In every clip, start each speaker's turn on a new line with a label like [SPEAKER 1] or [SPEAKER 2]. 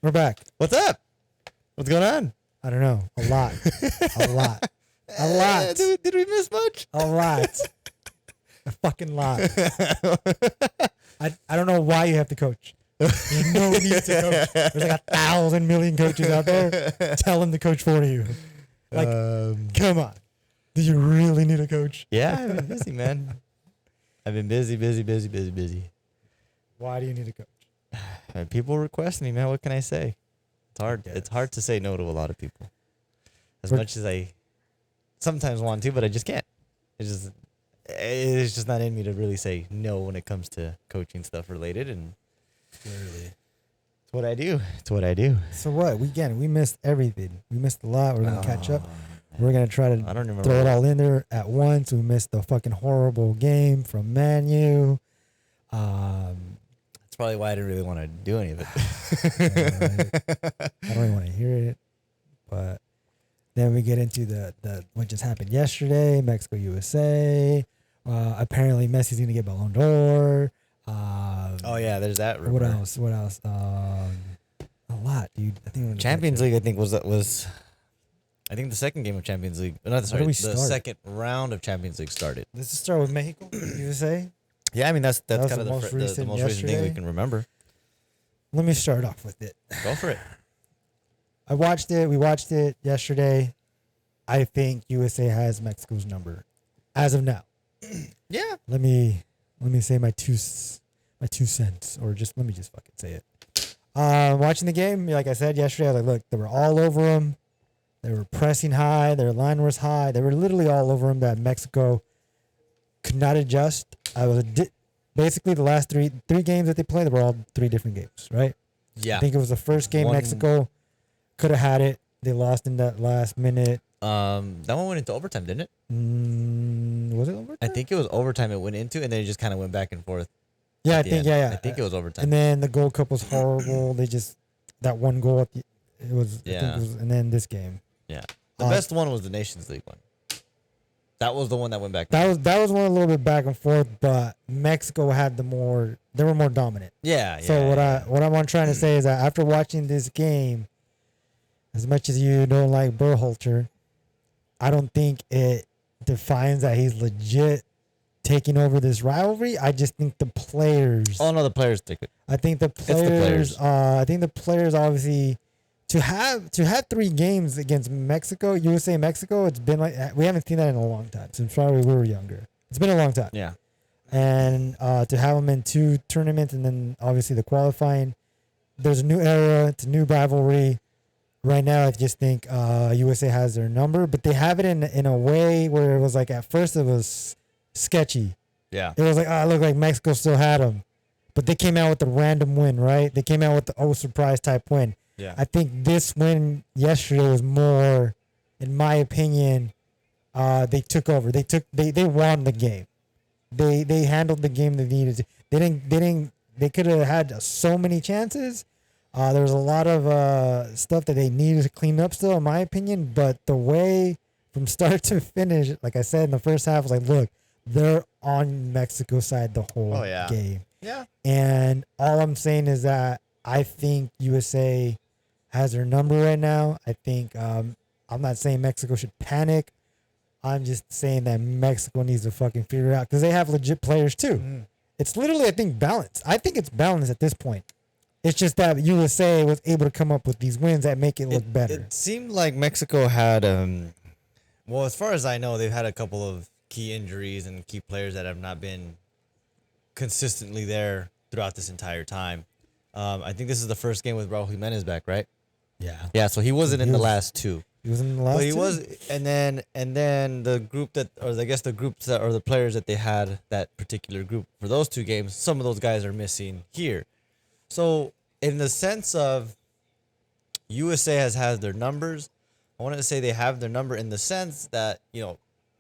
[SPEAKER 1] We're back.
[SPEAKER 2] What's up? What's going on?
[SPEAKER 1] I don't know. A lot. A lot. A lot.
[SPEAKER 2] Did we miss much?
[SPEAKER 1] A lot. A fucking lot. I don't know why you have to coach. There's no need to coach. There's like 1,000 million coaches out there. Tell them to coach for you. Like, come on. Do you really need a coach?
[SPEAKER 2] Yeah, I've been busy, man. I've been busy.
[SPEAKER 1] Why do you need a coach?
[SPEAKER 2] And people request me, man. What can I say? It's hard. It's hard to say no to a lot of people. As much as I sometimes want to, but I just can't. It's just not in me to really say no when it comes to coaching stuff related. And
[SPEAKER 1] Clearly.
[SPEAKER 2] it's what I do. It's what I do.
[SPEAKER 1] So what? We missed everything. We missed a lot. We're going to catch up. We're going to try to
[SPEAKER 2] I don't remember.
[SPEAKER 1] throw it all in there at once. We missed the fucking horrible game from Man U.
[SPEAKER 2] That's probably why I didn't really want to do any of it.
[SPEAKER 1] I don't even want to hear it. But then we get into the what just happened yesterday, Mexico, USA. Apparently Messi's going to get Ballon d'Or.
[SPEAKER 2] Oh, yeah, there's that rumor.
[SPEAKER 1] What else? A lot, dude. I think
[SPEAKER 2] Champions League, I think, was I think the second game of Champions League. Not sorry, the second round of Champions League started.
[SPEAKER 1] Let's just start with Mexico, USA.
[SPEAKER 2] Yeah, I mean that's
[SPEAKER 1] was
[SPEAKER 2] kind of the most recent thing we can remember.
[SPEAKER 1] Let me start off with it.
[SPEAKER 2] Go for it.
[SPEAKER 1] I watched it. We watched it yesterday. I think USA has Mexico's number as of now.
[SPEAKER 2] Yeah.
[SPEAKER 1] Let me say my two cents, or let me just fucking say it. Watching the game, like I said yesterday, I was like, look, they were all over them. They were pressing high. Their line was high. They were literally all over them. That Mexico could not adjust. Basically the last three games that they played, they were all three different games, right?
[SPEAKER 2] Yeah.
[SPEAKER 1] I think it was the first game Mexico could have had it. They lost in that last minute.
[SPEAKER 2] That one went into overtime, didn't it?
[SPEAKER 1] Was it overtime?
[SPEAKER 2] I think it was overtime it went into, and then it just kind of went back and forth.
[SPEAKER 1] Yeah, I think
[SPEAKER 2] I think it was overtime.
[SPEAKER 1] And then the Gold Cup was horrible. That one goal I think it was, and then this game.
[SPEAKER 2] Yeah. The best one was the Nations League one. That was the one that went back.
[SPEAKER 1] That was one a little bit back and forth, but Mexico had they were more dominant.
[SPEAKER 2] Yeah.
[SPEAKER 1] So what I'm trying to say is that after watching this game, as much as you don't like Berhalter, I don't think it defines that he's legit taking over this rivalry. I just think the players.
[SPEAKER 2] Oh no, the players take it.
[SPEAKER 1] I think the players. I think the players obviously. To have 3 games against Mexico, USA, Mexico, it's been like we haven't seen that in a long time since probably we were younger. It's been a long time.
[SPEAKER 2] Yeah.
[SPEAKER 1] And to have them in 2 tournaments and then obviously the qualifying, there's a new era. It's a new rivalry. Right now, I just think USA has their number, but they have it in a way where it was like at first it was sketchy.
[SPEAKER 2] Yeah.
[SPEAKER 1] It was like, it looked like Mexico still had them, but they came out with a random win, right? They came out with the surprise type win.
[SPEAKER 2] Yeah.
[SPEAKER 1] I think this win yesterday was more, in my opinion, they took over. They won the game. They handled the game they needed to. They could have had so many chances. There was a lot of stuff that they needed to clean up still, in my opinion. But the way from start to finish, like I said in the first half, was like, look, they're on Mexico's side the whole game.
[SPEAKER 2] Yeah.
[SPEAKER 1] And all I'm saying is that I think USA has their number right now. I think I'm not saying Mexico should panic. I'm just saying that Mexico needs to fucking figure it out because they have legit players too. Mm. It's literally, I think, balanced. I think it's balanced at this point. It's just that USA was able to come up with these wins that make it look better.
[SPEAKER 2] It seemed like Mexico had, well, as far as I know, they've had a couple of key injuries and key players that have not been consistently there throughout this entire time. I think this is the first game with Raul Jimenez back, right? Yeah, so he wasn't in the last 2.
[SPEAKER 1] He was in the last 2?
[SPEAKER 2] He was, and then the group that, or I guess the groups that, or the players that they had, that particular group for those 2 games, some of those guys are missing here. So in the sense of USA has their numbers, I wanted to say they have their number in the sense that,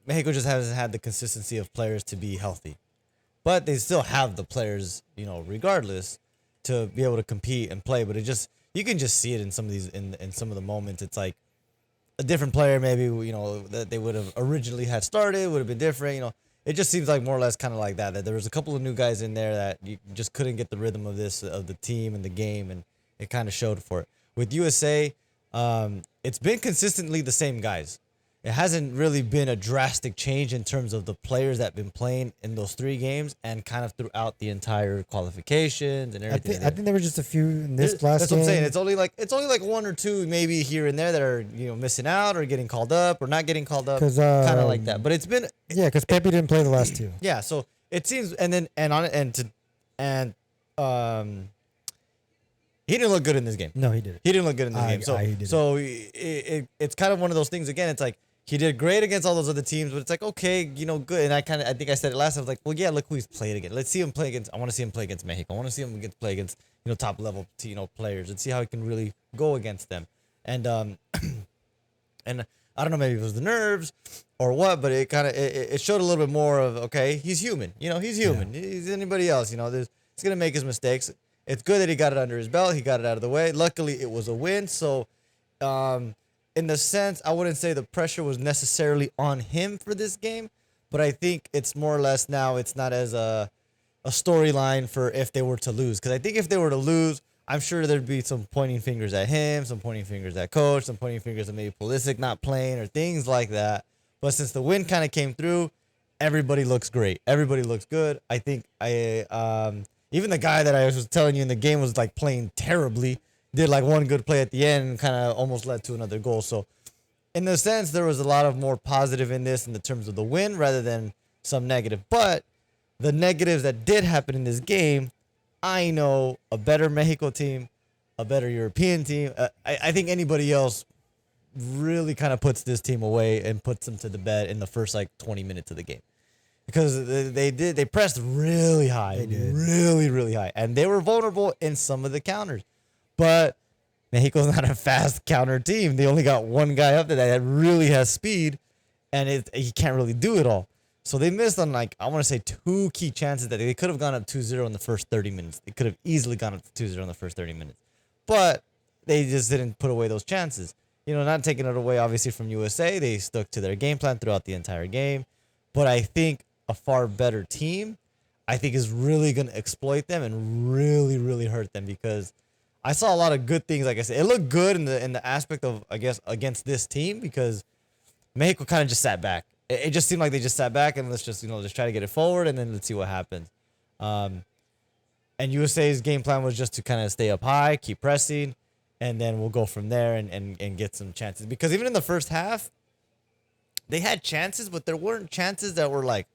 [SPEAKER 2] Mexico just hasn't had the consistency of players to be healthy. But they still have the players, regardless, to be able to compete and play. But you can just see it in some of these, in some of the moments. It's like a different player, maybe, that they would have originally had started would have been different. It just seems like more or less kind of like that there was a couple of new guys in there that you just couldn't get the rhythm of the team and the game. And it kind of showed for it. With USA, it's been consistently the same guys. It hasn't really been a drastic change in terms of the players that have been playing in those 3 games and kind of throughout the entire qualifications and everything.
[SPEAKER 1] I think there were just a few in this last
[SPEAKER 2] That's
[SPEAKER 1] game.
[SPEAKER 2] what I'm saying. It's only like 1 or 2 maybe here and there that are missing out or getting called up or not getting called up, kind of like that. But it's been
[SPEAKER 1] because Pepe didn't play the last 2.
[SPEAKER 2] yeah. So it seems he didn't look good in this game.
[SPEAKER 1] No, he didn't.
[SPEAKER 2] He didn't look good in this game. So,
[SPEAKER 1] he didn't.
[SPEAKER 2] so it's kind of one of those things again. It's like he did great against all those other teams, but it's like, okay, good. And I think I said it last time. I was like, well, yeah, look who he's played against. Let's see him play against. I want to see him play against Mexico. I want to see him play against top level players and see how he can really go against them. And and I don't know, maybe it was the nerves or what, but it kind of it showed a little bit more of, okay, he's human. He's human. Yeah. He's anybody else. He's gonna make his mistakes. It's good that he got it under his belt. He got it out of the way. Luckily, it was a win. So, in the sense, I wouldn't say the pressure was necessarily on him for this game, but I think it's more or less now it's not as a storyline for if they were to lose. Because I think if they were to lose, I'm sure there'd be some pointing fingers at him, some pointing fingers at coach, some pointing fingers at maybe Pulisic not playing or things like that. But since the win kind of came through, everybody looks great. Everybody looks good. I think even the guy that I was telling you in the game was like playing terribly, did like one good play at the end and kind of almost led to another goal. So in the sense, there was a lot of more positive in this in the terms of the win rather than some negative. But the negatives that did happen in this game, I know a better Mexico team, a better European team. I think anybody else really kind of puts this team away and puts them to the bed in the first like 20 minutes of the game. Because they pressed really high. They did. Really, really high. And they were vulnerable in some of the counters. But Mexico's not a fast counter team. They only got one guy up there that really has speed, and he can't really do it all. So they missed on, I want to say 2 key chances that they could have gone up 2-0 in the first 30 minutes. They could have easily gone up 2-0 in the first 30 minutes. But they just didn't put away those chances. Not taking it away, obviously, from USA. They stuck to their game plan throughout the entire game. But I think a far better team, I think, is really going to exploit them and really, really hurt them, because I saw a lot of good things. Like I said, it looked good in the aspect of, I guess, against this team, because Mexico kind of just sat back. It just seemed like they just sat back and let's just try to get it forward and then let's see what happens. And USA's game plan was just to kind of stay up high, keep pressing, and then we'll go from there and get some chances. Because even in the first half, they had chances, but there weren't chances that were like,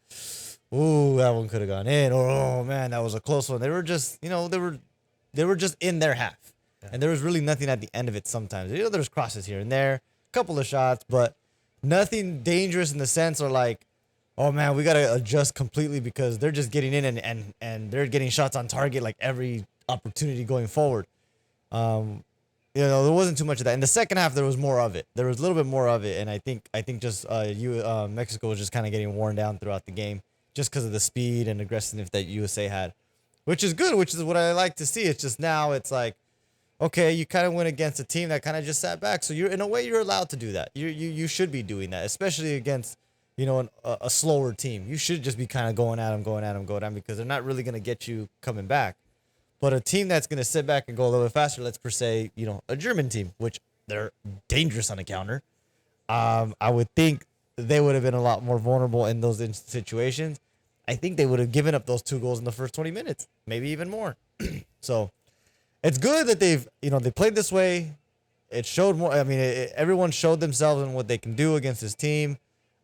[SPEAKER 2] ooh, that one could have gone in, or oh man, that was a close one. They were just, they were just in their half. Yeah. And there was really nothing at the end of it sometimes. There's crosses here and there, a couple of shots, but nothing dangerous in the sense or like, oh man, we got to adjust completely because they're just getting in and they're getting shots on target like every opportunity going forward. There wasn't too much of that. In the second half, there was more of it. There was a little bit more of it, and I think just Mexico was just kind of getting worn down throughout the game just because of the speed and aggressiveness that USA had, which is good, which is what I like to see. It's just now it's like, okay, you kind of went against a team that kind of just sat back. So in a way, you're allowed to do that. You should be doing that, especially against a slower team. You should just be kind of going at them, because they're not really going to get you coming back. But a team that's going to sit back and go a little bit faster, let's per se, a German team, which they're dangerous on the counter. I would think they would have been a lot more vulnerable in those situations. I think they would have given up those 2 goals in the first 20 minutes, maybe even more. So it's good that they played this way. It showed more. I mean, everyone showed themselves and what they can do against this team.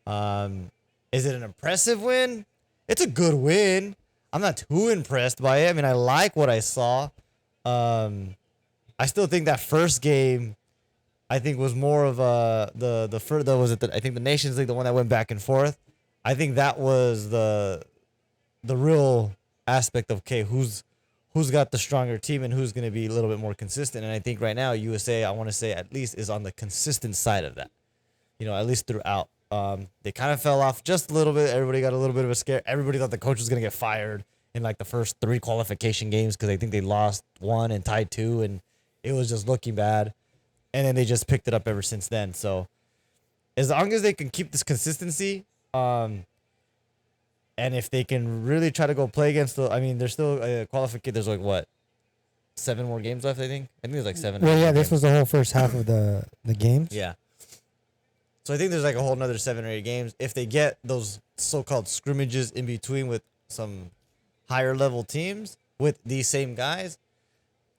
[SPEAKER 2] Is it an impressive win? It's a good win. I'm not too impressed by it. I mean, I like what I saw. I still think that first game, I think, was more of the first. I think the Nations League, the one that went back and forth. I think that was the real aspect of, okay, who's got the stronger team and who's going to be a little bit more consistent. And I think right now USA, I want to say at least, is on the consistent side of that. At least throughout. They kind of fell off just a little bit. Everybody got a little bit of a scare. Everybody thought the coach was going to get fired in like the first 3 qualification games because I think they lost 1 and tied 2, and it was just looking bad. And then they just picked it up ever since then. So as long as they can keep this consistency, and if they can really try to go play against they're still qualified. There's like what, 7 more games left. I think there's like 7.
[SPEAKER 1] Well, yeah, this
[SPEAKER 2] games.
[SPEAKER 1] was the whole first half of the games.
[SPEAKER 2] Yeah. So I think there's like a whole another 7 or 8 games if they get those so-called scrimmages in between with some higher level teams with these same guys.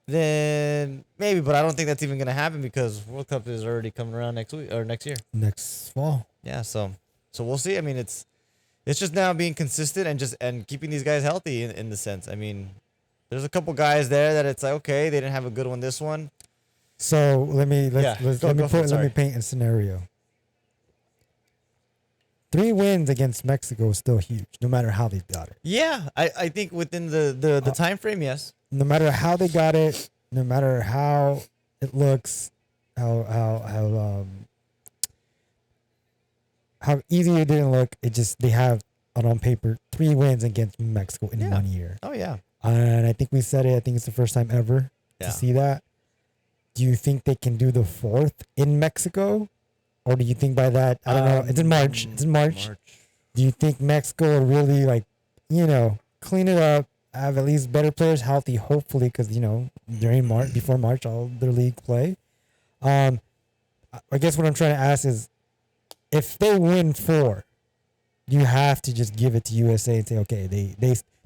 [SPEAKER 2] Then maybe, but I don't think that's even gonna happen because World Cup is already coming around next week or next year.
[SPEAKER 1] Next fall.
[SPEAKER 2] Yeah, so we'll see. I mean, it's just now being consistent and keeping these guys healthy in the sense. I mean, there's a couple guys there that it's like, okay, they didn't have a good one this one.
[SPEAKER 1] So let me paint a scenario. 3 wins against Mexico is still huge, no matter how they got it.
[SPEAKER 2] Yeah, I think within the time frame, yes.
[SPEAKER 1] No matter how they got it, no matter how it looks, how easy it didn't look, it just they have on paper 3 wins against Mexico in 1 year.
[SPEAKER 2] Oh yeah.
[SPEAKER 1] And I think we said it. I think it's the first time ever to see that. Do you think they can do the 4th in Mexico, or do you think by that I don't know? It's in March. It's in March. Do you think Mexico will really clean it up? Have at least better players healthy, hopefully, because during March, before March, all their league play. I guess what I'm trying to ask is, if they win 4, you have to just give it to USA and say, okay,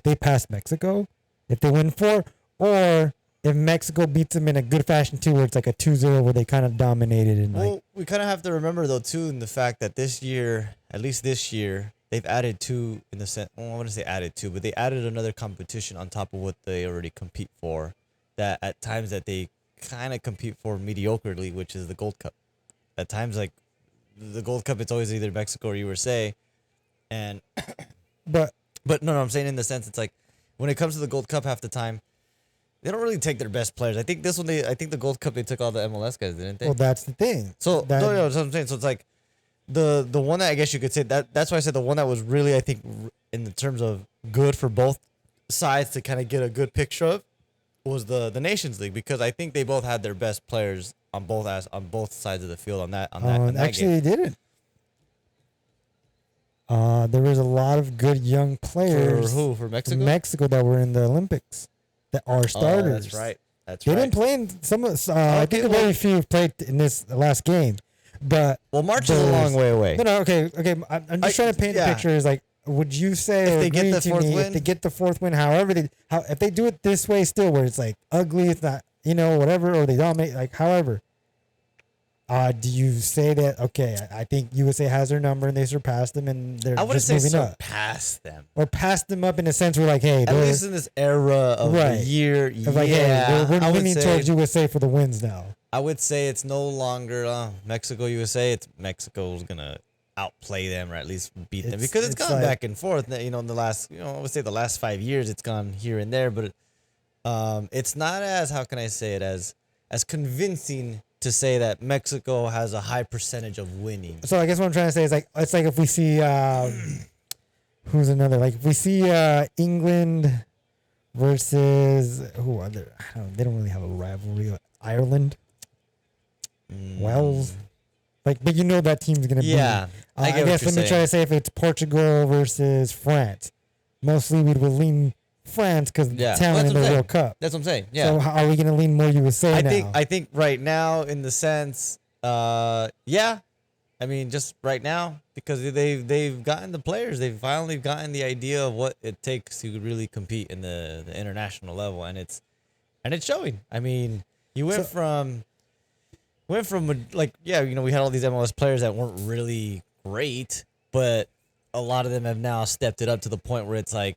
[SPEAKER 1] they passed Mexico. If they win 4, or if Mexico beats them in a good fashion too, where it's like a 2-0 where they kind of dominated and
[SPEAKER 2] we kind of have to remember though too in the fact that this year, at least this year, they've added 2 in the sense. Well, I want to say added 2, but they added another competition on top of what they already compete for. That at times that they kind of compete for mediocrely, which is the Gold Cup. At times, like the Gold Cup, it's always either Mexico or USA, and but no, I'm saying in the sense it's like when it comes to the Gold Cup, half the time they don't really take their best players. I think I think the Gold Cup they took all the MLS guys, didn't they?
[SPEAKER 1] well, that's the thing.
[SPEAKER 2] So no, that's what I'm saying. So it's like the one that I guess you could say that's why I said the one that was really I think in the terms of good for both sides to kind of get a good picture of was the Nations League, because I think they both had their best players on both sides of the field on that
[SPEAKER 1] Actually,
[SPEAKER 2] game.
[SPEAKER 1] they didn't. There was a lot of good young players.
[SPEAKER 2] For who? For Mexico?
[SPEAKER 1] From Mexico that were in the Olympics that are starters.
[SPEAKER 2] Oh, that's right.
[SPEAKER 1] They didn't play in some of. I think very few played in this last game, but
[SPEAKER 2] March is a long way away.
[SPEAKER 1] No, okay. I'm just trying to paint a picture. Is like, would you say
[SPEAKER 2] if they get the 4th win?
[SPEAKER 1] If they get the 4th win, if they do it this way, still where it's like ugly, it's not whatever, or they dominate, like however. Do you say that I think USA has their number and they surpassed them and they're just moving up?
[SPEAKER 2] Surpassed them.
[SPEAKER 1] Or passed them up in a sense where like, hey,
[SPEAKER 2] at least in this era of the year,
[SPEAKER 1] hey, we're leaning towards USA for the wins now.
[SPEAKER 2] I would say it's no longer Mexico USA. It's Mexico's gonna outplay them or at least beat them, because it's gone back and forth. In the last I would say the last 5 years it's gone here and there, but it's not as, how can I say it, as convincing to say that Mexico has a high percentage of winning.
[SPEAKER 1] So I guess what I'm trying to say is like, it's like if we see who's another, like if we see England versus who other, they don't really have a rivalry. Ireland, Wales, like, but that team's gonna be. I guess let me try to say if it's Portugal versus France, mostly we will lean France because talent in the World Cup.
[SPEAKER 2] That's what I'm saying. Yeah.
[SPEAKER 1] So how are we going to lean more USA now?
[SPEAKER 2] I think right now in the sense, yeah. I mean, just right now, because they've gotten the players. They've finally gotten the idea of what it takes to really compete in the international level, and it's showing. I mean, you went from like, we had all these MLS players that weren't really great, but a lot of them have now stepped it up to the point where it's like,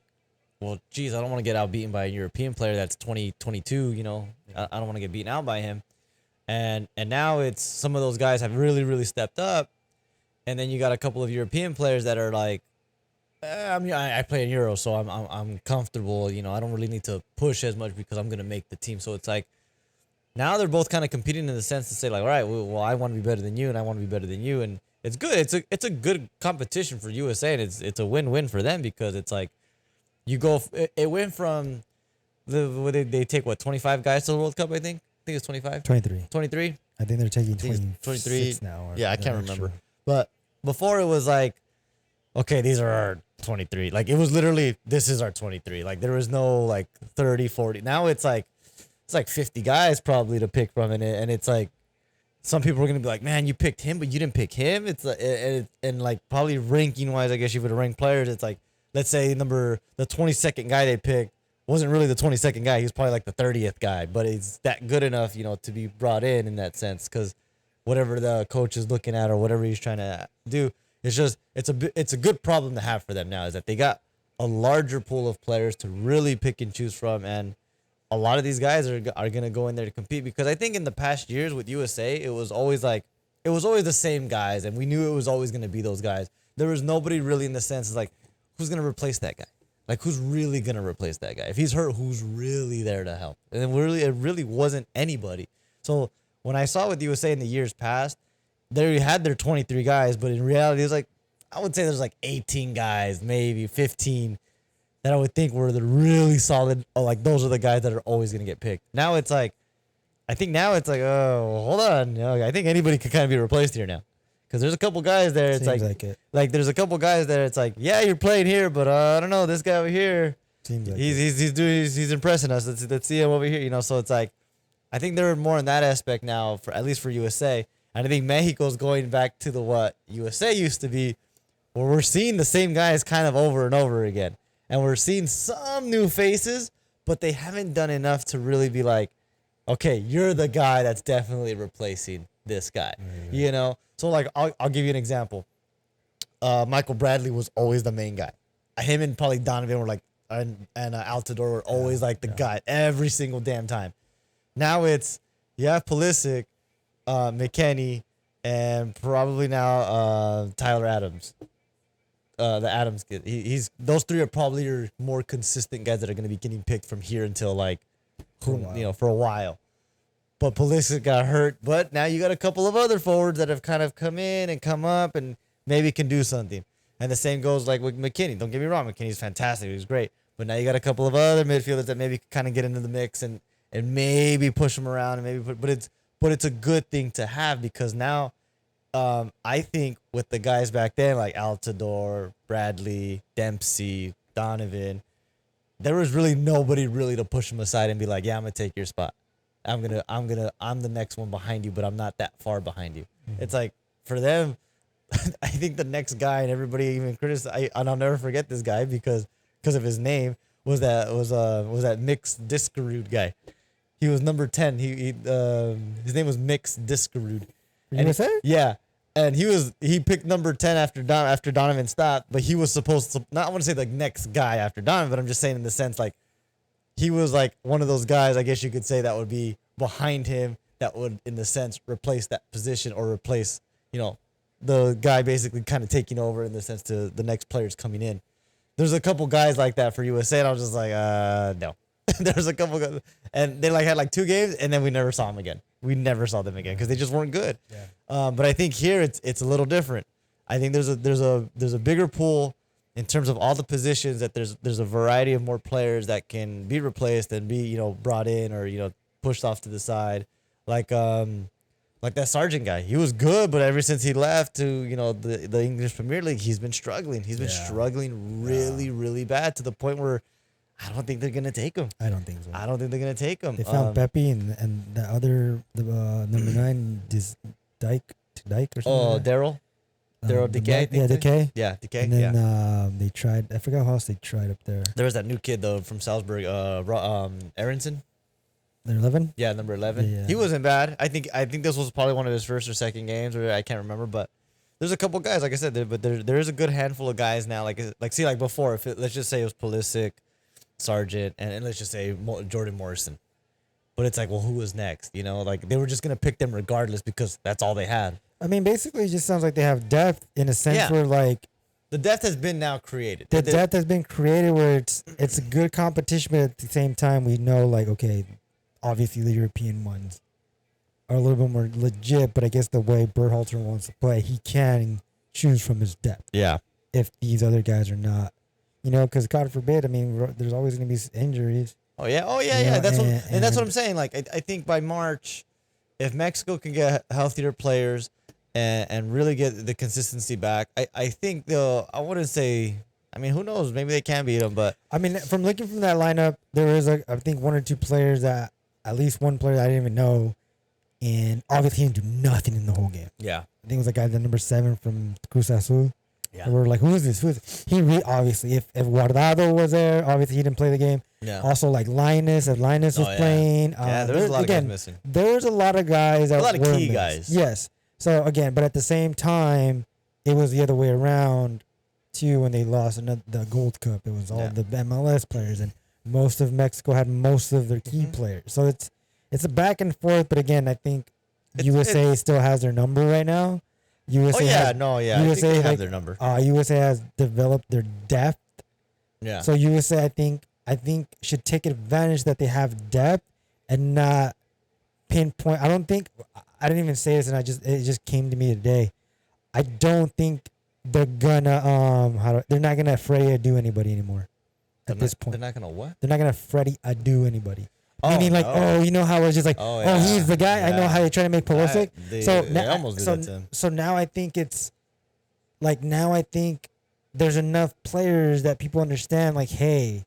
[SPEAKER 2] well, geez, I don't want to get outbeaten by a European player that's 22. I don't want to get beaten out by him. And now it's some of those guys have really, really stepped up. And then you got a couple of European players that are like, I play in Euro, so I'm comfortable. I don't really need to push as much because I'm going to make the team. So it's like, now they're both kind of competing in the sense to say like, all right, well, I want to be better than you and I want to be better than you. And it's good. It's a good competition for USA, and it's a win-win for them, because it's like, it went from they take 25 guys to the World Cup, I think it's 25. 23.
[SPEAKER 1] I think they're taking 23 now.
[SPEAKER 2] I can't remember. Sure. But before it was like, okay, these are our 23. Like, it was literally, this is our 23. Like, there was no like 30, 40. Now it's like it's like 50 guys probably to pick from, and it's like some people are gonna be like, man, you picked him, but you didn't pick him. It's like, and like probably ranking wise, I guess you would rank players. It's like, let's say the 22nd guy they picked wasn't really the 22nd guy. He was probably like the 30th guy, but he's that good enough, to be brought in that sense, because whatever the coach is looking at or whatever he's trying to do, it's a good problem to have for them now, is that they got a larger pool of players to really pick and choose from, and a lot of these guys are going to go in there to compete, because I think in the past years with USA, it was always the same guys, and we knew it was always going to be those guys. There was nobody really in the sense of like, who's going to replace that guy? Like, who's really going to replace that guy? If he's hurt, who's really there to help? And it really wasn't anybody. So when I saw with USA in the years past, they had their 23 guys, but in reality, it was like, I would say there's like 18 guys, maybe 15, that I would think were the really solid, or like those are the guys that are always going to get picked. Now it's like, oh, hold on. I think anybody could kind of be replaced here now. Because there's a couple guys there. It's like there's a couple guys there. It's like, yeah, you're playing here, but I don't know, this guy over here, he's impressing us. Let's see him over here. So it's like, I think they're more in that aspect now, for at least for USA. And I think Mexico's going back to what USA used to be, where we're seeing the same guys kind of over and over again. And we're seeing some new faces, but they haven't done enough to really be like, okay, you're the guy that's definitely replacing this guy. Mm-hmm. So like, I'll give you an example. Michael Bradley was always the main guy. Him and probably Donovan were like, and Altidore were always like the guy every single damn time. Now you have Pulisic, McKennie, and probably now Tyler Adams. The Adams kid. Those three are probably your more consistent guys that are going to be getting picked from here until for a while. But Pulisic got hurt, but now you got a couple of other forwards that have kind of come in and come up and maybe can do something. And the same goes like with McKennie. Don't get me wrong, McKennie's fantastic. He's great. But now you got a couple of other midfielders that maybe kind of get into the mix and maybe push them around and but it's a good thing to have, because now I think with the guys back then like Altidore, Bradley, Dempsey, Donovan, there was really nobody really to push them aside and be like, yeah, I'm gonna take your spot. I'm the next one behind you, but I'm not that far behind you. Mm-hmm. It's like for them, I think the next guy, and everybody even criticized, and I'll never forget this guy because of his name, was that Mix Discarud guy. He was number 10. His name was Mix Discarud. Yeah. And he picked number 10 after Donovan stopped, but he was supposed to, not I want to say the next guy after Donovan, but I'm just saying in the sense like he was like one of those guys, I guess you could say, that would be behind him, that would in the sense replace that position or replace, the guy basically kind of taking over in the sense to the next players coming in. There's a couple guys like that for USA, and I was just like, no. There's a couple guys, and they had 2 games, and then we never saw them again. We never saw them again because they just weren't good. Yeah. But I think here it's a little different. I think there's a bigger pool in terms of all the positions, that there's a variety of more players that can be replaced and be brought in or pushed off to the side, like that Sargent guy. He was good, but ever since he left to the English Premier League, he's been struggling. He's been struggling really bad, to the point where I don't think they're gonna take him.
[SPEAKER 1] I don't think so.
[SPEAKER 2] I don't think they're gonna take him.
[SPEAKER 1] They found Pepe and the other number 9, this Dyke or something.
[SPEAKER 2] Oh, Daryl Decay.
[SPEAKER 1] Yeah, Decay.
[SPEAKER 2] Yeah, Decay.
[SPEAKER 1] And then they tried. I forgot who else they tried up there.
[SPEAKER 2] There was that new kid though from Salzburg, Aronson.
[SPEAKER 1] Number 11.
[SPEAKER 2] Yeah, number 11. Yeah. He wasn't bad. I think this was probably one of his first or second games, or I can't remember. But there's a couple guys, like I said, but there is a good handful of guys now. Like before, let's just say it was Pulisic, Sargent, and let's just say Jordan Morrison. But it's like, well, who was next? Like they were just gonna pick them regardless because that's all they had. I
[SPEAKER 1] mean, basically, it just sounds like they have depth in a sense where like
[SPEAKER 2] the depth has been now created.
[SPEAKER 1] The depth has been created where it's a good competition, but at the same time, we know like, okay, obviously the European ones are a little bit more legit, but I guess the way Berhalter wants to play, he can choose from his depth.
[SPEAKER 2] Yeah.
[SPEAKER 1] If these other guys are not, because God forbid, I mean, there's always going to be injuries.
[SPEAKER 2] Oh yeah. That's what I'm saying. Like I think by March, if Mexico can get healthier players and really get the consistency back, I think they'll. I wouldn't say. I mean, who knows? Maybe they can beat them, but
[SPEAKER 1] I mean, from looking from that lineup, there is I think 1 or 2 players that at least one player that I didn't even know, and obviously he didn't do nothing in the whole game.
[SPEAKER 2] Yeah.
[SPEAKER 1] I think it was the guy, the number 7 from Cruz Azul.
[SPEAKER 2] Yeah.
[SPEAKER 1] And we were like, who is this? Who is this? Obviously, if Guardado was there, obviously he didn't play the game.
[SPEAKER 2] Yeah.
[SPEAKER 1] Also, like Linus, if Linus was playing.
[SPEAKER 2] Yeah, there was a lot of guys missing.
[SPEAKER 1] There's a lot of guys that
[SPEAKER 2] a lot of
[SPEAKER 1] were
[SPEAKER 2] key
[SPEAKER 1] missed.
[SPEAKER 2] guys.
[SPEAKER 1] Yes. So, again, but at the same time, it was the other way around, too, when they lost the Gold Cup. It was all the MLS players, and most of Mexico had most of their key players. So, it's a back and forth, but again, I think USA still has their number right now. USA
[SPEAKER 2] USA
[SPEAKER 1] I
[SPEAKER 2] think they have their number.
[SPEAKER 1] USA has developed their depth.
[SPEAKER 2] Yeah.
[SPEAKER 1] So USA, I think should take advantage that they have depth and not pinpoint. I didn't even say this, and it just came to me today. I don't think they're gonna they're not gonna Freddy Adu anybody anymore at this point.
[SPEAKER 2] They're not gonna what?
[SPEAKER 1] They're not gonna Freddy Adu anybody.
[SPEAKER 2] Oh,
[SPEAKER 1] Meaning like, you know how it's just like, he's the guy.
[SPEAKER 2] Yeah.
[SPEAKER 1] I know how they try to make Pulisic.
[SPEAKER 2] They
[SPEAKER 1] now,
[SPEAKER 2] almost did that to him.
[SPEAKER 1] So now I think it's like, I think there's enough players that people understand. Like, hey,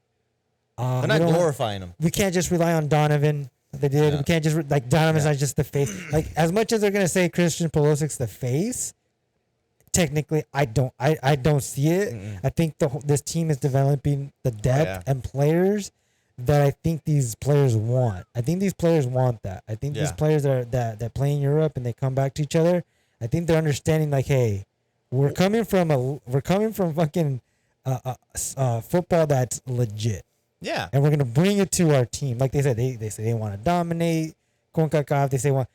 [SPEAKER 2] they're not glorifying him.
[SPEAKER 1] We can't just rely on Donovan. They did.
[SPEAKER 2] Yeah.
[SPEAKER 1] We can't just like Donovan's not just the face. Like as much as they're gonna say Christian Pulisic's the face, technically I don't see it.
[SPEAKER 2] Mm-mm.
[SPEAKER 1] I think this team is developing the depth and players that I think these players want. I think these players want that. I think these players that play in Europe and they come back to each other, I think they're understanding like, hey, we're coming from fucking football that's legit.
[SPEAKER 2] Yeah.
[SPEAKER 1] And we're gonna bring it to our team. Like they said, they say they want to dominate CONCACAF. They say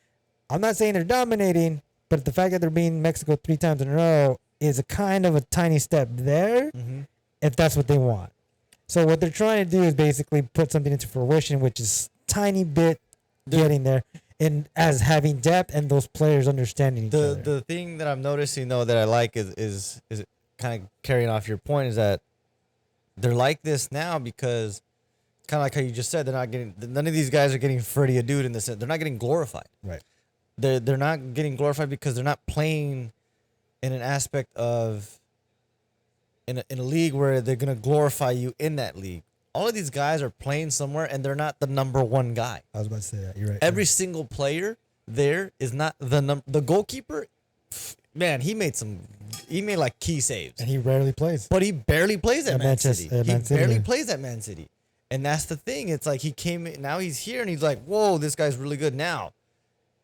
[SPEAKER 1] I'm not saying they're dominating, but the fact that they're beating Mexico 3 times in a row is a kind of a tiny step there, if that's what they want. So what they're trying to do is basically put something into fruition, which is tiny bit getting there, and as having depth and those players understanding each other.
[SPEAKER 2] The thing that I'm noticing though that I like is kind of carrying off your point is that they're like this now because kind of like how you just said, none of these guys are getting Freddie a dude in the sense they're not getting glorified.
[SPEAKER 1] Right.
[SPEAKER 2] They're not getting glorified because they're not playing in an aspect of in a league where they're gonna glorify you in that league. All of these guys are playing somewhere and they're not the number one guy.
[SPEAKER 1] I was about to say that. You're right.
[SPEAKER 2] Every single player there is not the goalkeeper. Man, he made like key saves.
[SPEAKER 1] And he rarely plays.
[SPEAKER 2] But he barely plays at Man City. He barely
[SPEAKER 1] yeah.
[SPEAKER 2] plays at Man City. And that's the thing. It's like he came in, now he's here and he's like, whoa, this guy's really good now.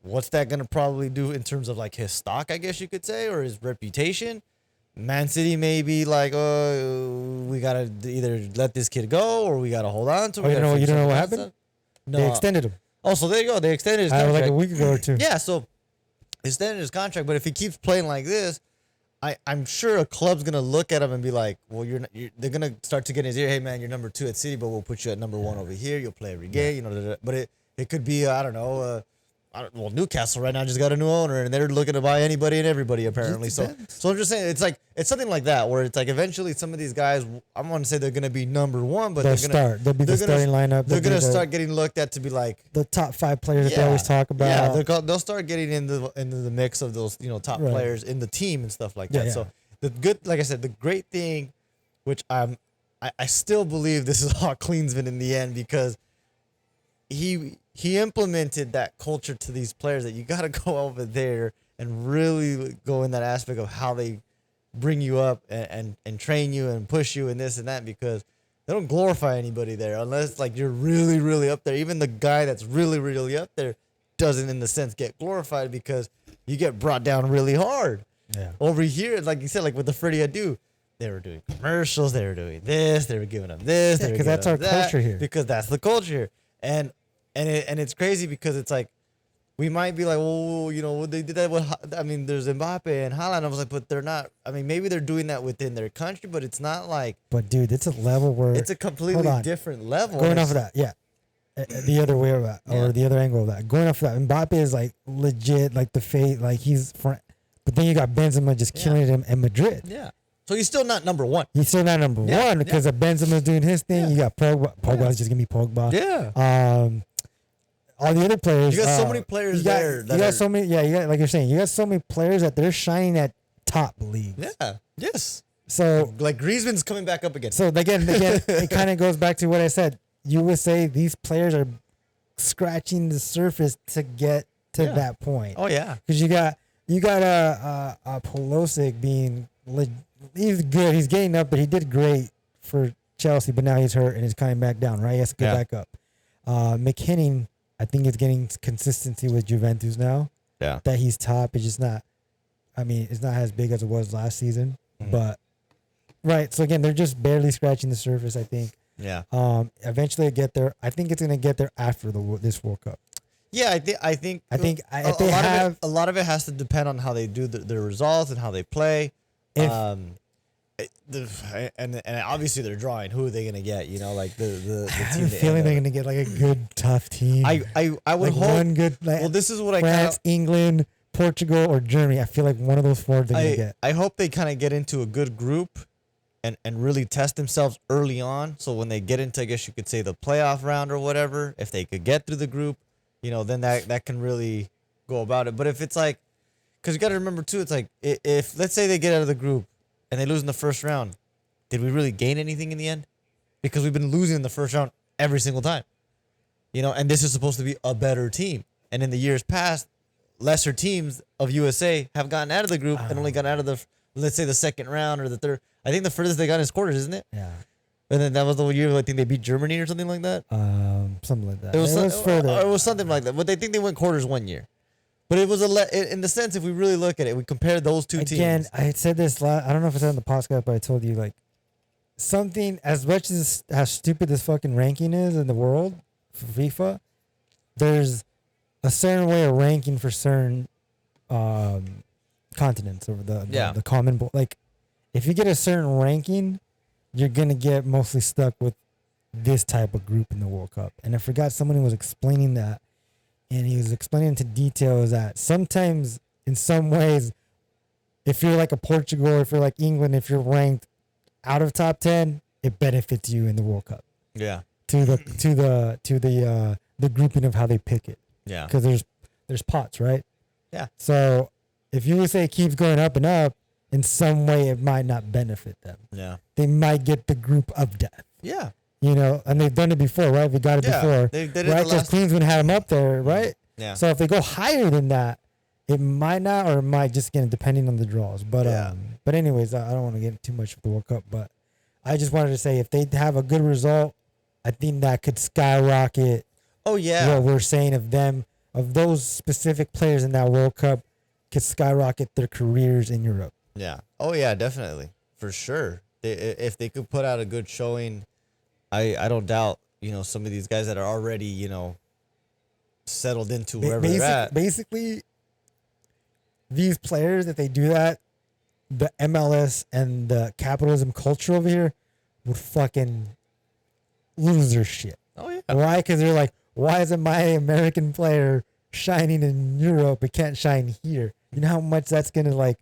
[SPEAKER 2] What's that going to probably do in terms of like his stock, I guess you could say, or his reputation? Man City may be like, oh, we got to either let this kid go or we got to hold on to him.
[SPEAKER 1] You don't know what happened? No. They extended him.
[SPEAKER 2] Oh, so there you go. They extended his contract.
[SPEAKER 1] Like a week ago or two.
[SPEAKER 2] Yeah, so extended his contract. But if he keeps playing like this, I'm sure a club's going to look at him and be like, well, they're going to start to get in his ear, hey, man, you're number 2 at City, but we'll put you at number 1 over here. You'll play every game. But it could be, I don't know, Newcastle right now just got a new owner and they're looking to buy anybody and everybody apparently. So I'm just saying it's something like that where it's like eventually some of these guys, I want to say they're going to be number 1, but
[SPEAKER 1] they'll be the starting lineup.
[SPEAKER 2] They're going to start getting looked at to be like
[SPEAKER 1] the top 5 players that they always talk about.
[SPEAKER 2] Yeah, they'll start getting into the mix of those top players in the team and stuff like that. Yeah. So the good, like I said, the great thing, which I still believe this is all Klinsmann in the end because he implemented that culture to these players that you got to go over there and really go in that aspect of how they bring you up and train you and push you and this and that because they don't glorify anybody there unless like you're really, really up there. Even the guy that's really, really up there doesn't in the sense get glorified because you get brought down really hard.
[SPEAKER 1] Yeah.
[SPEAKER 2] Over here, like you said, like with the Freddie Adu, they were doing commercials, they were doing this, they were giving them this.
[SPEAKER 1] Because that's our culture here.
[SPEAKER 2] Because that's the culture here. And it's crazy because it's like we might be like, oh, they did that with. I mean, there's Mbappe and Haaland. I was like, but they're not. I mean, maybe they're doing that within their country, but it's not like.
[SPEAKER 1] But dude, it's a level where
[SPEAKER 2] it's a completely different level.
[SPEAKER 1] Going off of that, yeah, the other way of that, or the other angle of that. Going off of that, Mbappe is like legit, like the fate, like he's. But then you got Benzema just killing him in Madrid.
[SPEAKER 2] Yeah. So he's still not number 1.
[SPEAKER 1] He's still not number 1 because Benzema's doing his thing. Yeah. You got Pogba. Pogba's just gonna be Pogba.
[SPEAKER 2] Yeah.
[SPEAKER 1] All the other players.
[SPEAKER 2] You got so many players there.
[SPEAKER 1] You got so many. Yeah, you got like you're saying. You got so many players that they're shining at top leagues.
[SPEAKER 2] Yeah. Yes.
[SPEAKER 1] So
[SPEAKER 2] like Griezmann's coming back up again.
[SPEAKER 1] So again, it kind of goes back to what I said. USA, these players are scratching the surface to get to
[SPEAKER 2] Yeah.
[SPEAKER 1] that point.
[SPEAKER 2] Oh yeah.
[SPEAKER 1] Because you got a Pulisic being he's good. He's getting up, but he did great for Chelsea. But now he's hurt and he's coming back down. Right, he has to go
[SPEAKER 2] Yeah.
[SPEAKER 1] back up. McKinney, I think, is getting consistency with Juventus now.
[SPEAKER 2] Yeah.
[SPEAKER 1] That he's top. It's just not. I mean, it's not as big as it was last season.
[SPEAKER 2] Mhm.
[SPEAKER 1] But right. So again, they're just barely scratching the surface, I think.
[SPEAKER 2] Yeah.
[SPEAKER 1] Eventually get there. I think it's gonna get there after this World Cup.
[SPEAKER 2] Yeah, I think
[SPEAKER 1] If they have
[SPEAKER 2] a lot of it has to depend on how they do their results and how they play.
[SPEAKER 1] If-
[SPEAKER 2] And obviously they're drawing. Who are they gonna get? You know, like the
[SPEAKER 1] I have
[SPEAKER 2] team.
[SPEAKER 1] a
[SPEAKER 2] they
[SPEAKER 1] feeling
[SPEAKER 2] end
[SPEAKER 1] they're
[SPEAKER 2] up-
[SPEAKER 1] gonna get like a good tough team.
[SPEAKER 2] I would
[SPEAKER 1] like
[SPEAKER 2] hope.
[SPEAKER 1] one good
[SPEAKER 2] Well, this is what I
[SPEAKER 1] France, England, Portugal, or Germany. I feel like one of those four they're gonna get.
[SPEAKER 2] I hope they kind of get into a good group and really test themselves early on. So when they get into, I guess you could say, the playoff round or whatever, if they could get through the group, you know, then that can really go about it. But if it's like, because you got to remember too, it's like if let's say they get out of the group and they lose in the first round, did we really gain anything in the end? Because we've been losing in the first round every single time. You know, and this is supposed to be a better team. And in the years past, lesser teams of USA have gotten out of the group and only gotten out of the, let's say, the second round or the third. I think the furthest they got is quarters, isn't it?
[SPEAKER 1] Yeah.
[SPEAKER 2] And then that was the year I think they beat Germany or something like that.
[SPEAKER 1] Something like that.
[SPEAKER 2] It was,
[SPEAKER 1] further.
[SPEAKER 2] Or it was something like that. But they think they went quarters one year. But it was in the sense, if we really look at it, we compare those two
[SPEAKER 1] Again,
[SPEAKER 2] teams.
[SPEAKER 1] I had said this. I don't know if I said it on the podcast, but I told you like something as much as how stupid this fucking ranking is in the world for FIFA. There's a certain way of ranking for certain continents over the common like. If you get a certain ranking, you're gonna get mostly stuck with this type of group in the World Cup. And I forgot someone was explaining that, and he was explaining to details that sometimes, in some ways, if you're like a Portugal, or if you're like England, if you're ranked out of top 10, it benefits you in the World Cup
[SPEAKER 2] Yeah.
[SPEAKER 1] to the grouping of how they pick it,
[SPEAKER 2] Yeah.
[SPEAKER 1] because there's pots, right?
[SPEAKER 2] Yeah.
[SPEAKER 1] So if you would say it keeps going up and up, in some way it might not benefit them.
[SPEAKER 2] Yeah.
[SPEAKER 1] They might get the group of death.
[SPEAKER 2] Yeah.
[SPEAKER 1] You know, and they've done it before, right? We got it
[SPEAKER 2] Yeah,
[SPEAKER 1] before,
[SPEAKER 2] they did it
[SPEAKER 1] right?
[SPEAKER 2] the
[SPEAKER 1] Because
[SPEAKER 2] last-
[SPEAKER 1] Queensland had them up there, right?
[SPEAKER 2] Yeah.
[SPEAKER 1] So if they go higher than that, it might not, or it might just get depending on the draws. But
[SPEAKER 2] Yeah.
[SPEAKER 1] but anyways, I don't want to get too much of the World Cup, but I just wanted to say if they have a good result, I think that could skyrocket
[SPEAKER 2] Oh yeah.
[SPEAKER 1] what we're saying of them, of those specific players in that World Cup, could skyrocket their careers in Europe.
[SPEAKER 2] Yeah. Oh yeah, definitely. For sure. If they could put out a good showing, I don't doubt, you know, some of these guys that are already, you know, settled into wherever they're at.
[SPEAKER 1] Basically, these players, if they do that, the MLS and the capitalism culture over here would fucking lose their shit.
[SPEAKER 2] Oh yeah.
[SPEAKER 1] Why? Because they're like, why isn't my American player shining in Europe? It can't shine here. You know how much that's gonna like.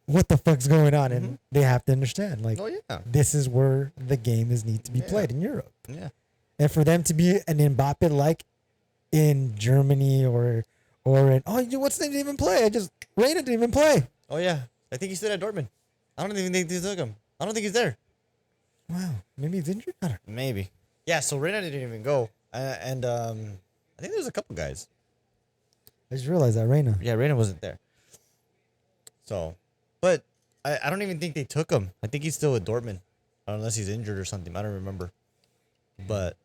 [SPEAKER 1] What the fuck's going on? And they have to understand, like,
[SPEAKER 2] Oh yeah.
[SPEAKER 1] this is where the game is need to be played in Europe.
[SPEAKER 2] Yeah.
[SPEAKER 1] And for them to be an Mbappe like in Germany or in what's the name didn't even play? Reina didn't even play.
[SPEAKER 2] Oh yeah. I think he's still at Dortmund. I don't even think they took him. I don't think he's there.
[SPEAKER 1] Wow, maybe he's injured. I don't know.
[SPEAKER 2] Maybe. Yeah. So Reina didn't even go, and I think there's a couple guys.
[SPEAKER 1] I just realized that Reina.
[SPEAKER 2] Yeah, Reina wasn't there. So, but I don't even think they took him. I think he's still with Dortmund, unless he's injured or something. I don't remember. But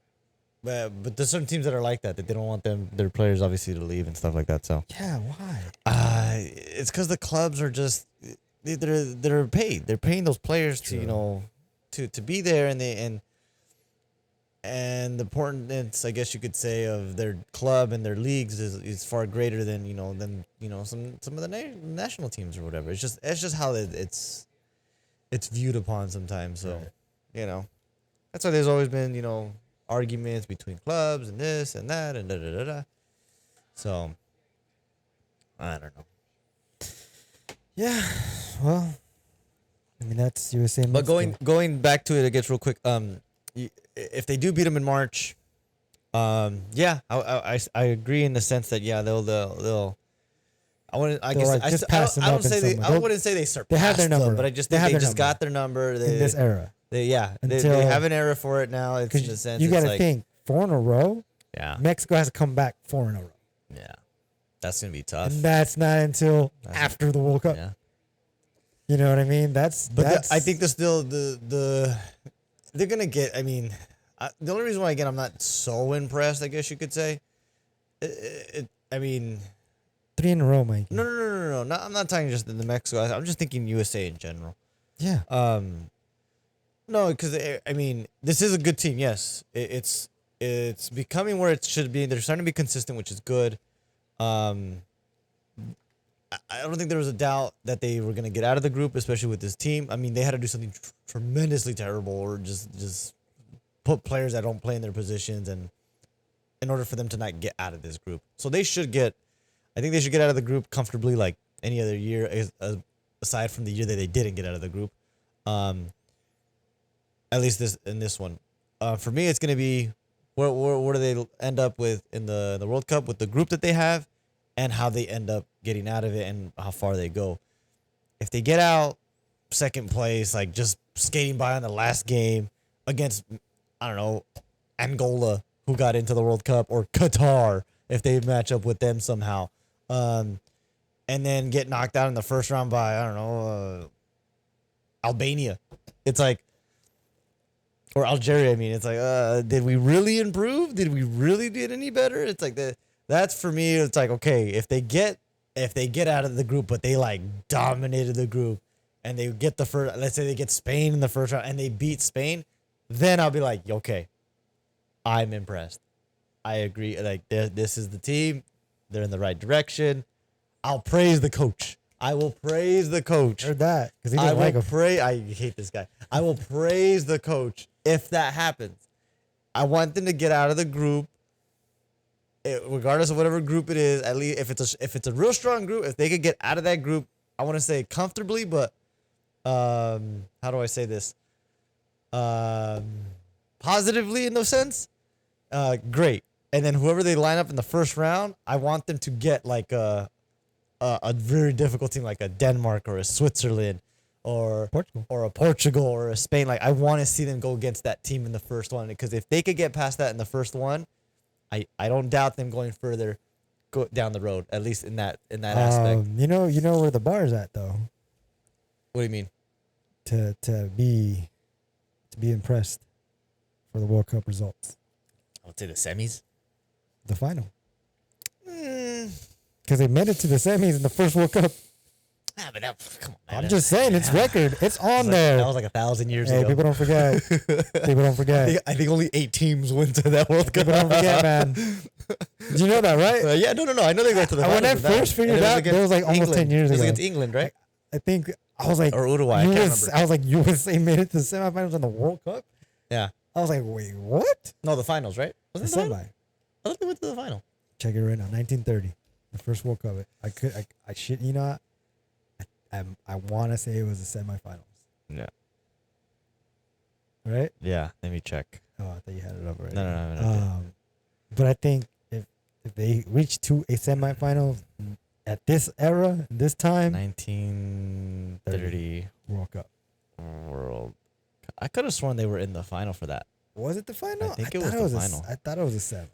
[SPEAKER 2] there's certain teams that are like that they don't want their players obviously to leave and stuff like that. So
[SPEAKER 1] Yeah, why?
[SPEAKER 2] it's because the clubs are just they're paid. They're paying those players to, you know, to be there, and the importance, I guess you could say, of their club and their leagues is far greater than some of the national teams or whatever. It's just how it's viewed upon sometimes. So, you know, that's why there's always been, you know, arguments between clubs and this and that and da da da da. So, I don't know.
[SPEAKER 1] Yeah, well, I mean that's USA.
[SPEAKER 2] But going back to it, I guess real quick. If they do beat them in March, yeah, I agree in the sense that they'll. I wouldn't. I guess
[SPEAKER 1] like
[SPEAKER 2] I,
[SPEAKER 1] just
[SPEAKER 2] I,
[SPEAKER 1] pass them
[SPEAKER 2] I
[SPEAKER 1] up
[SPEAKER 2] don't
[SPEAKER 1] in
[SPEAKER 2] say
[SPEAKER 1] some
[SPEAKER 2] they.
[SPEAKER 1] way.
[SPEAKER 2] I wouldn't say they surpassed
[SPEAKER 1] have their number.
[SPEAKER 2] them, but I just
[SPEAKER 1] They
[SPEAKER 2] think
[SPEAKER 1] have
[SPEAKER 2] they
[SPEAKER 1] their
[SPEAKER 2] just
[SPEAKER 1] number.
[SPEAKER 2] got their number.
[SPEAKER 1] in this era.
[SPEAKER 2] They
[SPEAKER 1] Until-
[SPEAKER 2] have an era for it now. It's in a sense.
[SPEAKER 1] You got
[SPEAKER 2] it's
[SPEAKER 1] to
[SPEAKER 2] like,
[SPEAKER 1] think 4 in a row.
[SPEAKER 2] Yeah.
[SPEAKER 1] Mexico has to come back 4 in a row.
[SPEAKER 2] Yeah. That's going to be tough.
[SPEAKER 1] And that's not until after the World Cup.
[SPEAKER 2] Yeah.
[SPEAKER 1] You know what I mean? That's
[SPEAKER 2] I think they're going to get, I mean, the only reason why, again, I'm not so impressed, I guess you could say, I mean,
[SPEAKER 1] 3 in a row, Mike.
[SPEAKER 2] no. I'm not talking just in the Mexico. I'm just thinking USA in general.
[SPEAKER 1] Yeah.
[SPEAKER 2] No, because I mean, this is a good team. Yes, it's becoming where it should be. They're starting to be consistent, which is good. I don't think there was a doubt that they were going to get out of the group, especially with this team. I mean, they had to do something tremendously terrible, or just put players that don't play in their positions, and in order for them to not get out of this group. So they should get. I think they should get out of the group comfortably, like any other year, aside from the year that they didn't get out of the group. At least this one. For me, it's going to be where do they end up with in the World Cup with the group that they have, and how they end up getting out of it and how far they go. If they get out second place, like just skating by on the last game against, I don't know, Angola, who got into the World Cup, or Qatar, if they match up with them somehow, and then get knocked out in the first round by, I don't know, Albania. It's like, or Algeria, I mean, it's like, did we really improve? Did we really get any better? It's like that's for me. It's like, okay, if they get out of the group, but they like dominated the group, and they get the first, let's say they get Spain in the first round and they beat Spain, then I'll be like, okay, I'm impressed. I agree. Like, this is the team. They're in the right direction. I'll praise the coach. I will praise the coach.
[SPEAKER 1] Heard that, because he didn't like him.
[SPEAKER 2] I hate this guy. I will praise the coach if that happens. I want them to get out of the group, regardless of whatever group it is. At least if it's a real strong group, if they could get out of that group, I want to say comfortably, but how do I say this? Positively in no sense. Great. And then whoever they line up in the first round, I want them to get like a very difficult team, like a Denmark or a Switzerland or a Portugal or a Spain. Like, I want to see them go against that team in the first one, because if they could get past that in the first one, I don't doubt them going further, go down the road, at least in that aspect.
[SPEAKER 1] You know where the bar is at, though.
[SPEAKER 2] What do you mean?
[SPEAKER 1] To be impressed for the World Cup results.
[SPEAKER 2] I would say the semis.
[SPEAKER 1] The final. Because they made it to the semis in the first World Cup.
[SPEAKER 2] But come on, man.
[SPEAKER 1] I'm just saying, it's record. It's on there.
[SPEAKER 2] That was like 1,000 years ago.
[SPEAKER 1] People don't forget. People don't forget.
[SPEAKER 2] I think only 8 teams went to that World Cup.
[SPEAKER 1] People don't forget, man. Did you know that, right?
[SPEAKER 2] Yeah, no. I know they went to the
[SPEAKER 1] When I first figured out, it was like almost 10 years ago.
[SPEAKER 2] It was against England, right?
[SPEAKER 1] I think, I was like,
[SPEAKER 2] or Uruguay, I can't remember.
[SPEAKER 1] I was like, USA made it to the semifinals in the World Cup?
[SPEAKER 2] Yeah.
[SPEAKER 1] I was like, wait, what?
[SPEAKER 2] No, the finals, right?
[SPEAKER 1] Was it the semi?
[SPEAKER 2] I thought they went to the final.
[SPEAKER 1] Check it right now. 1930. The first World Cup. I shit you not. I want to say it was the semifinals.
[SPEAKER 2] Yeah.
[SPEAKER 1] Right?
[SPEAKER 2] Yeah. Let me check.
[SPEAKER 1] Oh, I thought you had it up already.
[SPEAKER 2] No.
[SPEAKER 1] But I think if they reach to a semifinal at this era, this time,
[SPEAKER 2] 1930
[SPEAKER 1] World Cup.
[SPEAKER 2] I could have sworn they were in the final for that.
[SPEAKER 1] Was it the final?
[SPEAKER 2] I think it was the final.
[SPEAKER 1] I thought it was a semi.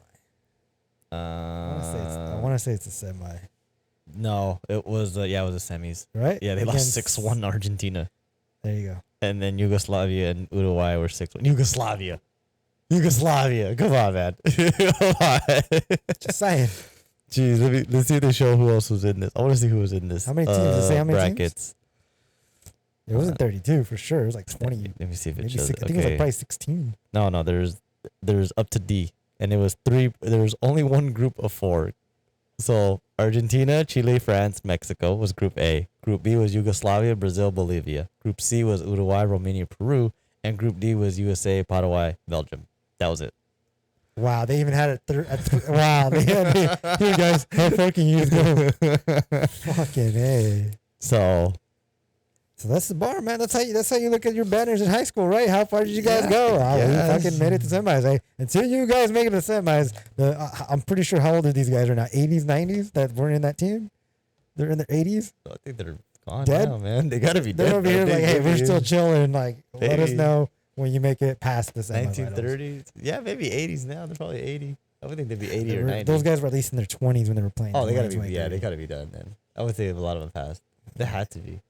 [SPEAKER 1] I want to say it's a semi.
[SPEAKER 2] No, it was. It was the semis.
[SPEAKER 1] Right?
[SPEAKER 2] Yeah, they lost 6-1 to Argentina.
[SPEAKER 1] There you go.
[SPEAKER 2] And then Yugoslavia and Uruguay were 6-1. Yugoslavia. Come on, man. Come on.
[SPEAKER 1] Just saying.
[SPEAKER 2] Jeez, let's see if they show who else was in this. I want to see who was in this.
[SPEAKER 1] How many teams? Does it say how many
[SPEAKER 2] brackets?
[SPEAKER 1] Teams? It wasn't 32 for sure. It was like 20.
[SPEAKER 2] Let me see if it
[SPEAKER 1] maybe
[SPEAKER 2] shows.
[SPEAKER 1] I think it was like probably 16.
[SPEAKER 2] No. There's up to D, and it was 3. There was only one group of 4. So Argentina, Chile, France, Mexico was Group A. Group B was Yugoslavia, Brazil, Bolivia. Group C was Uruguay, Romania, Peru, and Group D was USA, Paraguay, Belgium. That was it.
[SPEAKER 1] Wow, they even had it. Wow, here guys, how far can you go? Fucking A.
[SPEAKER 2] So
[SPEAKER 1] that's the bar, man. That's how you look at your banners in high school, right? How far did you guys go? We fucking made it to semis. Until you guys make it to semis, I'm pretty sure how old are these guys right now? 80s, 90s that weren't in that team? They're in their 80s?
[SPEAKER 2] I think they're gone
[SPEAKER 1] dead
[SPEAKER 2] now, man. They gotta be dead.
[SPEAKER 1] They're over here like, hey, we're still chilling. Like, let us know when you make it past the semifinals.
[SPEAKER 2] 1930s. Yeah, maybe 80s now. They're probably 80. I would think they'd be 80 or 90.
[SPEAKER 1] Those guys were at least in their 20s when they were playing.
[SPEAKER 2] Oh, they gotta be.
[SPEAKER 1] 20,
[SPEAKER 2] Yeah, they gotta be done then. I would think a lot of them passed. They had to be.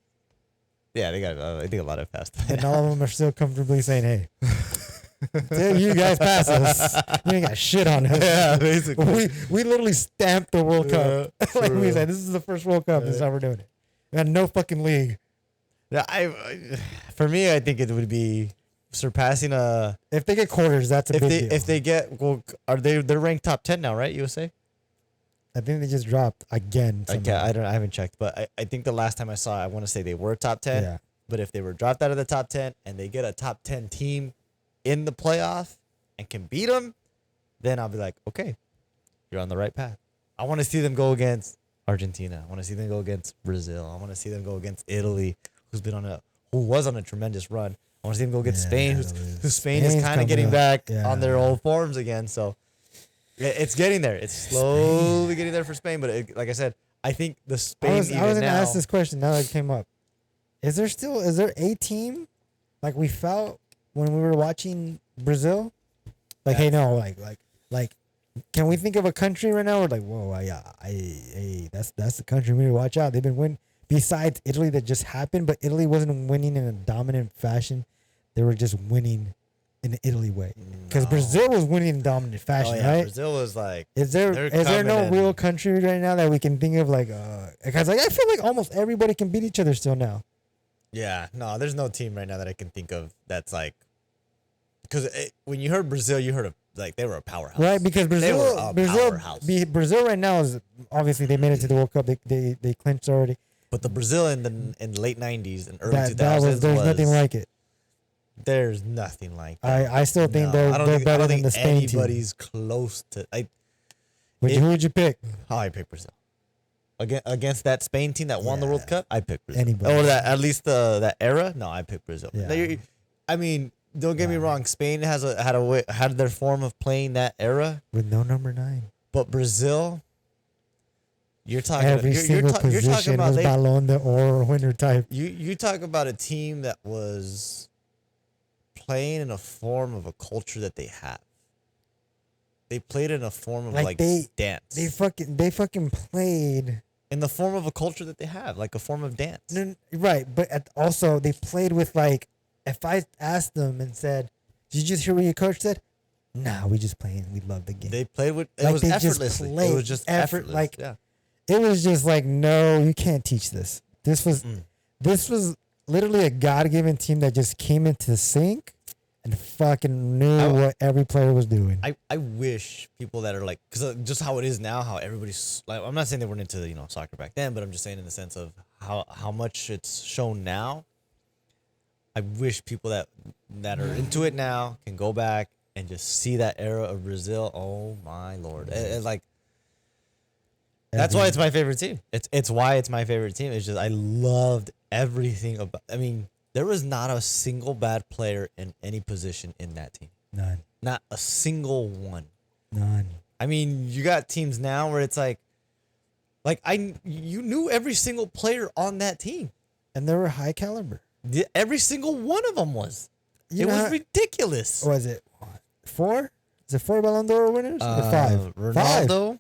[SPEAKER 2] Yeah, they got. I think a lot of them passed.
[SPEAKER 1] And all of them are still comfortably saying, "Hey, until you guys pass us, you ain't got shit on us."
[SPEAKER 2] Yeah, basically.
[SPEAKER 1] We literally stamped the World Cup. Like we
[SPEAKER 2] real.
[SPEAKER 1] said, this is the first World Cup. This is how we're doing it. We had no fucking league.
[SPEAKER 2] Yeah, for me, I think it would be surpassing a.
[SPEAKER 1] If they get quarters, that's a big deal.
[SPEAKER 2] If they get they're ranked top 10 now, right? USA.
[SPEAKER 1] I think they just dropped again.
[SPEAKER 2] I haven't checked, but I think the last time I saw, I want to say they were top 10.
[SPEAKER 1] Yeah.
[SPEAKER 2] But if they were dropped out of the top 10 and they get a top 10 team in the playoff and can beat them, then I'll be like, okay, you're on the right path. I want to see them go against Argentina. I want to see them go against Brazil. I want to see them go against Italy, who was on a tremendous run. I want to see them go against Spain, who Spain is kind of getting back on their old forms again. So it's getting there. It's slowly getting there for Spain. But like I said, I think the Spain.
[SPEAKER 1] I was going to ask this question now that it came up. Is there a team like we felt when we were watching Brazil? Like, hey, no, like, can we think of a country right now? We're like, whoa, that's the country we need to watch out. They've been winning. Besides Italy, that just happened, but Italy wasn't winning in a dominant fashion. They were just winning in the Italy way. Because Brazil was winning in dominant fashion, right?
[SPEAKER 2] Brazil was like.
[SPEAKER 1] Is there no real country right now that we can think of because I feel like almost everybody can beat each other still now.
[SPEAKER 2] Yeah, no, there's no team right now that I can think of that's like. Because when you heard Brazil, you heard of like they were a powerhouse,
[SPEAKER 1] right? Because Brazil right now is obviously they made it to the World Cup. They clinched already.
[SPEAKER 2] But the Brazil in the late 90s and early 2000s
[SPEAKER 1] there's nothing like it.
[SPEAKER 2] There's nothing like
[SPEAKER 1] that. I still think they're better than the Spain team.
[SPEAKER 2] Anybody's close to.
[SPEAKER 1] Who would you pick?
[SPEAKER 2] I pick Brazil. Against that Spain team that won the World Cup, I pick Brazil.
[SPEAKER 1] Anybody.
[SPEAKER 2] Or at least that era. No, I pick Brazil.
[SPEAKER 1] Yeah.
[SPEAKER 2] I mean, don't get me wrong. Spain had their form of playing that era
[SPEAKER 1] with no number 9.
[SPEAKER 2] But Brazil. You're talking
[SPEAKER 1] every single position was Ballon d'Or winner type.
[SPEAKER 2] You talk about a team that was playing in a form of a culture that they have. They played in a form of dance.
[SPEAKER 1] They fucking played
[SPEAKER 2] in the form of a culture that they have, like a form of dance.
[SPEAKER 1] Right, but also they played with like. If I asked them and said, "Did you just hear what your coach said?" Nah, we just playing. We love the game.
[SPEAKER 2] They played with it was effortlessly. It was just effortless.
[SPEAKER 1] Like it was just like, no, you can't teach this. This was literally a God-given team that just came into sync and fucking knew what every player was doing.
[SPEAKER 2] I wish people that are like, because just how it is now, how everybody's like, I'm not saying they weren't into soccer back then, but I'm just saying in the sense of how much it's shown now. I wish people that are into it now can go back and just see that era of Brazil. Oh my Lord! That's why it's my favorite team. It's why it's my favorite team. It's just I loved everything about. I mean, there was not a single bad player in any position in that team.
[SPEAKER 1] None.
[SPEAKER 2] Not a single one.
[SPEAKER 1] None.
[SPEAKER 2] I mean, you got teams now where it's like you knew every single player on that team,
[SPEAKER 1] and they were high caliber.
[SPEAKER 2] Every single one of them was. It was ridiculous.
[SPEAKER 1] Was it 4? Is it 4 Ballon d'Or winners? Or 5?
[SPEAKER 2] Ronaldo.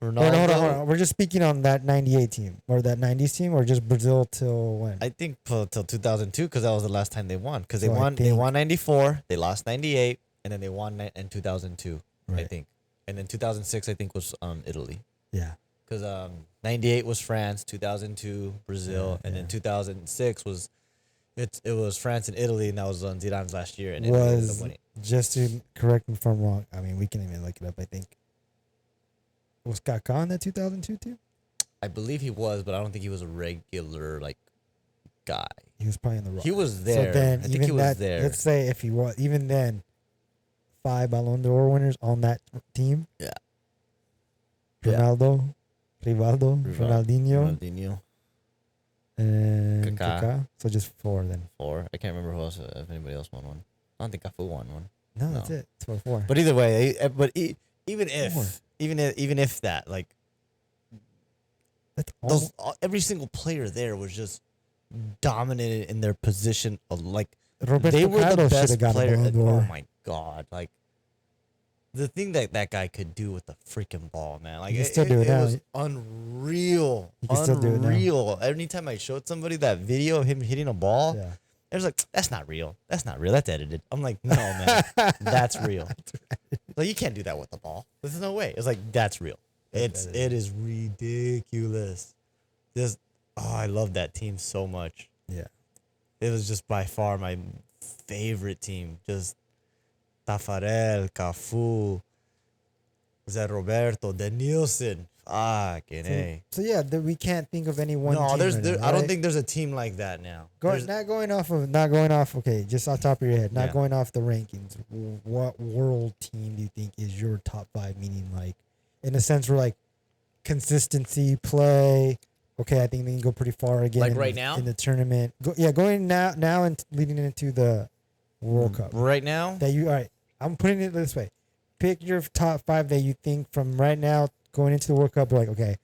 [SPEAKER 1] Hold on. We're just speaking on that 98 team or that 90s team or just Brazil till when?
[SPEAKER 2] I think till 2002 because that was the last time they won. Because they won 94, they lost 98, and then they won in 2002, right. I think. And then 2006, I think, was Italy.
[SPEAKER 1] Yeah.
[SPEAKER 2] Because 98 was France, 2002 Brazil, and then 2006 was it was France and Italy, and that was on Zidane's last year. And Italy ended up winning.
[SPEAKER 1] Just to correct me if I'm wrong, I mean we can even look it up. I think was Kaká in that 2002 team?
[SPEAKER 2] I believe he was, but I don't think he was a regular guy.
[SPEAKER 1] He was probably in the.
[SPEAKER 2] He was there. So then, I think he was there.
[SPEAKER 1] Let's say if he was, even then, 5 Ballon d'Or winners on that team.
[SPEAKER 2] Yeah.
[SPEAKER 1] Ronaldo. Rivaldo, Ronaldinho, and Kaká. So just 4 then.
[SPEAKER 2] 4. I can't remember who else. If anybody else won one, I don't think Cafu won one.
[SPEAKER 1] No, that's it. It's 4.
[SPEAKER 2] But either way, even if that that's every single player there was just dominated in their position of
[SPEAKER 1] Roberto
[SPEAKER 2] they were
[SPEAKER 1] Carlos
[SPEAKER 2] the best
[SPEAKER 1] got
[SPEAKER 2] player.
[SPEAKER 1] Oh
[SPEAKER 2] my God! the thing that that guy could do with the freaking ball, man. Like
[SPEAKER 1] He can still do it now.
[SPEAKER 2] was unreal.
[SPEAKER 1] He can still do it now.
[SPEAKER 2] Unreal. Anytime I showed somebody that video of him hitting a ball,
[SPEAKER 1] Yeah.
[SPEAKER 2] it was like, that's not real. That's not real. That's edited. I'm like, no, man, that's real. Like, you can't do that with the ball. There's no way. It's like, that's real. It is ridiculous. Just, oh, I love that team so much.
[SPEAKER 1] Yeah.
[SPEAKER 2] It was just by far my favorite team. Just Tafarel, Cafu, Zé Roberto, Denilson. Fucking A.
[SPEAKER 1] So yeah, we can't think of any one.
[SPEAKER 2] No,
[SPEAKER 1] team
[SPEAKER 2] there's
[SPEAKER 1] right
[SPEAKER 2] there,
[SPEAKER 1] now,
[SPEAKER 2] I don't
[SPEAKER 1] right?
[SPEAKER 2] think there's a team like that now.
[SPEAKER 1] Not going off. Okay, just on top of your head, not
[SPEAKER 2] Yeah.
[SPEAKER 1] going off the rankings. What world team do you think is your top 5? Meaning, like, in a sense, we're like consistency, play. Okay, I think they can go pretty far again.
[SPEAKER 2] Like right now?
[SPEAKER 1] in the tournament. Going now and leading into the World Cup.
[SPEAKER 2] Right now,
[SPEAKER 1] That you all right? I'm putting it this way: pick your top 5 that you think from right now going into the World Cup. You're like, okay,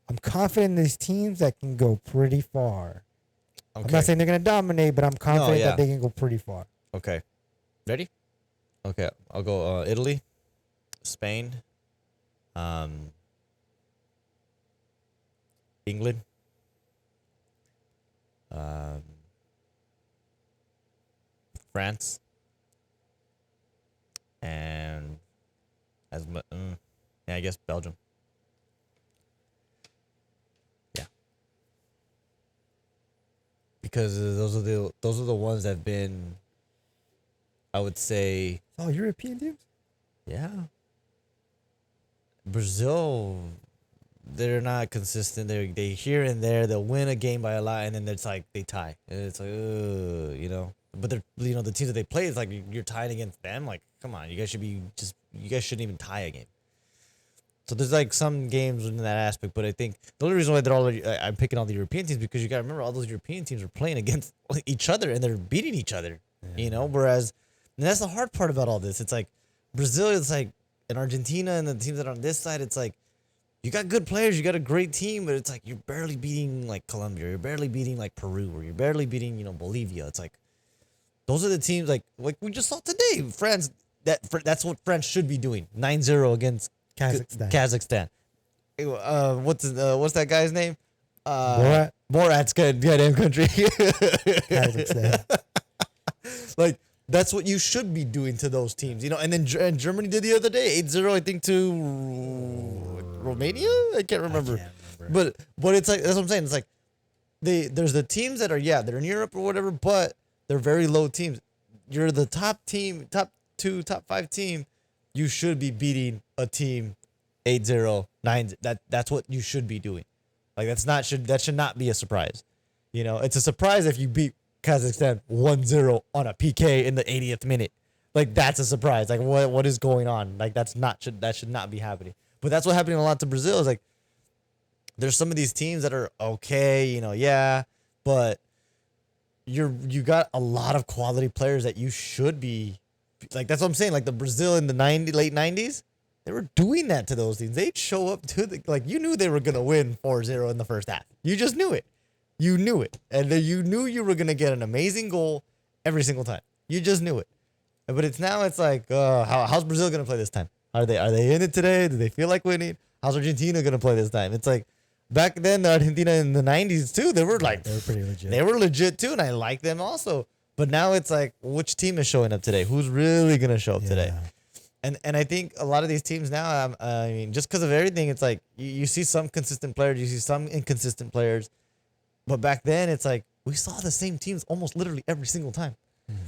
[SPEAKER 1] I'm confident in these teams that can go pretty far.
[SPEAKER 2] okay.
[SPEAKER 1] I'm not saying they're gonna dominate, but I'm confident
[SPEAKER 2] yeah.
[SPEAKER 1] that they can go pretty far.
[SPEAKER 2] Okay. Ready? Okay. I'll go Italy, Spain, England, France, and yeah, I guess Belgium. Yeah. Because those are the ones that have been, I would say,
[SPEAKER 1] Oh, European teams?
[SPEAKER 2] yeah. Brazil, they're not consistent. They here and there they'll win a game by a lot, and then it's like they tie. And it's like, you know. But they're, you know, the teams that they play, it's like you're tying against them. Like, come on, you guys shouldn't even tie a game. So there's like some games in that aspect, but I think the only reason why I'm picking all the European teams because you gotta remember all those European teams are playing against each other and they're beating each other.
[SPEAKER 1] Yeah.
[SPEAKER 2] You know, whereas and that's the hard part about all this. It's like Brazil, it's like and Argentina and the teams that are on this side, it's like you got good players, you got a great team, but it's like you're barely beating like Colombia, you're barely beating like Peru, or you're barely beating, you know, Bolivia. It's like those are the teams like we just saw today. France, that's what France should be doing. 9-0 against Kazakhstan. What's that guy's name? Borat's goddamn country.
[SPEAKER 1] Kazakhstan.
[SPEAKER 2] Like that's what you should be doing to those teams, you know. And then Germany did the other day, 8-0, I think, to Romania. I can't remember. But it's like that's what I'm saying. It's like there's the teams that are they're in Europe or whatever, but they're very low teams. You're the top team, top 2, top 5 team. You should be beating a team 8-0, 9. That's what you should be doing. Like that should not be a surprise. You know, it's a surprise if you beat Kazakhstan 1-0 on a PK in the 80th minute. Like that's a surprise. Like what is going on? Like that should not be happening. But that's what happening a lot to Brazil. Is like there's some of these teams that are okay, you know, but you got a lot of quality players that you should be like. That's what I'm saying. Like the Brazil in the late 90s, they were doing that to those teams. They'd show up to like you knew they were gonna win 4-0 in the first half. You just knew it. You knew it, and then you knew you were gonna get an amazing goal every single time. You just knew it. But it's like, how's Brazil gonna play this time? Are they in it today? Do they feel like winning? How's Argentina gonna play this time? It's like back then, the Argentina in the 90s too. They were
[SPEAKER 1] pretty legit.
[SPEAKER 2] They were legit too, and I like them also. But now it's like, which team is showing up today? Who's really gonna show up today? And I think a lot of these teams now, I mean, just because of everything, it's like you see some consistent players, you see some inconsistent players. But back then, it's like we saw the same teams almost literally every single time.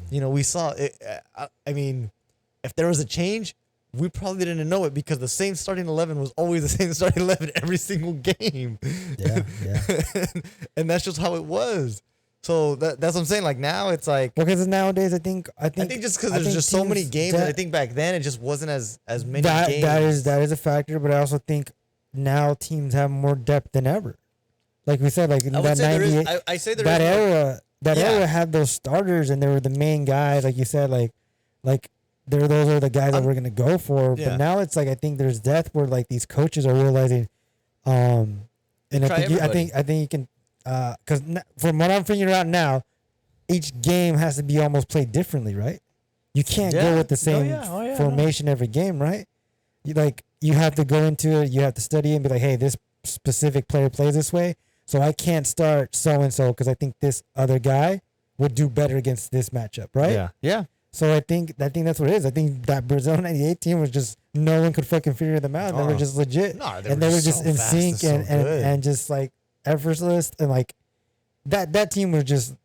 [SPEAKER 2] You know, we saw it. I mean, if there was a change, we probably didn't know it because the same starting 11 was always the same starting 11 every single game.
[SPEAKER 1] Yeah.
[SPEAKER 2] And that's just how it was. So that's what I'm saying. Like now, it's like
[SPEAKER 1] Because nowadays, I think
[SPEAKER 2] just because there's just so many games, and I think back then it just wasn't as many games.
[SPEAKER 1] That is a factor, but I also think now teams have more depth than ever. Like we said, like in that 98,
[SPEAKER 2] I say there
[SPEAKER 1] that
[SPEAKER 2] is
[SPEAKER 1] era had those starters, and they were the main guys. Like you said, like those are the guys that we're gonna go for.
[SPEAKER 2] Yeah.
[SPEAKER 1] But now it's like I think there's depth where like these coaches are realizing, and I think you can, because from what I'm figuring out now, each game has to be almost played differently, right? You can't go with the same formation every game, right? you have to go into it, you have to study and be like, hey, this specific player plays this way, so I can't start so and so because I think this other guy would do better against this matchup, right?
[SPEAKER 2] Yeah. Yeah.
[SPEAKER 1] So I think that's what it is. I think that Brazil '98 team was just no one could fucking figure them out. They were just legit,
[SPEAKER 2] No,
[SPEAKER 1] and they were just
[SPEAKER 2] so
[SPEAKER 1] in
[SPEAKER 2] fast
[SPEAKER 1] sync
[SPEAKER 2] and so good.
[SPEAKER 1] and just like effortless and like that team was just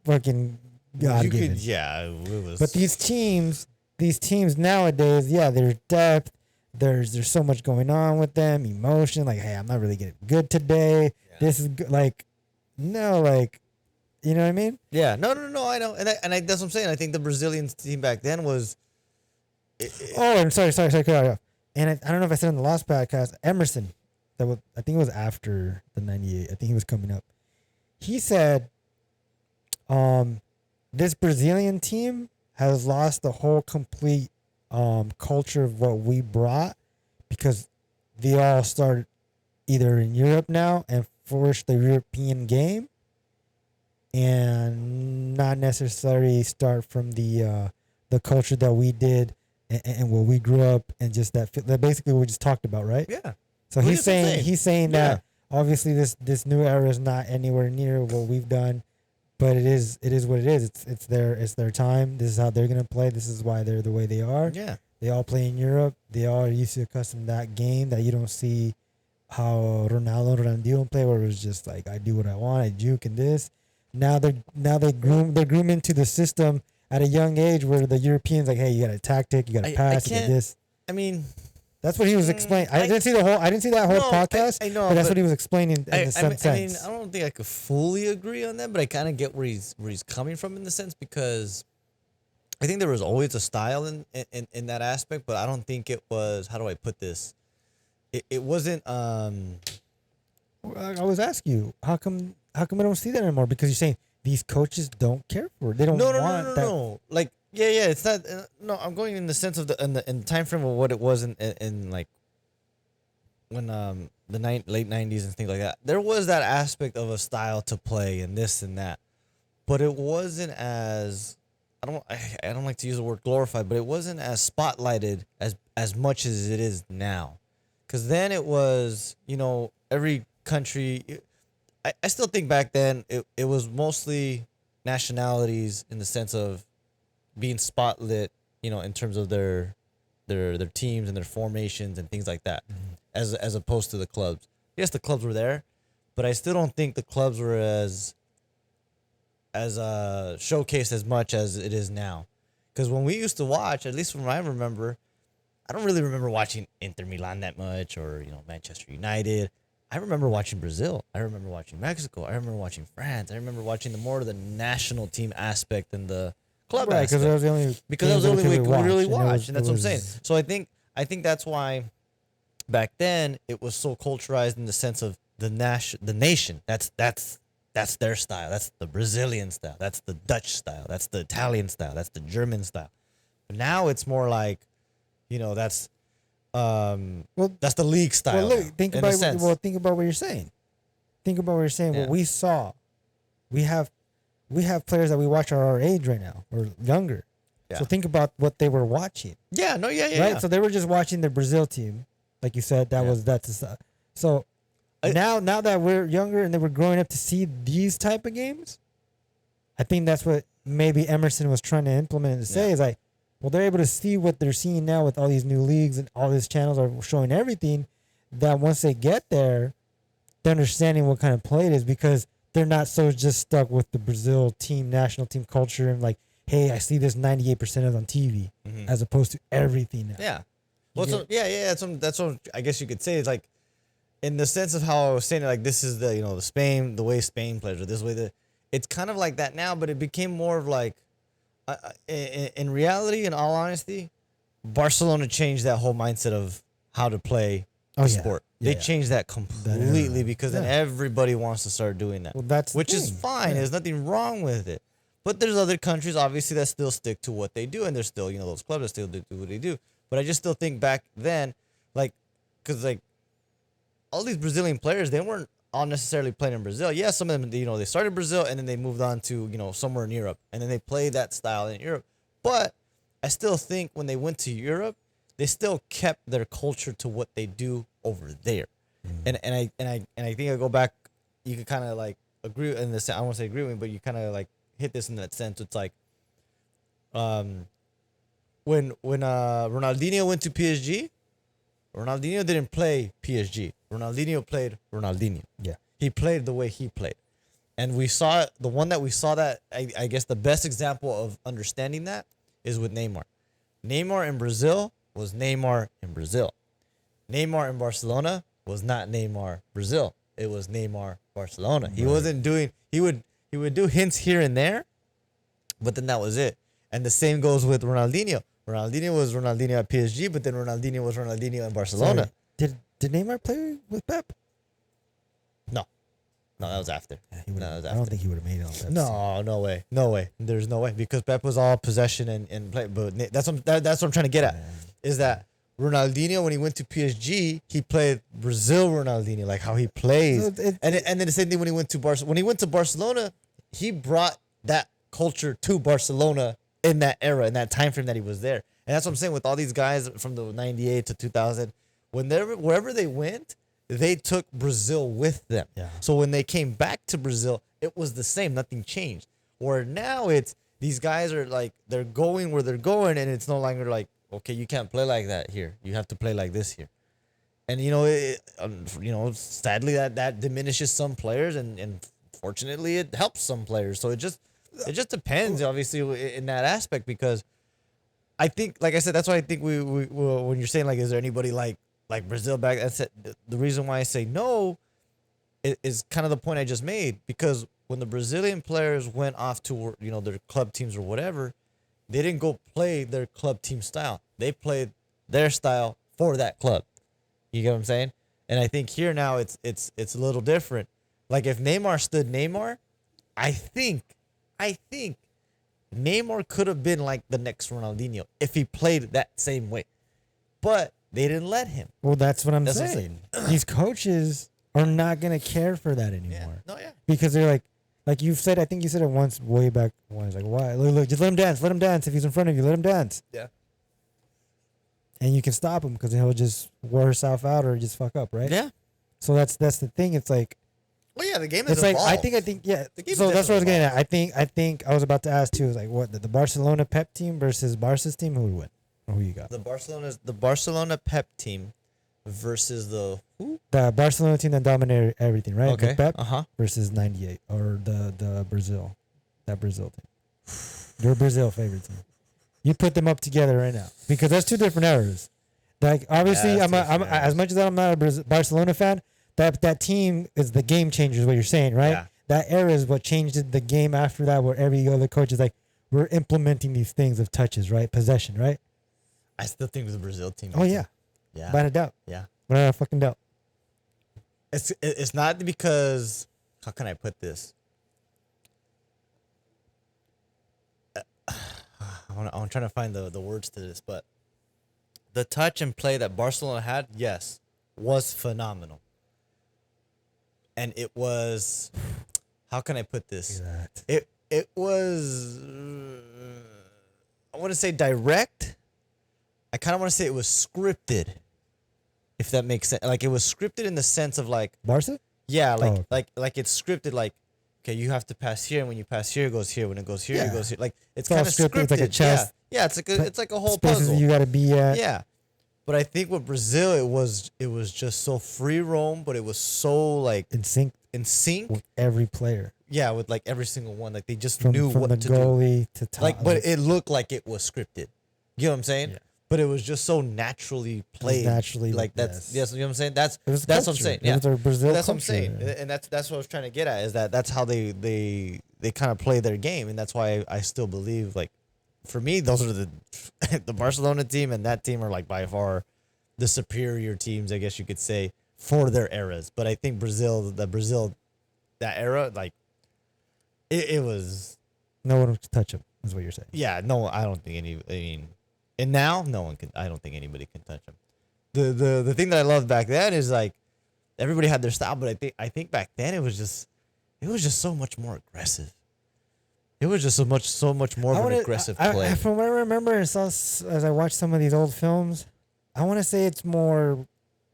[SPEAKER 1] fucking God
[SPEAKER 2] You
[SPEAKER 1] given.
[SPEAKER 2] could, yeah, it was.
[SPEAKER 1] But these teams nowadays, yeah, there's depth. There's so much going on with them, emotion. Like, hey, I'm not really getting good today.
[SPEAKER 2] Yeah.
[SPEAKER 1] This is good. Like, no, like, you know what I mean?
[SPEAKER 2] Yeah, no, I know, and that's what I'm saying. I think the Brazilian team back then was.
[SPEAKER 1] Oh, I'm sorry. Cut it off. And I don't know if I said in the last podcast, Emerson, I think it was after the '98. I think he was coming up. He said, this Brazilian team has lost the whole complete culture of what we brought because they all start either in Europe now and forced the European game, and not necessarily start from the culture that we did and where we grew up and just that basically what we just talked about, right?
[SPEAKER 2] Yeah.
[SPEAKER 1] So
[SPEAKER 2] Well,
[SPEAKER 1] he's
[SPEAKER 2] that's what I'm
[SPEAKER 1] saying
[SPEAKER 2] saying.
[SPEAKER 1] he's saying
[SPEAKER 2] Yeah.
[SPEAKER 1] that obviously this new era is not anywhere near what we've done, but it is what it is. It's their time. This is how they're gonna play. This is why they're the way they are.
[SPEAKER 2] Yeah.
[SPEAKER 1] They all play in Europe. They all are used to accustomed to that game that you don't see how Ronaldinho play, where it was just like I do what I want, I juke and this. Now they groom into the system at a young age where the Europeans like, hey, you got a tactic, you got
[SPEAKER 2] I
[SPEAKER 1] to pass, you got
[SPEAKER 2] can't-
[SPEAKER 1] this.
[SPEAKER 2] I mean,
[SPEAKER 1] That's what he was explaining. I didn't see that whole
[SPEAKER 2] No,
[SPEAKER 1] podcast,
[SPEAKER 2] I know,
[SPEAKER 1] but that's
[SPEAKER 2] but
[SPEAKER 1] what he was explaining in some
[SPEAKER 2] I
[SPEAKER 1] sense.
[SPEAKER 2] mean, I don't think I could fully agree on that, but I kind of get where he's coming from in the sense because I think there was always a style in that aspect, but I don't think it was. How do I put this? It wasn't.
[SPEAKER 1] I was asking you, how come I don't see that anymore? Because you're saying these coaches don't care for it. They don't
[SPEAKER 2] No,
[SPEAKER 1] want that.
[SPEAKER 2] no. Like, yeah. It's not. No, I'm going in the sense of in the time frame of what it was in like when the late '90s and things like that. There was that aspect of a style to play and this and that, but it wasn't as I don't like to use the word glorified, but it wasn't as spotlighted as much as it is now. Because then it was, every country. I still think back then it was mostly nationalities in the sense of being spotlit, in terms of their teams and their formations and things like that, as opposed to the clubs. Yes, the clubs were there, but I still don't think the clubs were as showcased as much as it is now. Because when we used to watch, at least from what I remember, I don't really remember watching Inter Milan that much or, Manchester United. I remember watching Brazil. I remember watching Mexico. I remember watching France. I remember watching the the national team aspect and the club
[SPEAKER 1] Right, because
[SPEAKER 2] aspect.
[SPEAKER 1] that was the only
[SPEAKER 2] Because that was the only way we could really watch, and that's what I'm saying.
[SPEAKER 1] was-
[SPEAKER 2] So I think that's why back then it was so culturalized in the sense of the nation. That's their style. That's the Brazilian style. That's the Dutch style. That's the Italian style. That's the German style. But now it's more like, that's that's the league style.
[SPEAKER 1] Well, look, think
[SPEAKER 2] in a
[SPEAKER 1] about
[SPEAKER 2] sense.
[SPEAKER 1] think about what you're saying. Think about what you're saying.
[SPEAKER 2] Yeah.
[SPEAKER 1] What we saw, we have players that we watch are our age right now or younger.
[SPEAKER 2] Yeah.
[SPEAKER 1] So think about what they were watching,
[SPEAKER 2] Yeah, no, yeah,
[SPEAKER 1] right?
[SPEAKER 2] yeah.
[SPEAKER 1] So they were just watching the Brazil team, like you said. That's the stuff. So now that we're younger and that we're growing up to see these type of games, I think that's what maybe Emerson was trying to implement and say is like, well, they're able to see what they're seeing now with all these new leagues and all these channels are showing everything. That once they get there, they're understanding what kind of play it is because they're not so just stuck with the Brazil team, national team culture and like, hey, I see this 98% of it on TV as opposed to everything now.
[SPEAKER 2] Yeah. Well, so that's what I guess you could say. It's like, in the sense of how I was saying it, like this is the way Spain plays, or this way it's kind of like that now, but it became more of like, in reality, in all honesty, Barcelona changed that whole mindset of how to play the sport. They changed that completely because then everybody wants to start doing that.
[SPEAKER 1] Well, that's the
[SPEAKER 2] which is
[SPEAKER 1] thing.
[SPEAKER 2] fine. There's nothing wrong with it. But there's other countries, obviously, that still stick to what they do, and there's still, those clubs that still do what they do. But I just still think back then, because all these Brazilian players, they weren't all necessarily playing in Brazil. Yeah, some of them, they started in Brazil, and then they moved on to, somewhere in Europe, and then they played that style in Europe. But I still think when they went to Europe, they still kept their culture to what they do over there. And I think I go back. You could kind of like agree in this. I won't say agree with me, but you kind of like hit this in that sense. It's like, when Ronaldinho went to PSG, Ronaldinho didn't play PSG. Ronaldinho played Ronaldinho.
[SPEAKER 1] Yeah.
[SPEAKER 2] He played the way he played. And we saw the one that we saw that I guess the best example of understanding that is with Neymar. Neymar in Brazil was Neymar in Brazil. Neymar in Barcelona was not Neymar Brazil. It was Neymar Barcelona. He wasn't doing he would do hints here and there, but then that was it. And the same goes with Ronaldinho. Ronaldinho was Ronaldinho at PSG, but then Ronaldinho was Ronaldinho in Barcelona.
[SPEAKER 1] Sorry. Did Neymar play with Pep?
[SPEAKER 2] No, that was after.
[SPEAKER 1] Yeah,
[SPEAKER 2] No, that was
[SPEAKER 1] I
[SPEAKER 2] after.
[SPEAKER 1] don't think he would have made it on Pep's team.
[SPEAKER 2] No way. There's no way because Pep was all possession and play. But that's what I'm trying to get at, is that Ronaldinho, when he went to PSG, he played Brazil Ronaldinho, like how he plays.
[SPEAKER 1] So
[SPEAKER 2] And then the same thing when he went to Barcelona, he brought that culture to Barcelona in that era, in that time frame that he was there. And that's what I'm saying with all these guys from the 98 to 2000, wherever they went, they took Brazil with them.
[SPEAKER 1] Yeah.
[SPEAKER 2] So when they came back to Brazil, it was the same. Nothing changed. Where now it's these guys are like, they're going where they're going, and it's no longer like, okay, you can't play like that here. You have to play like this here. And sadly that diminishes some players, and fortunately it helps some players. So it just depends, obviously, in that aspect, because I think, like I said, that's why I think we when you're saying like, is there anybody like Brazil back? That's it. The reason why I say no is kind of the point I just made, because when the Brazilian players went off to their club teams or whatever, they didn't go play their club team style. They played their style for that club. You get what I'm saying? And I think here now it's a little different. Like if Neymar stood Neymar, I think Neymar could have been like the next Ronaldinho if he played that same way. But they didn't let him.
[SPEAKER 1] Well, that's what I'm
[SPEAKER 2] That's what I'm
[SPEAKER 1] saying. These coaches are not going to care for that anymore.
[SPEAKER 2] No, yeah.
[SPEAKER 1] Because they're like you've said, I think you said it once way back when. It's like, why? Look, just let him dance. Let him dance. If he's in front of you, let him dance.
[SPEAKER 2] Yeah.
[SPEAKER 1] And you can stop him because he'll just wear himself out or just fuck up, right?
[SPEAKER 2] Yeah.
[SPEAKER 1] So that's the thing. It's like,
[SPEAKER 2] Well, yeah, the game is
[SPEAKER 1] it's like,
[SPEAKER 2] evolved.
[SPEAKER 1] I think, yeah.
[SPEAKER 2] The game
[SPEAKER 1] So
[SPEAKER 2] is
[SPEAKER 1] that's what I was getting
[SPEAKER 2] definitely
[SPEAKER 1] at. I think I was about to ask too, is like, what, the Barcelona Pep team versus Barca's team, who would win? Or who you got?
[SPEAKER 2] The Barcelona Pep team versus the who?
[SPEAKER 1] The Barcelona team that dominated everything, right?
[SPEAKER 2] Okay.
[SPEAKER 1] The Pep
[SPEAKER 2] Uh-huh.
[SPEAKER 1] versus 98, or the Brazil, that Brazil team. Your Brazil favorite team. You put them up together right now because that's two different eras. Like obviously,
[SPEAKER 2] Yeah,
[SPEAKER 1] I'm
[SPEAKER 2] that's
[SPEAKER 1] as
[SPEAKER 2] different
[SPEAKER 1] much as I'm not a Barcelona fan. That team is the game changer, is what you're saying, right?
[SPEAKER 2] Yeah.
[SPEAKER 1] That era is what changed the game. After that, where every other coach is like, we're implementing these things of touches, right? Possession, right?
[SPEAKER 2] I still think it was the Brazil team.
[SPEAKER 1] Oh yeah,
[SPEAKER 2] Yeah.
[SPEAKER 1] without a doubt,
[SPEAKER 2] Yeah.
[SPEAKER 1] without a fucking doubt.
[SPEAKER 2] It's not because, how can I put this? I'm trying to find the words to this, but the touch and play that Barcelona had, yes, was phenomenal. And it was, how can I put this?
[SPEAKER 1] Look at that.
[SPEAKER 2] It was, I want to say direct. I kind of want to say it was scripted, if that makes sense. Like it was scripted in the sense of like,
[SPEAKER 1] Barca?
[SPEAKER 2] yeah, like
[SPEAKER 1] Oh.
[SPEAKER 2] like it's scripted. Like, okay, you have to pass here, and when you pass here, it goes here. When it goes here,
[SPEAKER 1] Yeah.
[SPEAKER 2] it goes here. Like it's
[SPEAKER 1] all
[SPEAKER 2] kind of
[SPEAKER 1] scripted.
[SPEAKER 2] scripted.
[SPEAKER 1] It's like a chess.
[SPEAKER 2] Yeah, it's like a whole
[SPEAKER 1] Spaces
[SPEAKER 2] puzzle.
[SPEAKER 1] you got to be at.
[SPEAKER 2] Yeah, but I think with Brazil, it was just so free roam, but it was so like
[SPEAKER 1] In sync
[SPEAKER 2] in sync.
[SPEAKER 1] with every player,
[SPEAKER 2] Yeah, with like every single one, like they just
[SPEAKER 1] from
[SPEAKER 2] knew
[SPEAKER 1] the
[SPEAKER 2] what to do.
[SPEAKER 1] goalie to top.
[SPEAKER 2] Like, but it looked like it was scripted. You know what I'm saying?
[SPEAKER 1] Yeah.
[SPEAKER 2] But it was just so naturally played.
[SPEAKER 1] naturally,
[SPEAKER 2] like that's
[SPEAKER 1] yes.
[SPEAKER 2] you know what I'm saying. That's
[SPEAKER 1] It was
[SPEAKER 2] that's what I'm
[SPEAKER 1] culture.
[SPEAKER 2] saying.
[SPEAKER 1] It
[SPEAKER 2] Yeah,
[SPEAKER 1] was our Brazil
[SPEAKER 2] that's what I'm
[SPEAKER 1] culture,
[SPEAKER 2] saying,
[SPEAKER 1] yeah.
[SPEAKER 2] and that's what I was trying to get at, is that's how they kind of play their game, and that's why I still believe, like, for me, those are the the Barcelona team and that team are like by far the superior teams, I guess you could say, for their eras. But I think that era, like it was.
[SPEAKER 1] no one would touch him. Is what you're saying.
[SPEAKER 2] Yeah, no, I don't think any. I mean, and now no one can. I don't think anybody can touch him. The thing that I loved back then is like everybody had their style, but I think back then it was just so much more aggressive. It was just so much more of an aggressive play.
[SPEAKER 1] From what I remember, as I watched some of these old films, I want to say it's more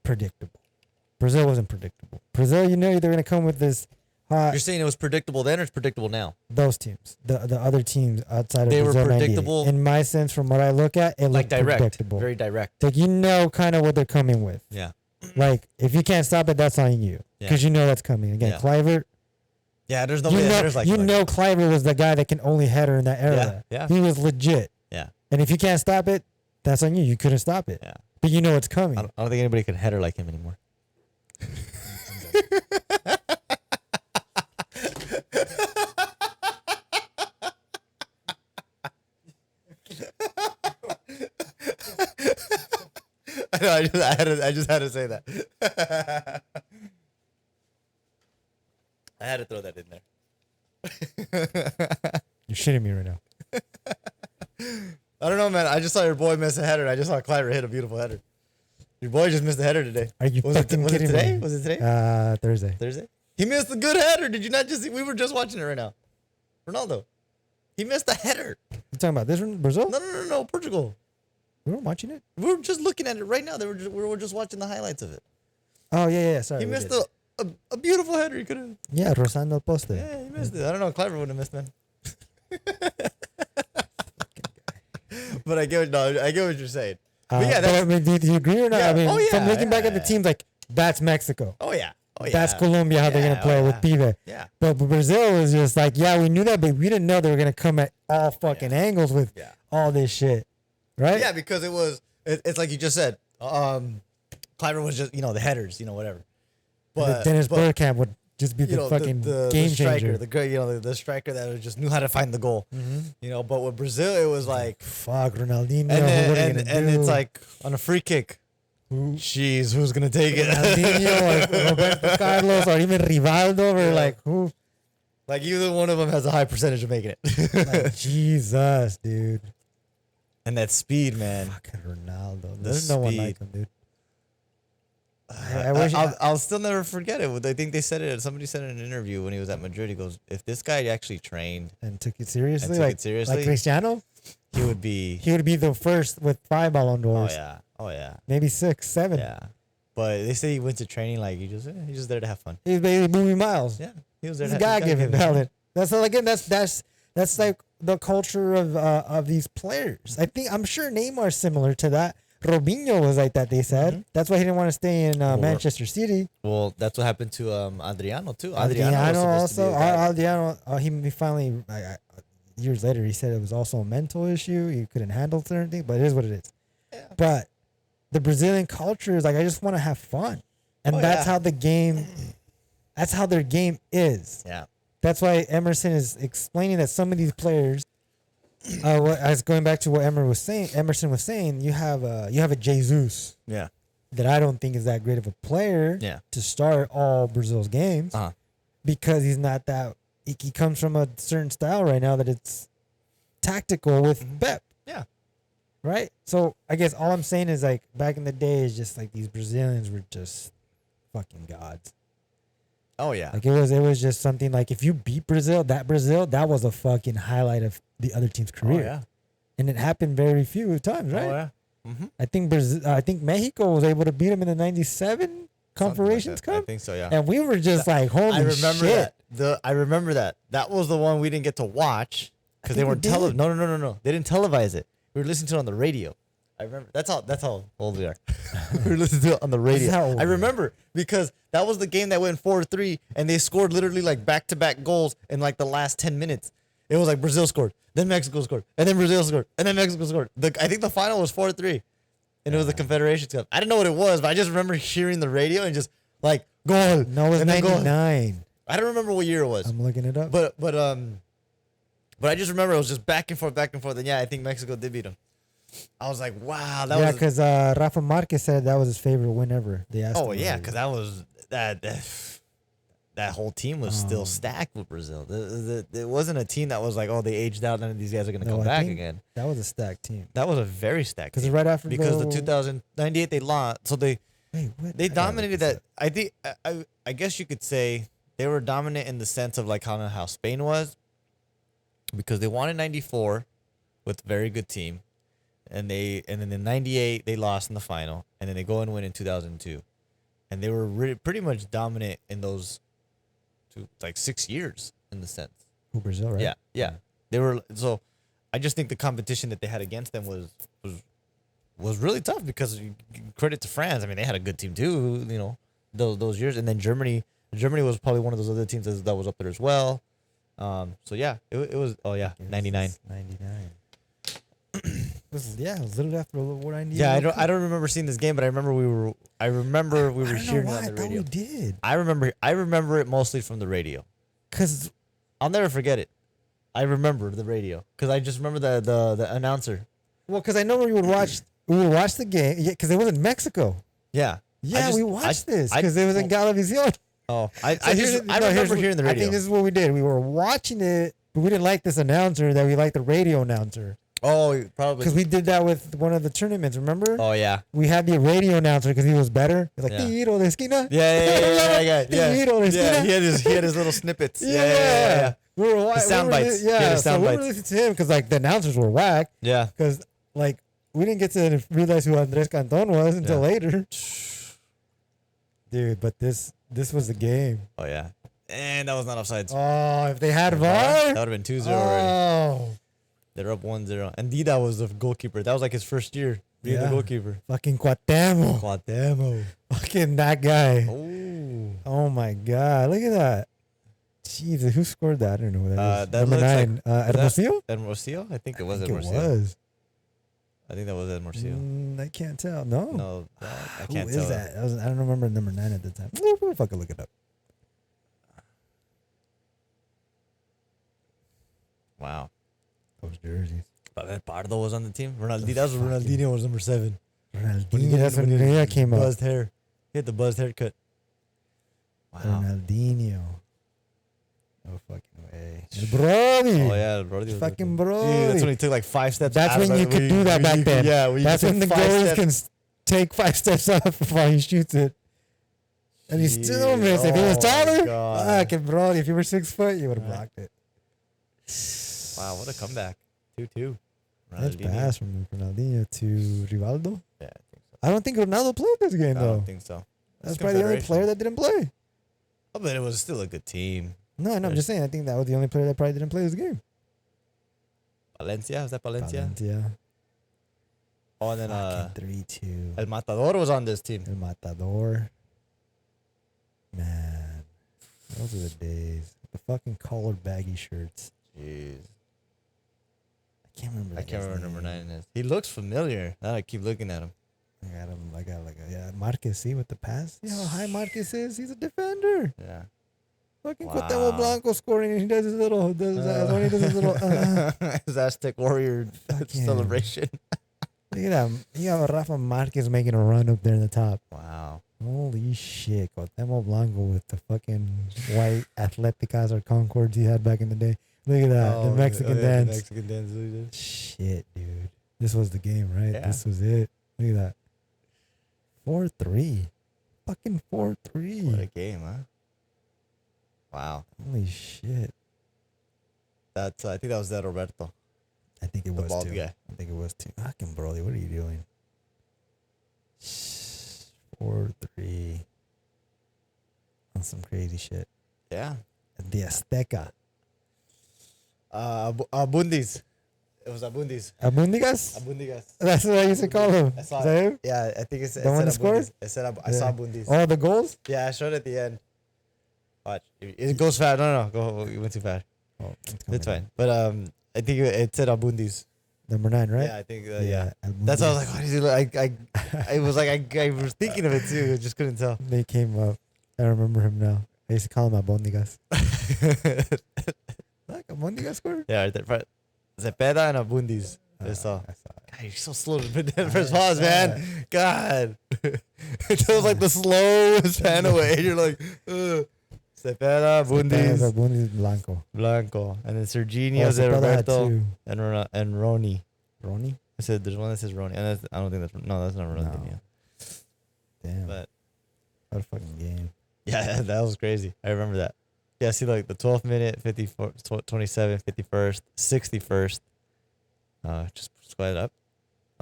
[SPEAKER 1] predictable. Brazil wasn't predictable. Brazil, you know, they're gonna come with this.
[SPEAKER 2] You're saying it was predictable then, or it's predictable now?
[SPEAKER 1] Those teams, the other teams outside of
[SPEAKER 2] They
[SPEAKER 1] Brazil,
[SPEAKER 2] were
[SPEAKER 1] 98.
[SPEAKER 2] predictable.
[SPEAKER 1] In my sense, from what I look at, it
[SPEAKER 2] Like
[SPEAKER 1] looked
[SPEAKER 2] direct,
[SPEAKER 1] predictable.
[SPEAKER 2] very direct.
[SPEAKER 1] Like you know, kind of what they're coming with.
[SPEAKER 2] Yeah.
[SPEAKER 1] Like if you can't stop it, that's on you, because you know that's coming. Again,
[SPEAKER 2] Yeah.
[SPEAKER 1] Kluivert.
[SPEAKER 2] Yeah, there's no
[SPEAKER 1] You
[SPEAKER 2] way
[SPEAKER 1] know,
[SPEAKER 2] headers like
[SPEAKER 1] you
[SPEAKER 2] that.
[SPEAKER 1] know, Kluivert was the guy that can only header in that era.
[SPEAKER 2] Yeah.
[SPEAKER 1] He was legit.
[SPEAKER 2] Yeah.
[SPEAKER 1] And if you can't stop it, that's on you. You couldn't stop it.
[SPEAKER 2] Yeah.
[SPEAKER 1] But you know it's coming.
[SPEAKER 2] I don't think anybody can header like him anymore. I know. I just had to say that. I had to throw that in there.
[SPEAKER 1] You're shitting me right now.
[SPEAKER 2] I don't know, man. I just saw your boy miss a header. I just saw Cliver hit a beautiful header. Your boy just missed a header today.
[SPEAKER 1] Are you fucking
[SPEAKER 2] was it
[SPEAKER 1] kidding
[SPEAKER 2] today?
[SPEAKER 1] me?
[SPEAKER 2] Was it today?
[SPEAKER 1] Thursday.
[SPEAKER 2] Thursday? He missed a good header. Did you not just see? We were just watching it right now. Ronaldo. He missed a header.
[SPEAKER 1] You talking about this one, Brazil?
[SPEAKER 2] No. Portugal.
[SPEAKER 1] We were watching it.
[SPEAKER 2] We were just looking at it right now. We were just watching the highlights of it.
[SPEAKER 1] Oh yeah. Sorry.
[SPEAKER 2] He
[SPEAKER 1] we
[SPEAKER 2] missed
[SPEAKER 1] did.
[SPEAKER 2] a beautiful header. He could have.
[SPEAKER 1] Yeah, Rosando Poste.
[SPEAKER 2] Yeah, he missed it. I don't know. Cliver would have missed, man. But I get what you're saying. But yeah,
[SPEAKER 1] I mean, do you agree or not?
[SPEAKER 2] Yeah.
[SPEAKER 1] I mean,
[SPEAKER 2] Oh, yeah,
[SPEAKER 1] from looking back at the
[SPEAKER 2] yeah.
[SPEAKER 1] teams, like that's Mexico.
[SPEAKER 2] Oh yeah.
[SPEAKER 1] That's Colombia, how they're gonna play with Pibe.
[SPEAKER 2] Yeah.
[SPEAKER 1] But Brazil was just like, yeah, we knew that, but we didn't know they were gonna come at all fucking angles with all this shit, right?
[SPEAKER 2] Yeah, because it's like you just said. Cliver was just the headers, whatever. But
[SPEAKER 1] Dennis Bergkamp would just be the fucking game changer.
[SPEAKER 2] The striker that just knew how to find the goal. But with Brazil, it was like
[SPEAKER 1] fuck Ronaldinho.
[SPEAKER 2] and it's like on a free kick. Jeez, who's gonna take it?
[SPEAKER 1] Ronaldinho or Roberto Carlos or even Rivaldo or like who?
[SPEAKER 2] Like either one of them has a high percentage of making it.
[SPEAKER 1] Like, Jesus, dude.
[SPEAKER 2] And that speed, man.
[SPEAKER 1] Fucking Ronaldo. There's no one like him, dude.
[SPEAKER 2] I wish I'll still never forget it. I think they said it. Somebody said in an interview when he was at Madrid. He goes, "If this guy actually trained
[SPEAKER 1] and took it seriously,
[SPEAKER 2] like
[SPEAKER 1] Cristiano,
[SPEAKER 2] he would be
[SPEAKER 1] the first with 5 Ballon d'Ors.
[SPEAKER 2] Oh yeah.
[SPEAKER 1] Maybe 6, 7.
[SPEAKER 2] Yeah. But they say he went to training like he's just there to have fun.
[SPEAKER 1] He's basically Movie Miles.
[SPEAKER 2] Yeah, he was there.
[SPEAKER 1] He's a God-given talent. That's again. That's like the culture of these players. I'm sure Neymar's similar to that. Robinho was like that. They said that's why he didn't want to stay in Manchester City.
[SPEAKER 2] Well, that's what happened to Adriano too.
[SPEAKER 1] Adriano he finally years later he said it was also a mental issue. He couldn't handle certain things, but it is what it is.
[SPEAKER 2] Yeah.
[SPEAKER 1] But the Brazilian culture is like I just want to have fun, and that's how the game. That's how their game is.
[SPEAKER 2] Yeah.
[SPEAKER 1] That's why Emerson is explaining that some of these players. I was going back to what Emerson was saying. You have a Jesus.
[SPEAKER 2] Yeah.
[SPEAKER 1] That I don't think is that great of a player.
[SPEAKER 2] Yeah.
[SPEAKER 1] To start all Brazil's games. Because he's not that. He comes from a certain style right now that it's tactical with Pep.
[SPEAKER 2] Yeah.
[SPEAKER 1] Right. So I guess all I'm saying is like back in the day is just like these Brazilians were just fucking gods.
[SPEAKER 2] Oh yeah.
[SPEAKER 1] Like it was just something like if you beat Brazil, that was a fucking highlight of the other team's career.
[SPEAKER 2] Oh yeah.
[SPEAKER 1] And it happened very few times, right?
[SPEAKER 2] Oh yeah. Mm-hmm.
[SPEAKER 1] I think Mexico was able to beat him in the '97 Confederations Cup.
[SPEAKER 2] I think so, yeah.
[SPEAKER 1] And we were just like, holy shit.
[SPEAKER 2] I remember that. That was the one we didn't get to watch because they weren't
[SPEAKER 1] televised.
[SPEAKER 2] No. They didn't televise it. We were listening to it on the radio. I remember. That's how old we are. We were listening to it on the radio. I remember because that was the game that went 4-3, and they scored literally like back-to-back goals in like the last 10 minutes. It was like Brazil scored, then Mexico scored, and then Brazil scored, and then Mexico scored. I think the final was 4-3, and it was the Confederations Cup. I didn't know what it was, but I just remember hearing the radio and just like goal.
[SPEAKER 1] No, it was 99.
[SPEAKER 2] I don't remember what year it was.
[SPEAKER 1] I'm looking it up.
[SPEAKER 2] But I just remember it was just back and forth, and yeah, I think Mexico did beat them. I was like, wow, that was.
[SPEAKER 1] because Rafa Marquez said that was his favorite win ever. They asked.
[SPEAKER 2] Oh yeah, because that was that whole team was still stacked with Brazil. It wasn't a team that was like, oh, they aged out, none of these guys are going to come back again.
[SPEAKER 1] That was a stacked team.
[SPEAKER 2] That was a very stacked team.
[SPEAKER 1] Because right after
[SPEAKER 2] the 2098 they lost, so they dominated that. I think I guess you could say they were dominant in the sense of like how Spain was, because they won in '94 with a very good team. and then in '98 they lost in the final, and then they go and win in 2002, and they were pretty much dominant in those like 6 years in the sense.
[SPEAKER 1] Who, Brazil, right?
[SPEAKER 2] Yeah, yeah. They were so. I just think the competition that they had against them was really tough because credit to France. I mean, they had a good team too. You know, those years, and then Germany was probably one of those other teams that was up there as well. So yeah, it was. Oh yeah, 99.
[SPEAKER 1] 99. It was literally after World 98.
[SPEAKER 2] Yeah, I don't remember seeing this game, but I remember we were hearing it on the
[SPEAKER 1] I thought
[SPEAKER 2] radio.
[SPEAKER 1] we did.
[SPEAKER 2] I remember it mostly from the radio.
[SPEAKER 1] Cause
[SPEAKER 2] I'll never forget it. I remember the radio because I just remember the announcer.
[SPEAKER 1] cause I know we would watch the game. Yeah, cause it was in Mexico.
[SPEAKER 2] Yeah.
[SPEAKER 1] Yeah, we watched this because it was in Galavisión.
[SPEAKER 2] Oh, I remember hearing the radio.
[SPEAKER 1] I think this is what we did. We were watching it, but we didn't like this announcer. That we liked the radio announcer.
[SPEAKER 2] Oh, probably
[SPEAKER 1] Because we did that with one of the tournaments. Remember?
[SPEAKER 2] Oh yeah.
[SPEAKER 1] We had the radio announcer because he was better. He was like, Tiro de esquina.
[SPEAKER 2] Yeah.
[SPEAKER 1] Tiro de esquina.
[SPEAKER 2] He had his little snippets.
[SPEAKER 1] Yeah. We were
[SPEAKER 2] sound bites.
[SPEAKER 1] Yeah.
[SPEAKER 2] So
[SPEAKER 1] we were listening to him because like the announcers were whack.
[SPEAKER 2] Yeah.
[SPEAKER 1] Because like we didn't get to realize who Andres Canton was until later. Dude, but this was the game.
[SPEAKER 2] Oh yeah. And that was not offsides.
[SPEAKER 1] Oh, if they had VAR,
[SPEAKER 2] that would have been 2-0 already.
[SPEAKER 1] Oh,
[SPEAKER 2] They're up 1-0. And Dida was the goalkeeper. That was like his first year being the goalkeeper.
[SPEAKER 1] fucking Cuauhtemoc.
[SPEAKER 2] Cuauhtemoc.
[SPEAKER 1] Fucking that guy.
[SPEAKER 2] Oh.
[SPEAKER 1] Oh my God, look at that. Jesus, who scored that? I don't know who that is.
[SPEAKER 2] That
[SPEAKER 1] Number
[SPEAKER 2] looks
[SPEAKER 1] 9, Hermosillo?
[SPEAKER 2] Hermosillo? I think it was
[SPEAKER 1] I think
[SPEAKER 2] Hermosillo.
[SPEAKER 1] it was.
[SPEAKER 2] I think that was Hermosillo.
[SPEAKER 1] I can't tell. No.
[SPEAKER 2] No, I can't
[SPEAKER 1] Who
[SPEAKER 2] tell.
[SPEAKER 1] is that? I don't remember number 9 at the time. We'll fucking look it up.
[SPEAKER 2] Wow.
[SPEAKER 1] Those jerseys.
[SPEAKER 2] But Pardo was on the team. Ronaldinho was number 7.
[SPEAKER 1] Ronaldinho, that's when he came up.
[SPEAKER 2] Buzzed hair. He had the buzzed haircut. Wow.
[SPEAKER 1] Ronaldinho. No fucking way. El Brody.
[SPEAKER 2] Oh yeah, El Brody.
[SPEAKER 1] Fucking Brody.
[SPEAKER 2] Dude, that's when he took like 5 steps.
[SPEAKER 1] That's when you could do that back then.
[SPEAKER 2] Yeah,
[SPEAKER 1] that's when the goalies can take 5 steps up before he shoots it. And he still missed. If he was taller, fucking Brody. If you were 6 foot, you would have blocked it.
[SPEAKER 2] Wow, what a comeback. 2-2.
[SPEAKER 1] That's pass from Ronaldinho to Rivaldo.
[SPEAKER 2] Yeah, I think so.
[SPEAKER 1] I don't think Ronaldo played this game, though.
[SPEAKER 2] I don't think so.
[SPEAKER 1] That's probably the only player that didn't play.
[SPEAKER 2] Oh, but it was still a good team.
[SPEAKER 1] No, I'm just saying. I think that was the only player that probably didn't play this game.
[SPEAKER 2] Valencia? Was that Valencia?
[SPEAKER 1] Valencia.
[SPEAKER 2] Oh, and then
[SPEAKER 1] 3-2.
[SPEAKER 2] El Matador was on this team.
[SPEAKER 1] El Matador. Man. Those are the days. The fucking collared baggy shirts.
[SPEAKER 2] Jeez.
[SPEAKER 1] I can't remember.
[SPEAKER 2] I can't remember number 9 is. He looks familiar. Now I keep looking at him.
[SPEAKER 1] I got Marquez, see with the pass? You know how high Marquez is? He's a defender.
[SPEAKER 2] Yeah.
[SPEAKER 1] Fucking Cuauhtemoc Blanco scoring and he does his little,
[SPEAKER 2] his Aztec Warrior celebration.
[SPEAKER 1] Look at that. You have Rafa Marquez making a run up there in the top.
[SPEAKER 2] Wow.
[SPEAKER 1] Holy shit. Cuauhtemoc Blanco with the fucking white Atleticas or Concords he had back in the day. Look at that. The Mexican dance.
[SPEAKER 2] The Mexican dance.
[SPEAKER 1] Shit, dude. This was the game, right?
[SPEAKER 2] Yeah.
[SPEAKER 1] This was it. Look at that. 4-3. Fucking 4-3.
[SPEAKER 2] What a game, huh? Wow.
[SPEAKER 1] Holy shit.
[SPEAKER 2] That's I think that was that Roberto.
[SPEAKER 1] I think it
[SPEAKER 2] The
[SPEAKER 1] was
[SPEAKER 2] bald
[SPEAKER 1] too.
[SPEAKER 2] guy.
[SPEAKER 1] I think it was too. Fucking Broly, what are you doing? 4-3. On some crazy shit.
[SPEAKER 2] Yeah.
[SPEAKER 1] The Azteca.
[SPEAKER 2] Abundis. It was Abundis.
[SPEAKER 1] Abundigas?
[SPEAKER 2] Abundigas.
[SPEAKER 1] That's what I used to call him.
[SPEAKER 2] I saw
[SPEAKER 1] Is that him?
[SPEAKER 2] Yeah, I think it's
[SPEAKER 1] The one that scored?
[SPEAKER 2] I said I saw Abundis.
[SPEAKER 1] Oh, the goals?
[SPEAKER 2] Yeah, I showed it at the end. Watch. It goes fast. No. Go. You went too fast.
[SPEAKER 1] Oh,
[SPEAKER 2] It's fine. But I think it said Abundis.
[SPEAKER 1] Number 9, right?
[SPEAKER 2] Yeah, I think yeah.
[SPEAKER 1] Abundis.
[SPEAKER 2] That's why I was like, what is it? I was like, I was thinking of it too. I just couldn't tell.
[SPEAKER 1] They came up. I remember him now. I used to call him Abundigas. Like Abundigas scored?
[SPEAKER 2] Yeah, right there. Cepeda and Abundis. I saw.
[SPEAKER 1] I saw it.
[SPEAKER 2] God, you're so slow to put that first pause, man. God. It was like the slowest pan away. You're like, Cepeda, Abundis,
[SPEAKER 1] Abundis Blanco.
[SPEAKER 2] Blanco. And then Serginho,
[SPEAKER 1] Cepeda had
[SPEAKER 2] Roberto,
[SPEAKER 1] two.
[SPEAKER 2] and Roni.
[SPEAKER 1] Roni?
[SPEAKER 2] I said, there's one that says Roni. And I don't think that's not Ronaldinho.
[SPEAKER 1] No. Damn.
[SPEAKER 2] But
[SPEAKER 1] what a fucking game.
[SPEAKER 2] yeah, that was crazy. I remember that. Yeah, see, like the 12th minute, 54, 27th, 51st, 61st. Just square it up.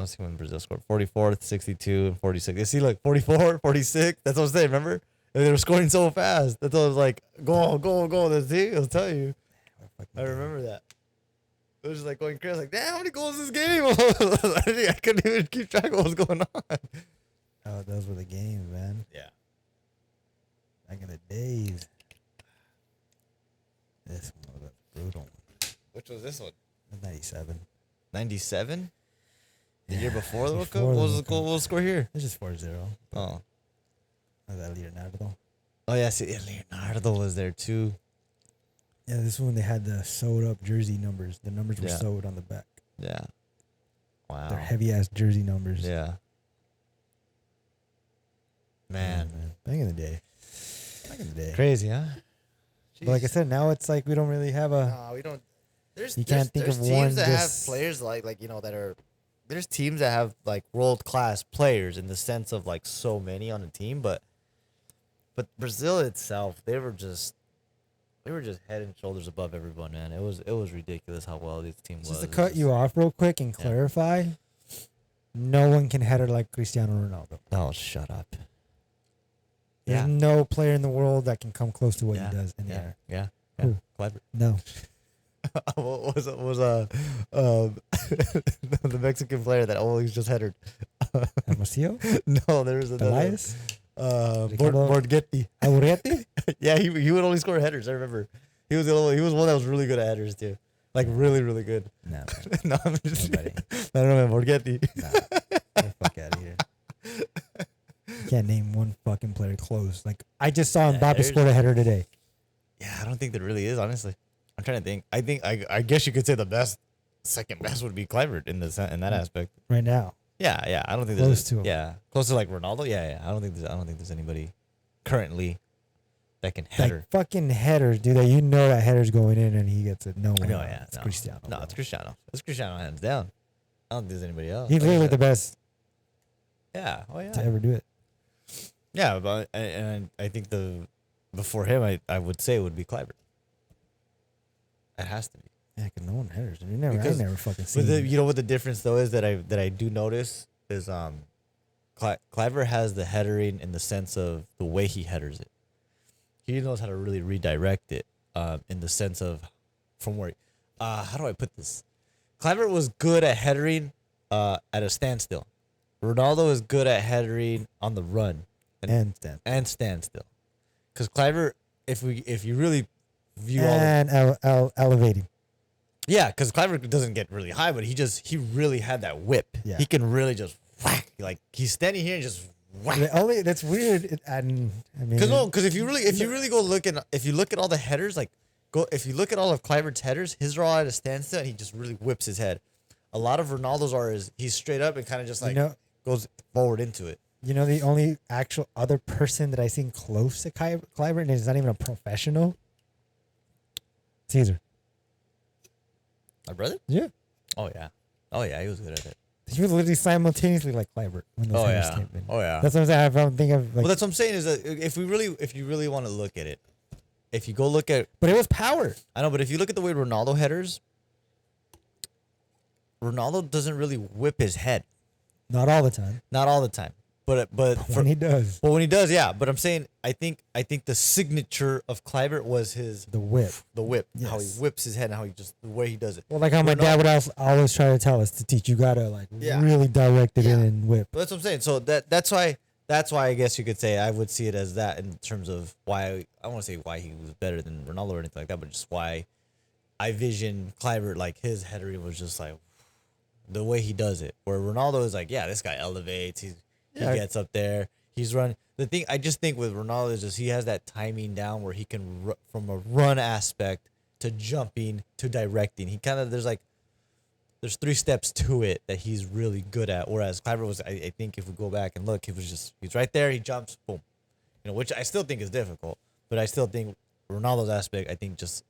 [SPEAKER 2] Let's see when Brazil scored. 44, 62, and 46. You see, like 44, 46. That's what I'm saying. Remember? And they were scoring so fast. That's what I was like, go, go, go. That's it. I'll tell you. I remember that. It was just like going crazy. Like, damn, how many goals is this game? I couldn't even keep track of what was going on.
[SPEAKER 1] Oh, those were the games, man.
[SPEAKER 2] Yeah.
[SPEAKER 1] Back in the days. This one was brutal.
[SPEAKER 2] Which was this one?
[SPEAKER 1] 97.
[SPEAKER 2] 97? The
[SPEAKER 1] Yeah,
[SPEAKER 2] year before the World Cup?
[SPEAKER 1] before
[SPEAKER 2] What
[SPEAKER 1] the
[SPEAKER 2] was the
[SPEAKER 1] World
[SPEAKER 2] goal? What was the score here?
[SPEAKER 1] It's just 4-0.
[SPEAKER 2] Oh.
[SPEAKER 1] Was that Leonardo?
[SPEAKER 2] Oh, yeah. See, Leonardo was there too.
[SPEAKER 1] Yeah, this is when they had the sewed up jersey numbers. The numbers were
[SPEAKER 2] Yeah.
[SPEAKER 1] sewed on the back.
[SPEAKER 2] Yeah. Wow.
[SPEAKER 1] They're heavy ass jersey numbers.
[SPEAKER 2] Yeah. Man.
[SPEAKER 1] Back in the day. Back in the day.
[SPEAKER 2] Crazy, huh?
[SPEAKER 1] But like I said, now it's like we don't really have a.
[SPEAKER 2] No, we don't.
[SPEAKER 1] You can't think of
[SPEAKER 2] teams
[SPEAKER 1] one
[SPEAKER 2] that
[SPEAKER 1] just-
[SPEAKER 2] have players like that are. There's teams that have like world class players in the sense of like so many on a team, but Brazil itself, they were just head and shoulders above everyone, man. It was ridiculous how well this team was.
[SPEAKER 1] Just to cut you off real quick and clarify, no one can header like Cristiano Ronaldo.
[SPEAKER 2] Oh, shut up.
[SPEAKER 1] There's
[SPEAKER 2] Yeah.
[SPEAKER 1] no player in the world that can come close to what
[SPEAKER 2] Yeah.
[SPEAKER 1] he does in the
[SPEAKER 2] Yeah.
[SPEAKER 1] air.
[SPEAKER 2] Yeah.
[SPEAKER 1] Who?
[SPEAKER 2] Clever.
[SPEAKER 1] No.
[SPEAKER 2] What was the Mexican player that always just headed?
[SPEAKER 1] Hermosillo?
[SPEAKER 2] No, there was another.
[SPEAKER 1] Elias? Ricardo-
[SPEAKER 2] Borghetti.
[SPEAKER 1] Alburete?
[SPEAKER 2] Yeah, he would only score headers. I remember. He was one that was really good at headers too. Like really, really good.
[SPEAKER 1] No.
[SPEAKER 2] No, I'm just.
[SPEAKER 1] Nobody.
[SPEAKER 2] I don't know, man. Borghetti.
[SPEAKER 1] Nah. Get the fuck out of here. You can't name one fucking player close. Like, I just saw Mbappe
[SPEAKER 2] there's-
[SPEAKER 1] score a header today.
[SPEAKER 2] Yeah, I don't think there really is. Honestly, I'm trying to think. I guess you could say the best, second best would be Kluivert in that aspect.
[SPEAKER 1] Right now.
[SPEAKER 2] Yeah. I don't think
[SPEAKER 1] Close
[SPEAKER 2] there's
[SPEAKER 1] to him.
[SPEAKER 2] Yeah, close to like Ronaldo. Yeah. I don't think there's anybody currently that can header.
[SPEAKER 1] Like, fucking headers, dude. That you know that header's going in and he gets it. No way.
[SPEAKER 2] No, yeah,
[SPEAKER 1] It's
[SPEAKER 2] no.
[SPEAKER 1] Cristiano.
[SPEAKER 2] No,
[SPEAKER 1] bro.
[SPEAKER 2] it's Cristiano. It's Cristiano hands down. I don't think there's anybody else.
[SPEAKER 1] He's
[SPEAKER 2] Like
[SPEAKER 1] literally
[SPEAKER 2] that.
[SPEAKER 1] the best
[SPEAKER 2] Yeah. Oh yeah.
[SPEAKER 1] to ever do it.
[SPEAKER 2] Yeah, but and I think before him, I would say it would be Kluivert. It has to be.
[SPEAKER 1] Yeah, because no one headers. I
[SPEAKER 2] Because
[SPEAKER 1] never fucking seen
[SPEAKER 2] But
[SPEAKER 1] him.
[SPEAKER 2] you know what the difference though is that I do notice is Kluivert has the headering in the sense of the way he headers it. He knows how to really redirect it in the sense of from where. How do I put this? Kluivert was good at headering at a standstill. Ronaldo is good at headering on the run
[SPEAKER 1] And stand.
[SPEAKER 2] and standstill. Because Kluivert, if you really view all the
[SPEAKER 1] And elevating.
[SPEAKER 2] Yeah, because Kluivert doesn't get really high, but he really had that whip.
[SPEAKER 1] Yeah.
[SPEAKER 2] He can really just whack. Like he's standing here and just whack.
[SPEAKER 1] That's weird.
[SPEAKER 2] Because if you really go look at all the headers, if you look at all of Kluivert's headers, his are all at a standstill and he just really whips his head. A lot of Ronaldo's he's straight up and kind of just like goes forward into it.
[SPEAKER 1] You know, the only actual other person that I seen close to Kluivert, and he's not even a professional, Caesar.
[SPEAKER 2] My brother?
[SPEAKER 1] Yeah.
[SPEAKER 2] Oh yeah, he was good at it.
[SPEAKER 1] He was literally simultaneously like Kluivert when those headers came in.
[SPEAKER 2] Oh yeah.
[SPEAKER 1] That's what I'm saying. I don't think of like,
[SPEAKER 2] Well, that's what I'm saying is that if you really want to look at it, if you go look at
[SPEAKER 1] but it was power.
[SPEAKER 2] I know, but if you look at the way Ronaldo headers, Ronaldo doesn't really whip his head.
[SPEAKER 1] Not all the time.
[SPEAKER 2] Not all the time. But
[SPEAKER 1] When he does.
[SPEAKER 2] But when he does, yeah. But I'm saying I think the signature of Kluivert was
[SPEAKER 1] The whip.
[SPEAKER 2] the whip. How he
[SPEAKER 1] Yes.
[SPEAKER 2] whips his head and how he just the way he does it.
[SPEAKER 1] Well, like how my dad would always try to tell us to teach. You gotta really direct it in and whip.
[SPEAKER 2] But that's what I'm saying. So that's why I guess you could say I would see it as that in terms of why I don't want to say why he was better than Ronaldo or anything like that, but just why I vision Kluivert like his headering was just like the way he does it. Where Ronaldo is like, yeah, this guy elevates. He gets up there. He's running. The thing I just think with Ronaldo is just he has that timing down where he can from a run aspect to jumping to directing. He kind of there's 3 steps to it that he's really good at. Whereas Kluivert was, I think if we go back and look, he's right there. He jumps, boom, which I still think is difficult. But I still think Ronaldo's aspect, I think, just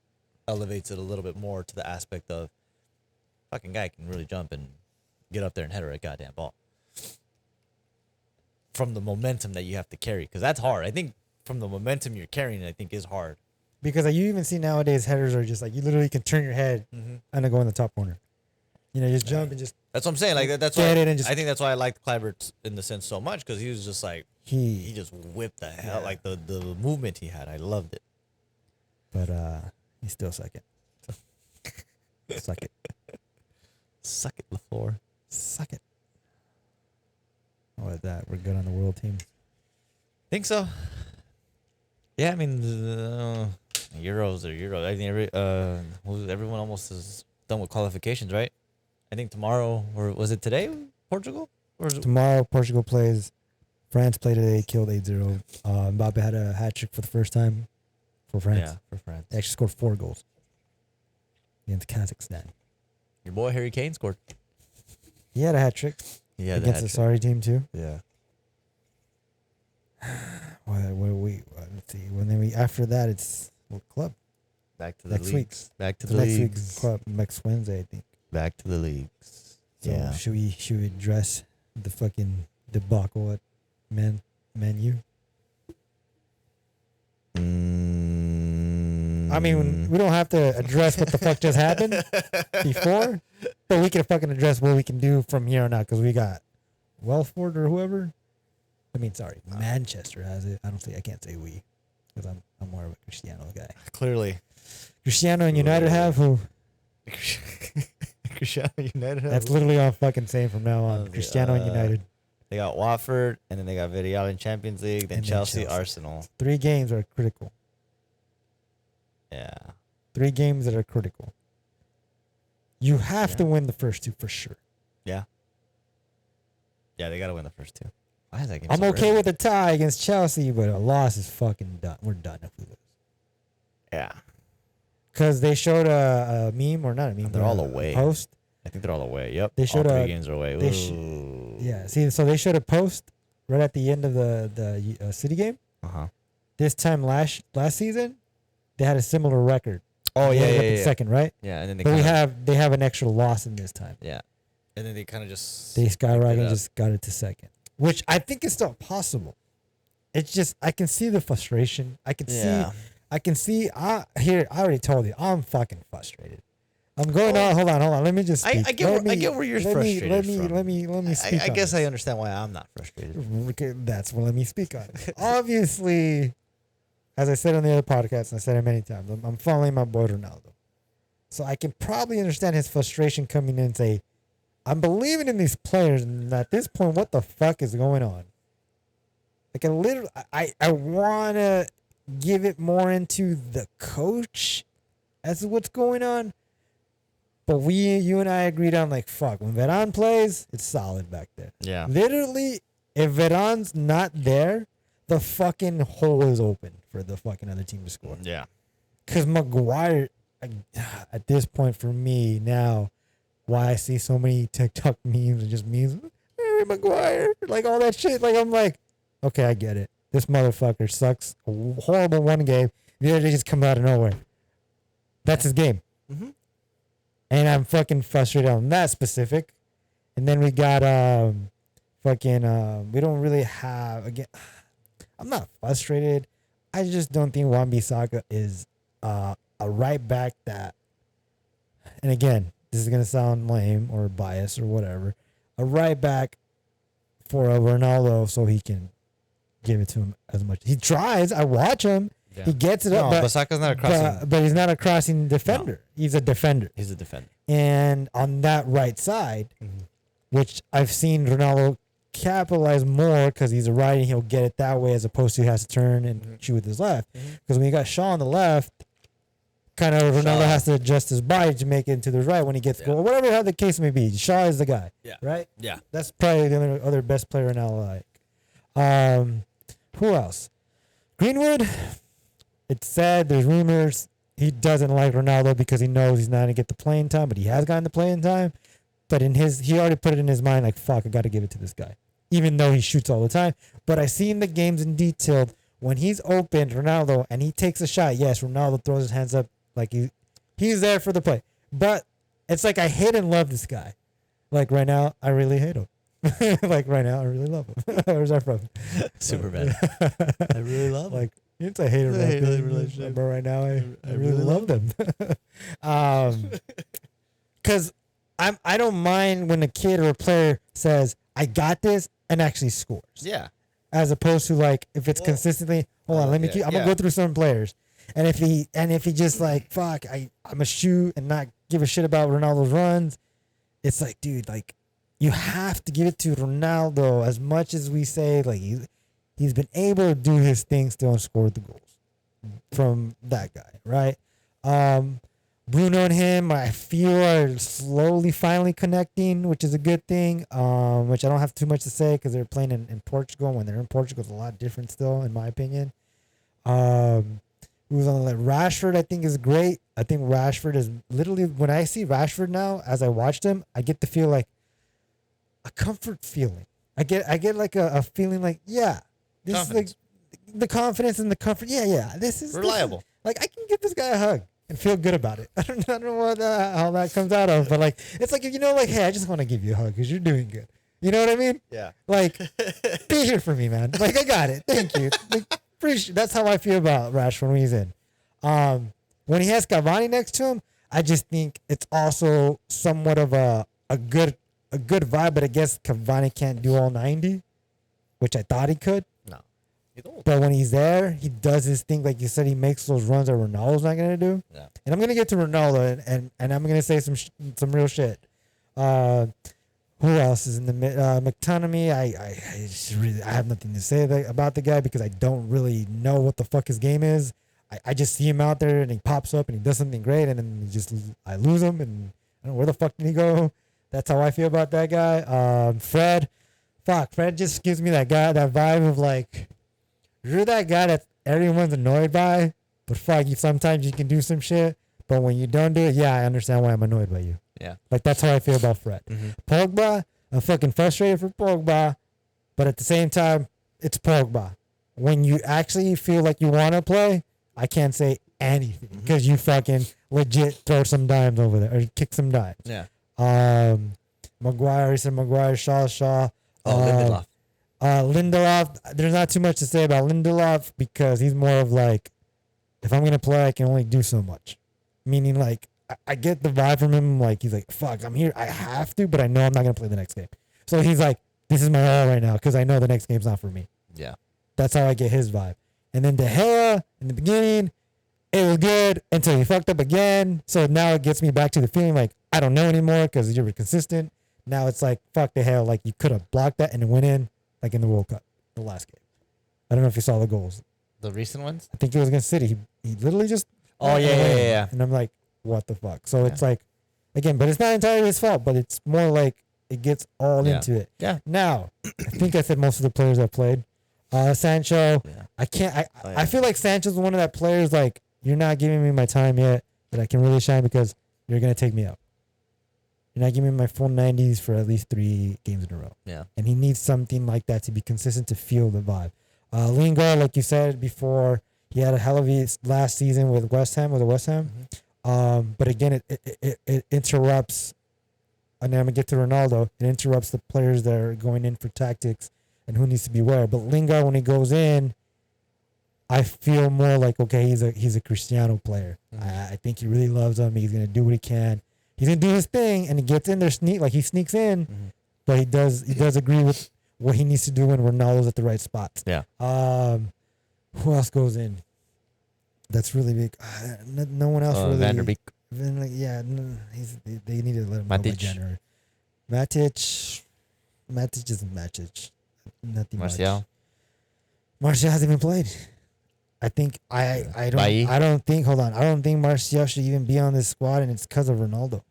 [SPEAKER 2] elevates it a little bit more to the aspect of fucking guy can really jump and get up there and header a goddamn ball. From the momentum that you have to carry, because that's hard. I think from the momentum you're carrying, I think is hard.
[SPEAKER 1] Because you even see nowadays headers are just like you literally can turn your head and go in the top corner. just jump and just
[SPEAKER 2] That's what I'm saying. Like that's
[SPEAKER 1] get
[SPEAKER 2] why
[SPEAKER 1] it and just
[SPEAKER 2] I think that's why I liked Kluivert in the sense so much because he was just like he
[SPEAKER 1] he.
[SPEAKER 2] just whipped the hell
[SPEAKER 1] Yeah.
[SPEAKER 2] like the movement he had. I loved it.
[SPEAKER 1] But he's still second. Suck it.
[SPEAKER 2] Suck it, LaFleur.
[SPEAKER 1] Suck it. What is that? We're good on the world team.
[SPEAKER 2] Think so. Yeah, I mean, Euros are Euros. I think everyone almost is done with qualifications, right? I think tomorrow, or was it today, Portugal? Or is it,
[SPEAKER 1] Tomorrow, Portugal plays. France played today, killed 8-0. Mbappe had a hat trick for the first time for France.
[SPEAKER 2] yeah, for France.
[SPEAKER 1] They actually scored 4 goals against Kazakhstan.
[SPEAKER 2] Your boy Harry Kane scored.
[SPEAKER 1] He had a hat trick
[SPEAKER 2] Yeah,
[SPEAKER 1] against the Saudi team too.
[SPEAKER 2] Yeah.
[SPEAKER 1] Let's see. When then we after that, it's what club?
[SPEAKER 2] Back to the
[SPEAKER 1] Next
[SPEAKER 2] leagues.
[SPEAKER 1] week.
[SPEAKER 2] Back to
[SPEAKER 1] The
[SPEAKER 2] the
[SPEAKER 1] next
[SPEAKER 2] leagues.
[SPEAKER 1] week's club next Wednesday, I think.
[SPEAKER 2] Back to the leagues.
[SPEAKER 1] So
[SPEAKER 2] Yeah.
[SPEAKER 1] should we address the fucking debacle at Man U? I mean, we don't have to address what the fuck just happened before, but we can fucking address what we can do from here on out because we got Welford or whoever. I mean, sorry, Manchester has it. I can't say we because I'm more of a Cristiano guy.
[SPEAKER 2] Clearly.
[SPEAKER 1] Cristiano and United have who?
[SPEAKER 2] Cristiano United.
[SPEAKER 1] That's literally all I'm fucking saying from now on. Cristiano and United.
[SPEAKER 2] They got Watford, and then they got Villarreal in Champions League, then
[SPEAKER 1] And then
[SPEAKER 2] Chelsea,
[SPEAKER 1] Chelsea.
[SPEAKER 2] Arsenal.
[SPEAKER 1] 3 games are critical.
[SPEAKER 2] Yeah.
[SPEAKER 1] 3 games that are critical. You have
[SPEAKER 2] Yeah.
[SPEAKER 1] to win the first 2 for sure.
[SPEAKER 2] Yeah. Yeah, they got to win the first 2. Why is that game
[SPEAKER 1] I'm
[SPEAKER 2] so
[SPEAKER 1] okay
[SPEAKER 2] early?
[SPEAKER 1] with a tie against Chelsea, but a loss is fucking done. We're done if we lose.
[SPEAKER 2] Yeah.
[SPEAKER 1] Because they showed a meme, or not a meme,
[SPEAKER 2] They're
[SPEAKER 1] but
[SPEAKER 2] all
[SPEAKER 1] a
[SPEAKER 2] away.
[SPEAKER 1] post.
[SPEAKER 2] I think they're all away. Yep.
[SPEAKER 1] They showed
[SPEAKER 2] all 3
[SPEAKER 1] a-
[SPEAKER 2] games are away.
[SPEAKER 1] they sh-
[SPEAKER 2] Ooh.
[SPEAKER 1] Yeah, see, so they showed a post right at the end of the City game.
[SPEAKER 2] Uh-huh.
[SPEAKER 1] This time last season, they had a similar record.
[SPEAKER 2] Oh,
[SPEAKER 1] They
[SPEAKER 2] yeah,
[SPEAKER 1] ended
[SPEAKER 2] yeah,
[SPEAKER 1] up in
[SPEAKER 2] yeah.
[SPEAKER 1] second, right?
[SPEAKER 2] Yeah, and then they
[SPEAKER 1] But
[SPEAKER 2] kinda,
[SPEAKER 1] they have an extra loss in this time.
[SPEAKER 2] Yeah. And then they kind of just...
[SPEAKER 1] They skyrocketed
[SPEAKER 2] picked it
[SPEAKER 1] and
[SPEAKER 2] up.
[SPEAKER 1] just got it to second, which I think is still possible. It's just I can see the frustration. I can see. I already told you I'm fucking frustrated. I'm going on. Hold on. Let me just. Speak.
[SPEAKER 2] I get where you're frustrated
[SPEAKER 1] Let me
[SPEAKER 2] from.
[SPEAKER 1] speak.
[SPEAKER 2] I
[SPEAKER 1] on
[SPEAKER 2] guess
[SPEAKER 1] this.
[SPEAKER 2] I understand why I'm not frustrated.
[SPEAKER 1] Okay, that's what let me speak on. Obviously, as I said on the other podcast, and I said it many times, I'm following my boy Ronaldo. So I can probably understand his frustration coming in and say, I'm believing in these players, and at this point, what the fuck is going on? Like, I want to give it more into the coach as to what's going on. But you and I agreed on, like, fuck, when Varane plays, it's solid back there.
[SPEAKER 2] Yeah.
[SPEAKER 1] Literally, if Varane's not there, the fucking hole is open for the fucking other team to score.
[SPEAKER 2] Yeah.
[SPEAKER 1] Because Maguire, at this point for me now, why I see so many TikTok memes and just memes, Harry Maguire, like all that shit. Like, I'm like, okay, I get it. This motherfucker sucks. A horrible one game. The other day just come out of nowhere. That's his game.
[SPEAKER 2] Mm-hmm.
[SPEAKER 1] And I'm fucking frustrated on that specific. And then we got we don't really have, again, I'm not frustrated. I just don't think Wan-Bissaka is a right back that, and again, this is going to sound lame or biased or whatever, a right back for a Ronaldo so he can give it to him as much. He tries. I watch him.
[SPEAKER 2] Yeah.
[SPEAKER 1] He gets it up.
[SPEAKER 2] No, Basaka's not a crossing.
[SPEAKER 1] But he's not a crossing defender.
[SPEAKER 2] No.
[SPEAKER 1] He's a defender.
[SPEAKER 2] He's a defender.
[SPEAKER 1] And on that right side, which I've seen Ronaldo capitalize more because he's a right and he'll get it that way as opposed to he has to turn and shoot with his left. Because when you got Shaw on the left, kind of Ronaldo has to adjust his body to make it to the right when he gets goal. Whatever how the case may be, Shaw is the guy.
[SPEAKER 2] Yeah.
[SPEAKER 1] Right?
[SPEAKER 2] Yeah.
[SPEAKER 1] That's probably the other best player now. Who else? Greenwood. It's said there's rumors he doesn't like Ronaldo because he knows he's not going to get the playing time, but he has gotten the playing time. But he already put it in his mind, like, fuck, I got to give it to this guy. Even though he shoots all the time. But I seen the games in detail. When he's open, Ronaldo, and he takes a shot, yes, Ronaldo throws his hands up like he's there for the play. But it's like I hate and love this guy. Like right now, I really hate him. Like right now, I really love him. Where's that from?
[SPEAKER 2] Superman. I really love him.
[SPEAKER 1] Like, it's a hater relationship. But right now, I really love them. Because I don't mind when a kid or a player says, I got this, and actually scores.
[SPEAKER 2] Yeah.
[SPEAKER 1] As opposed to like if it's consistently, hold on, let me
[SPEAKER 2] yeah,
[SPEAKER 1] I'm gonna go through some players. And if he just like fuck, I'm a shoot and not give a shit about Ronaldo's runs, it's like, dude, like you have to give it to Ronaldo. As much as we say like he's been able to do his thing still and score the goals from that guy, right? Bruno and him, I feel, are slowly finally connecting, which is a good thing. Which I don't have too much to say because they're playing in Portugal. When they're in Portugal, it's a lot different still, in my opinion. Who's on the Rashford? I think is great. I think Rashford is literally, when I see Rashford now, as I watched him, I get to feel like a comfort feeling. I get like a feeling like, yeah, this is like the confidence and the comfort. Yeah, this is
[SPEAKER 2] reliable.
[SPEAKER 1] Like I can give this guy a hug and feel good about it. I don't know what how that comes out of, but like it's like, if you know, like, hey, I just want to give you a hug because you're doing good. You know what I mean?
[SPEAKER 2] Yeah.
[SPEAKER 1] Like, be here for me, man. Like, I got it. Thank you. Like, appreciate. That's how I feel about Rashford when he's in. When he has Cavani next to him, I just think it's also somewhat of a good vibe. But I guess Cavani can't do all 90, which I thought he could.
[SPEAKER 2] No.
[SPEAKER 1] But when he's there, he does his thing. Like you said, he makes those runs that Ronaldo's not gonna do.
[SPEAKER 2] Yeah.
[SPEAKER 1] And I'm gonna get to Ronaldo, and I'm gonna say some real shit. Who else is in the McTominay? I have nothing to say about the guy because I don't really know what the fuck his game is. I just see him out there and he pops up and he does something great, and then I lose him, and I don't know where the fuck did he go. That's how I feel about that guy. Fred just gives me that vibe of like, you're that guy that everyone's annoyed by, but fuck, sometimes you can do some shit. But when you don't do it, yeah, I understand why I'm annoyed by you.
[SPEAKER 2] Yeah.
[SPEAKER 1] Like, that's how I feel about Fred.
[SPEAKER 2] Mm-hmm.
[SPEAKER 1] Pogba, I'm fucking frustrated for Pogba, but at the same time, it's Pogba. When you actually feel like you want to play, I can't say anything because you fucking legit throw some dimes over there or kick some dimes.
[SPEAKER 2] Yeah.
[SPEAKER 1] Maguire, Shaw.
[SPEAKER 2] Lindelof.
[SPEAKER 1] Lindelof, there's not too much to say about Lindelof because he's more of like, if I'm going to play, I can only do so much. Meaning, like, I get the vibe from him. Like, he's like, fuck, I'm here. I have to, but I know I'm not going to play the next game. So he's like, this is my all right now because I know the next game's not for me.
[SPEAKER 2] Yeah.
[SPEAKER 1] That's how I get his vibe. And then De Gea, in the beginning, it was good until he fucked up again. So now it gets me back to the feeling like, I don't know anymore because you were consistent. Now it's like, fuck De Gea. Like, you could have blocked that and it went in, like in the World Cup, the last game. I don't know if you saw the goals.
[SPEAKER 2] The recent ones?
[SPEAKER 1] I think it was against City. He literally just...
[SPEAKER 2] Oh, yeah.
[SPEAKER 1] And I'm like, what the fuck? So it's like, again, but it's not entirely his fault, but it's more like it gets all into it.
[SPEAKER 2] Yeah.
[SPEAKER 1] Now, I think I said most of the players I played. Sancho, I feel like Sancho's one of that players, like, you're not giving me my time yet that I can really shine because you're going to take me out. You're not giving me my full 90s for at least 3 games in a row.
[SPEAKER 2] Yeah.
[SPEAKER 1] And he needs something like that to be consistent to feel the vibe. Lingard, like you said before, he had a hell of a last season with West Ham. Mm-hmm. But again, it interrupts, and then I'm going to get to Ronaldo, it interrupts the players that are going in for tactics and who needs to be where. But Lingard, when he goes in, I feel more like, okay, he's a Cristiano player. Mm-hmm. I think he really loves him. He's going to do what he can. He's going to do his thing, and he gets in there, he sneaks in, but he does agree with what he needs to do when Ronaldo's at the right spots.
[SPEAKER 2] Yeah.
[SPEAKER 1] Who else goes in? That's really big. No one else really.
[SPEAKER 2] Van der Beek.
[SPEAKER 1] They need to let him go by January. Matic isn't Matic. Nothing
[SPEAKER 2] Martial.
[SPEAKER 1] Martial hasn't even played. I think I don't think Martial should even be on this squad, and it's because of Ronaldo.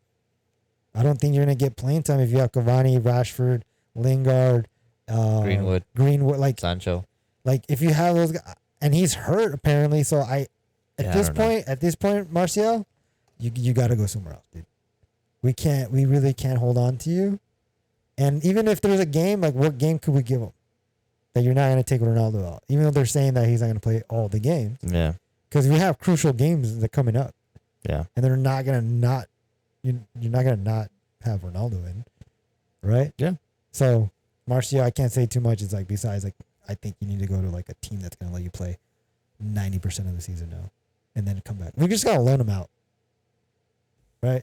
[SPEAKER 1] I don't think you're gonna get playing time if you have Cavani, Rashford, Lingard,
[SPEAKER 2] Greenwood,
[SPEAKER 1] like
[SPEAKER 2] Sancho.
[SPEAKER 1] Like if you have those guys, and he's hurt apparently. So at this point, Martial, you got to go somewhere else, dude. We really can't hold on to you. And even if there's a game, like what game could we give him that you're not going to take Ronaldo out? Even though they're saying that he's not going to play all the games.
[SPEAKER 2] Yeah.
[SPEAKER 1] Because we have crucial games that are coming up.
[SPEAKER 2] Yeah.
[SPEAKER 1] And they're not going to you're not going to not have Ronaldo in. Right?
[SPEAKER 2] Yeah.
[SPEAKER 1] So Martial, I can't say too much. It's like, besides, like, I think you need to go to like a team that's going to let you play 90% of the season now and then come back. We just got to loan him out. Right?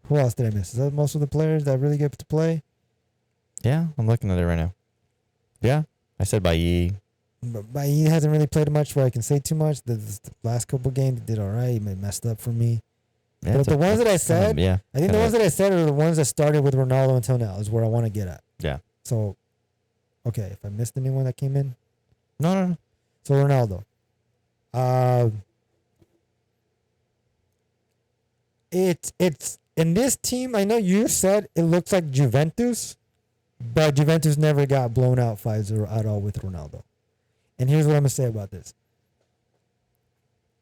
[SPEAKER 1] Who else did I miss? Is that most of the players that really get to play?
[SPEAKER 3] Yeah, I'm looking at it right now. Yeah, I said Bailly.
[SPEAKER 1] But he hasn't really played much where I can say too much. The last couple games he did all right. He messed up for me.
[SPEAKER 3] Yeah,
[SPEAKER 1] but the ones that I said,
[SPEAKER 3] yeah,
[SPEAKER 1] I think the ones that I said are the ones that started with Ronaldo until now is where I want to get at.
[SPEAKER 3] Yeah.
[SPEAKER 1] So, okay, if I missed anyone that came in.
[SPEAKER 3] No.
[SPEAKER 1] So Ronaldo. It's in this team. I know you said it looks like Juventus, but Juventus never got blown out 5-0 at all with Ronaldo. And here's what I'm gonna say about this.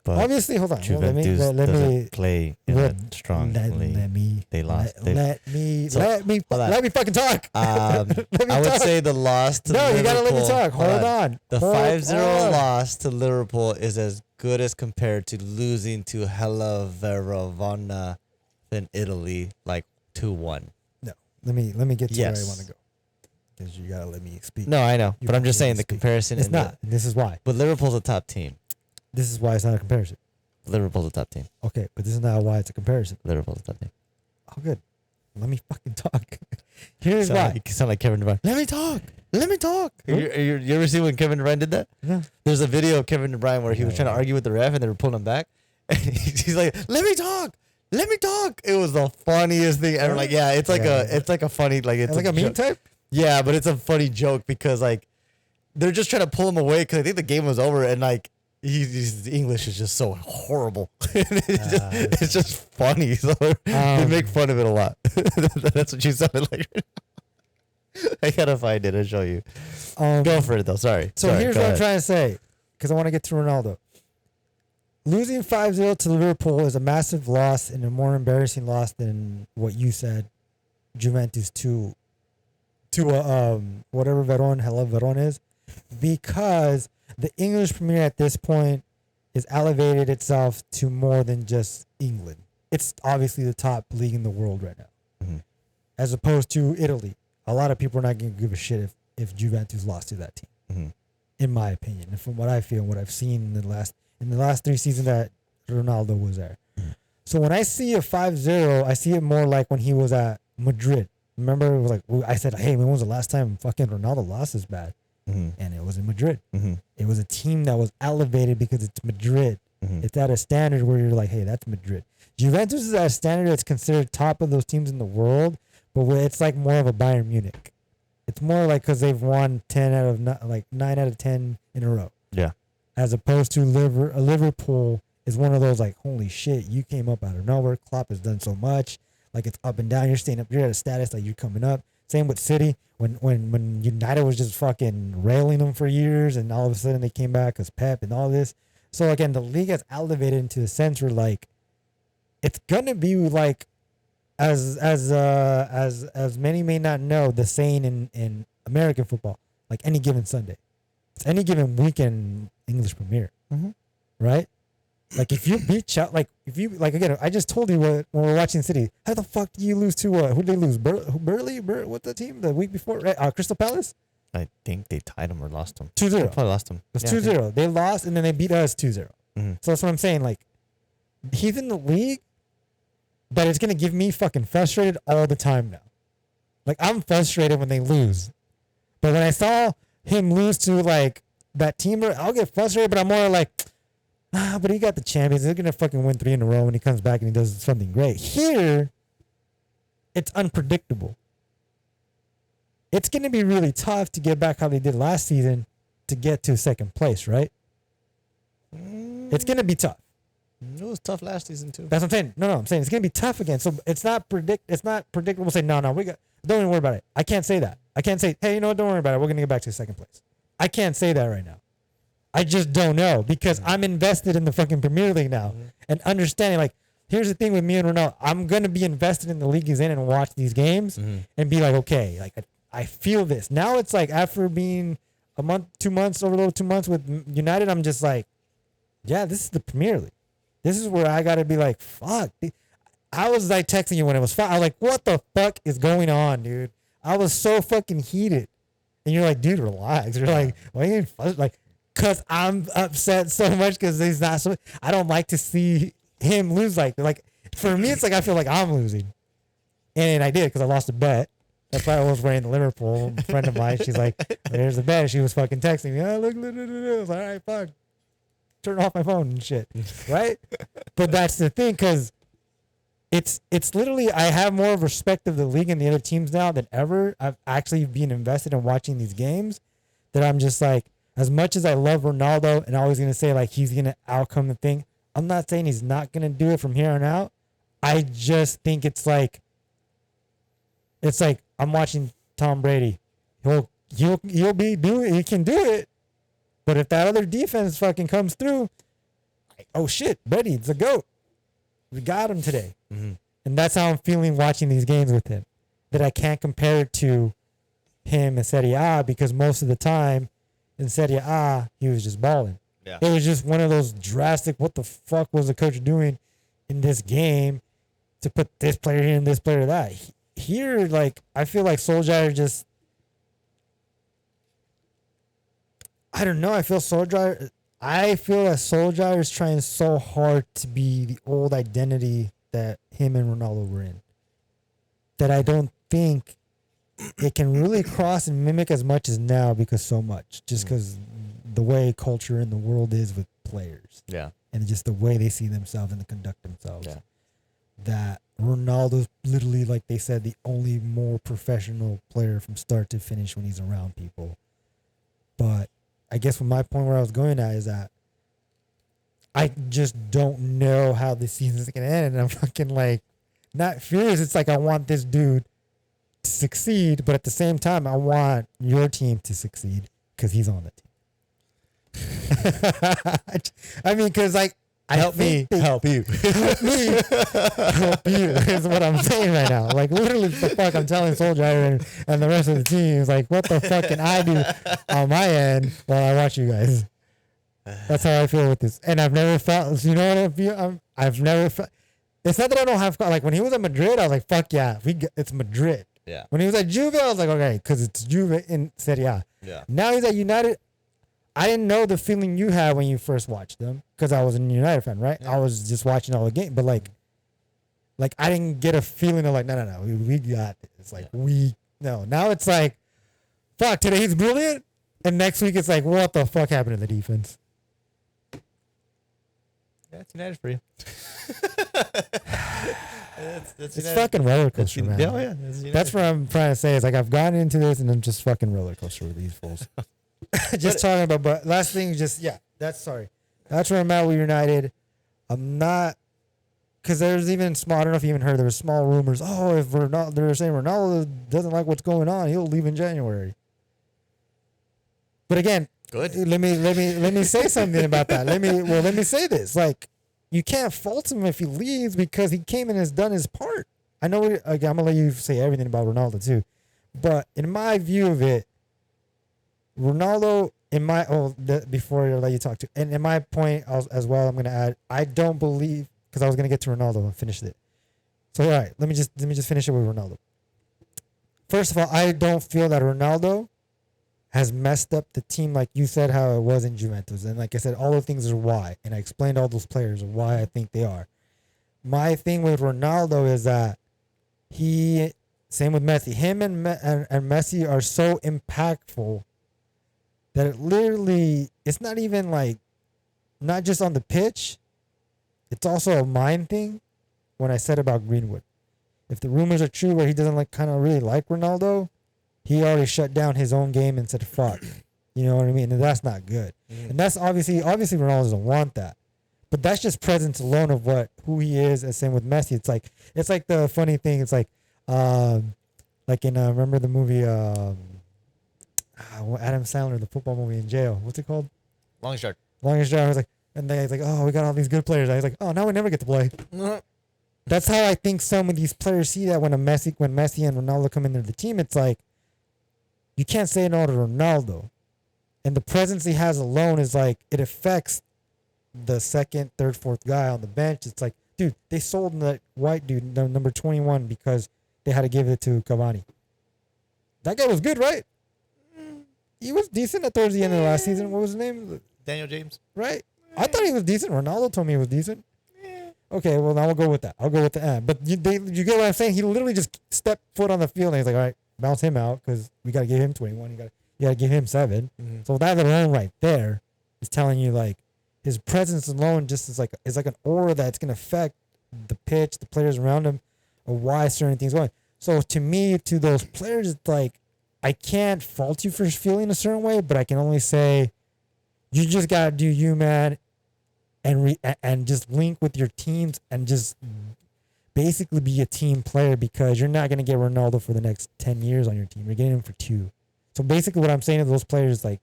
[SPEAKER 3] But
[SPEAKER 1] obviously, hold on.
[SPEAKER 3] Juventus
[SPEAKER 1] Let me
[SPEAKER 3] play in a strong league. They lost.
[SPEAKER 1] Let me fucking talk.
[SPEAKER 2] I would say the loss to Liverpool.
[SPEAKER 1] No, you gotta let me talk. Hold on.
[SPEAKER 2] The 5-0 loss to Liverpool is as good as compared to losing to Hella Verona in Italy, like 2-1.
[SPEAKER 1] No, let me get to
[SPEAKER 2] Yes.
[SPEAKER 1] where I want to go. Because you gotta let me speak.
[SPEAKER 2] No, I know,
[SPEAKER 1] You
[SPEAKER 2] but I'm
[SPEAKER 1] gotta
[SPEAKER 2] just
[SPEAKER 1] let
[SPEAKER 2] saying
[SPEAKER 1] me
[SPEAKER 2] the
[SPEAKER 1] speak.
[SPEAKER 2] comparison.
[SPEAKER 1] It's not. This is why.
[SPEAKER 2] But Liverpool's a top team.
[SPEAKER 1] This is why it's not a comparison.
[SPEAKER 2] Liverpool's a top team.
[SPEAKER 1] Okay, but this is not why it's a comparison.
[SPEAKER 2] Liverpool's a top team.
[SPEAKER 1] Oh, good. Let me fucking talk. Here's why.
[SPEAKER 2] You sound like Kevin De Bruyne.
[SPEAKER 1] Let me talk. Let me talk.
[SPEAKER 2] You ever see when Kevin De Bruyne did that?
[SPEAKER 1] No.
[SPEAKER 2] There's a video of Kevin De Bruyne where he was
[SPEAKER 1] No.
[SPEAKER 2] trying to argue with the ref and they were pulling him back. And he's like, "Let me talk. Let me talk." It was the funniest thing ever. Like, yeah, it's like a funny
[SPEAKER 1] It's like a meme
[SPEAKER 2] joke.
[SPEAKER 1] type?
[SPEAKER 2] Yeah, but it's a funny joke because like they're just trying to pull him away because I think the game was over and like his English is just so horrible. It's just funny. So they make fun of it a lot. That's what you sounded like. I gotta find it and show you. Go for it though. Sorry.
[SPEAKER 1] Here's what I'm trying to say, because I want to get to Ronaldo. Losing 5-0 to Liverpool is a massive loss and a more embarrassing loss than what you said. Juventus to whatever Hella Verona is, because the English Premier at this point has elevated itself to more than just England. It's obviously the top league in the world right now, as opposed to Italy. A lot of people are not going to give a shit if Juventus lost to that team, in my opinion, and from what I feel and what I've seen in the last 3 seasons that Ronaldo was there. So when I see a 5-0, I see it more like when he was at Madrid. Remember, it was like I said, hey, when was the last time fucking Ronaldo lost this bad? And it was in Madrid. It was a team that was elevated because it's Madrid. It's at a standard where you're like, hey, that's Madrid. Juventus is at a standard that's considered top of those teams in the world, but it's like more of a Bayern Munich. It's more like because they've won 9 out of 10 in a row.
[SPEAKER 3] Yeah.
[SPEAKER 1] As opposed to Liverpool is one of those like, holy shit, you came up out of nowhere. Klopp has done so much. Like it's up and down. You're staying up. You're at a status like you're coming up. Same with City. When United was just fucking railing them for years, and all of a sudden they came back as Pep and all this. So again, the league has elevated into the sense where like it's gonna be like as many may not know, the saying in American football, like any given Sunday, it's any given weekend English Premier, right? Like if you beat again, I just told you when we were watching City, how the fuck do you lose to who did they lose? Burley? What's the team the week before? Right? Crystal Palace?
[SPEAKER 3] I think they tied him or lost him.
[SPEAKER 1] 2-0.
[SPEAKER 3] They probably lost him.
[SPEAKER 1] It was 2-0. They lost and then they beat us 2-0. So that's what I'm saying. Like he's in the league, but it's gonna give me fucking frustrated all the time now. Like I'm frustrated when they lose. But when I saw him lose to like that team, I'll get frustrated, but I'm more like, but he got the champions. They're gonna fucking win 3 in a row when he comes back and he does something great. Here, it's unpredictable. It's gonna be really tough to get back how they did last season to get to second place, right? It's gonna be tough.
[SPEAKER 2] It was tough last season too.
[SPEAKER 1] That's what I'm saying. No, I'm saying it's gonna be tough again. So it's not predictable. Say no, don't even worry about it. I can't say that. I can't say, hey, you know what? Don't worry about it. We're gonna get back to second place. I can't say that right now. I just don't know because I'm invested in the fucking Premier League now and understanding. Like, here's the thing with me and Ronaldo. I'm gonna be invested in the league he's in and watch these games and be like, okay, like I feel this. Now it's like after being a month, 2 months, over a little 2 months with United, I'm just like, yeah, this is the Premier League. This is where I gotta be like, fuck. I was like texting you when it was I was like, what the fuck is going on, dude? I was so fucking heated. And you're like, dude, relax. You're like, why are you like, cause I'm upset so much because he's not so. I don't like to see him lose like for me. It's like I feel like I'm losing. And I did because I lost a bet. That's why I was wearing the Liverpool. A friend of mine, she's like, "There's the bet." She was fucking texting me. Oh, look. I was like, all right, fuck. Turn off my phone and shit, right? But that's the thing, because it's literally, I have more respect of the league and the other teams now than ever. I've actually been invested in watching these games, that I'm just like, as much as I love Ronaldo and always gonna say like he's gonna outcome the thing, I'm not saying he's not gonna do it from here on out. I just think it's like I'm watching Tom Brady. He can do it. But if that other defense fucking comes through, oh shit, Brady, it's a GOAT. We got him today.
[SPEAKER 2] Mm-hmm.
[SPEAKER 1] And that's how I'm feeling watching these games with him. That I can't compare it to him in Serie A, because most of the time in Serie A, he was just balling.
[SPEAKER 2] Yeah.
[SPEAKER 1] It was just one of those drastic, what the fuck was the coach doing in this game to put this player here and this player that? Here, like, I feel like Solskjaer just, I don't know. I feel that Solskjaer is trying so hard to be the old identity that him and Ronaldo were in, that I don't think it can really cross and mimic as much as now, because the way culture in the world is with players.
[SPEAKER 2] Yeah.
[SPEAKER 1] And just the way they see themselves and conduct themselves.
[SPEAKER 2] Yeah.
[SPEAKER 1] That Ronaldo's literally, like they said, the only more professional player from start to finish when he's around people. But I guess from my point where I was going at is that I just don't know how this season's going to end. And I'm fucking like, not furious. It's like, I want this dude to succeed, but at the same time, I want your team to succeed because he's on the team. I mean, because like,
[SPEAKER 2] Help me help you.
[SPEAKER 1] help you is what I'm saying right now. Like, literally, the fuck I'm telling Solskjaer and the rest of the team is like, what the fuck can I do on my end while I watch you guys? That's how I feel with this. And I've never felt, you know what I feel? I've never felt, it's not that I don't have, like, when he was at Madrid, I was like, fuck yeah, it's Madrid.
[SPEAKER 2] Yeah.
[SPEAKER 1] When he was at Juve, I was like, okay, because it's Juve in Serie A.
[SPEAKER 2] Yeah.
[SPEAKER 1] Now he's at United. I didn't know the feeling you had when you first watched them, because I was a United fan, right?
[SPEAKER 2] Yeah.
[SPEAKER 1] I was just watching all the game, but like I didn't get a feeling of like, no, we got this. It's like, no. Now it's like, fuck, today he's brilliant, and next week it's like, what the fuck happened to the defense?
[SPEAKER 2] Yeah, it's United for you. That's
[SPEAKER 1] It's fucking roller coaster, man.
[SPEAKER 2] Yeah.
[SPEAKER 1] That's what I'm trying to say. Is like, I've gotten into this, and I'm just fucking roller coaster with these fools. Just talking about, but last thing, that's where I'm at with United. I'm not, because there's even small, I don't know if you even heard, there were small rumors. Oh, if Ronaldo, they're saying Ronaldo doesn't like what's going on, he'll leave in January. But again,
[SPEAKER 2] good.
[SPEAKER 1] Let me say something about that. Let me say this. Like, you can't fault him if he leaves, because he came and has done his part. I know, I'm gonna let you say everything about Ronaldo too, but in my view of it, Ronaldo, before I let you talk to, and in my point as well, I'm going to add, I don't believe, because I was going to get to Ronaldo and finish it. So, all right, let me just finish it with Ronaldo. First of all, I don't feel that Ronaldo has messed up the team like you said how it was in Juventus. And like I said, all the things are why. And I explained all those players and why I think they are. My thing with Ronaldo is that same with Messi, him and Messi are so impactful that it literally, it's not even like, not just on the pitch, it's also a mind thing. When I said about Greenwood, if the rumors are true where he doesn't kind of really like Ronaldo, he already shut down his own game and said, fuck. You know what I mean? And that's not good. Mm. And that's obviously Ronaldo doesn't want that. But that's just presence alone of who he is. And same with Messi. It's like the funny thing. It's like remember the movie, Adam Sandler, the football movie in jail. What's it called?
[SPEAKER 2] Longest Yard.
[SPEAKER 1] Longest Yard. I was like, and then he's like, oh, we got all these good players. I was like, oh, now we never get to play. That's how I think some of these players see that when Messi and Ronaldo come into the team. It's like, you can't say no to Ronaldo. And the presence he has alone is like, it affects the second, third, fourth guy on the bench. It's like, dude, they sold that white dude, number 21, because they had to give it to Cavani. That guy was good, right? He was decent towards the end of the last season. What was his name?
[SPEAKER 2] Daniel James.
[SPEAKER 1] Right? I thought he was decent. Ronaldo told me he was decent. Okay, well now I'll go with that. I'll go with the end. But you get what I'm saying? He literally just stepped foot on the field and he's like, all right, bounce him out because we got to give him 21. You got to give him 7.
[SPEAKER 2] Mm-hmm.
[SPEAKER 1] So that alone right there is telling you like his presence alone just is like an aura that's gonna affect the pitch, the players around him, or why certain things going. So to me, to those players, it's like I can't fault you for feeling a certain way, but I can only say you just gotta do you, man, and just link with your teams and just basically be a team player because you're not gonna get Ronaldo for the next 10 years on your team. You're getting him for 2. So basically, what I'm saying to those players is like,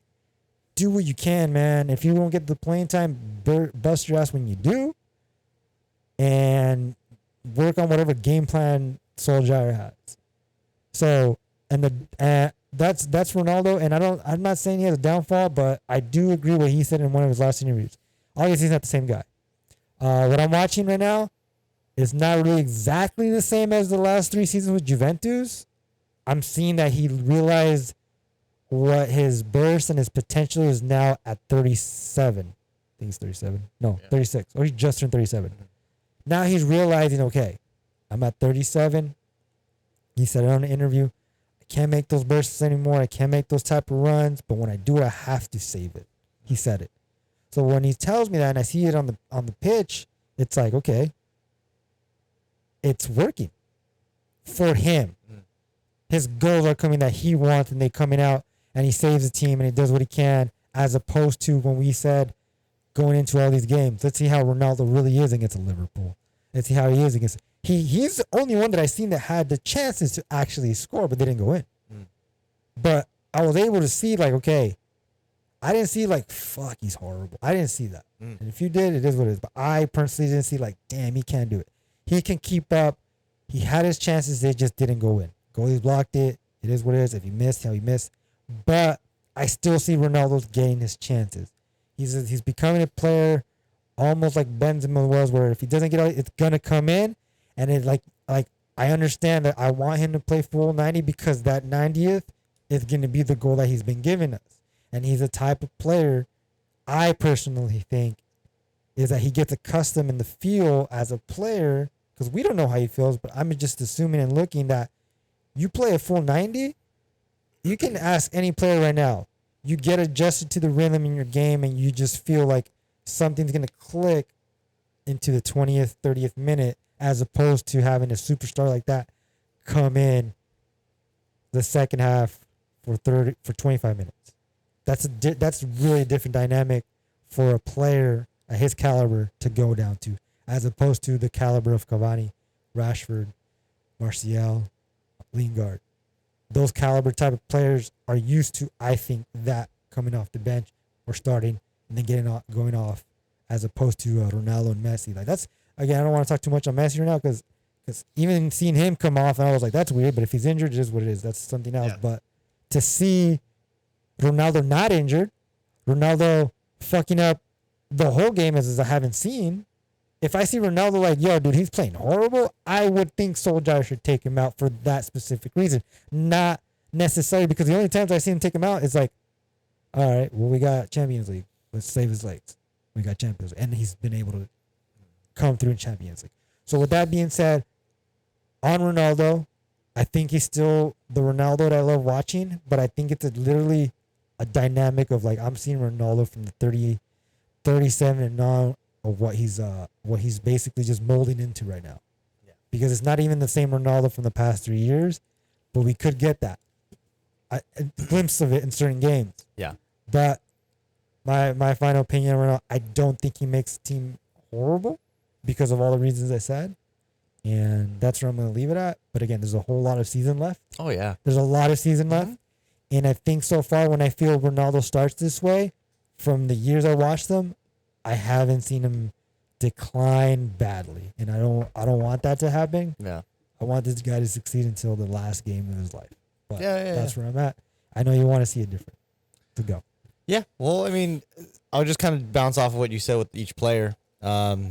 [SPEAKER 1] do what you can, man. If you won't get the playing time, bust your ass when you do, and work on whatever game plan Solskjaer has. So, and that's Ronaldo, and I'm not saying he has a downfall, but I do agree what he said in one of his last interviews. Obviously, he's not the same guy. What I'm watching right now is not really exactly the same as the last 3 seasons with Juventus. I'm seeing that he realized what his burst and his potential is now at 37. I think he's 37. No, 36. Or he just turned 37. Now he's realizing, okay, I'm at 37. He said it on an interview. I can't make those bursts anymore. I can't make those type of runs. But when I do it, I have to save it. He said it. So when he tells me that and I see it on the pitch, it's like, okay, it's working for him. His goals are coming that he wants and they coming out and he saves the team and he does what he can, as opposed to when we said going into all these games, let's see how Ronaldo really is against Liverpool. Let's see how he is against. He's the only one that I've seen that had the chances to actually score, but they didn't go in. But I was able to see like, okay, I didn't see like, fuck, he's horrible. I didn't see that. And if you did, it is what it is. But I personally didn't see like, damn, he can't do it. He can keep up. He had his chances. They just didn't go in. Goalies blocked it. It is what it is. If he missed, how he missed. But I still see Ronaldo's getting his chances. He's becoming a player almost like Benzema was, where if he doesn't get out, it's gonna come in, and it like I understand that I want him to play full 90 because that 90th is gonna be the goal that he's been giving us, and he's a type of player I personally think is that he gets accustomed in the feel as a player because we don't know how he feels, but I'm just assuming and looking that you play a full 90, you can ask any player right now. You get adjusted to the rhythm in your game and you just feel like something's going to click into the 20th, 30th minute, as opposed to having a superstar like that come in the second half for 25 minutes. That's really a different dynamic for a player at his caliber to go down to, as opposed to the caliber of Cavani, Rashford, Martial, Lingard. Those caliber type of players are used to, I think, that coming off the bench or starting and then going off, as opposed to Ronaldo and Messi. Like that's, again, I don't want to talk too much on Messi right now because even seeing him come off, I was like, that's weird. But if he's injured, it is what it is. That's something else. Yeah. But to see Ronaldo not injured, Ronaldo fucking up the whole game as I haven't seen. If I see Ronaldo like, yo, dude, he's playing horrible, I would think Solskjaer should take him out for that specific reason. Not necessarily because the only times I see him take him out is like, all right, well, we got Champions League. Let's save his legs. We got Champions League. And he's been able to come through in Champions League. So with that being said, on Ronaldo, I think he's still the Ronaldo that I love watching, but I think it's literally a dynamic of like, I'm seeing Ronaldo from the 37 and on of what he's basically just molding into right now. Yeah. Because it's not even the same Ronaldo from the past 3 years, but we could get that. A glimpse of it in certain games. Yeah. But my final opinion on Ronaldo, I don't think he makes the team horrible because of all the reasons I said. And that's where I'm going to leave it at. But again, there's a whole lot of season left. Oh, yeah. There's a lot of season left. And I think so far when I feel Ronaldo starts this way, from the years I watched them, I haven't seen him decline badly, and I don't want that to happen. Yeah, I want this guy to succeed until the last game of his life. But that's where I'm at. I know you want to see it different. To go.
[SPEAKER 2] Yeah. Well, I mean, I'll just kind of bounce off of what you said with each player. Yeah,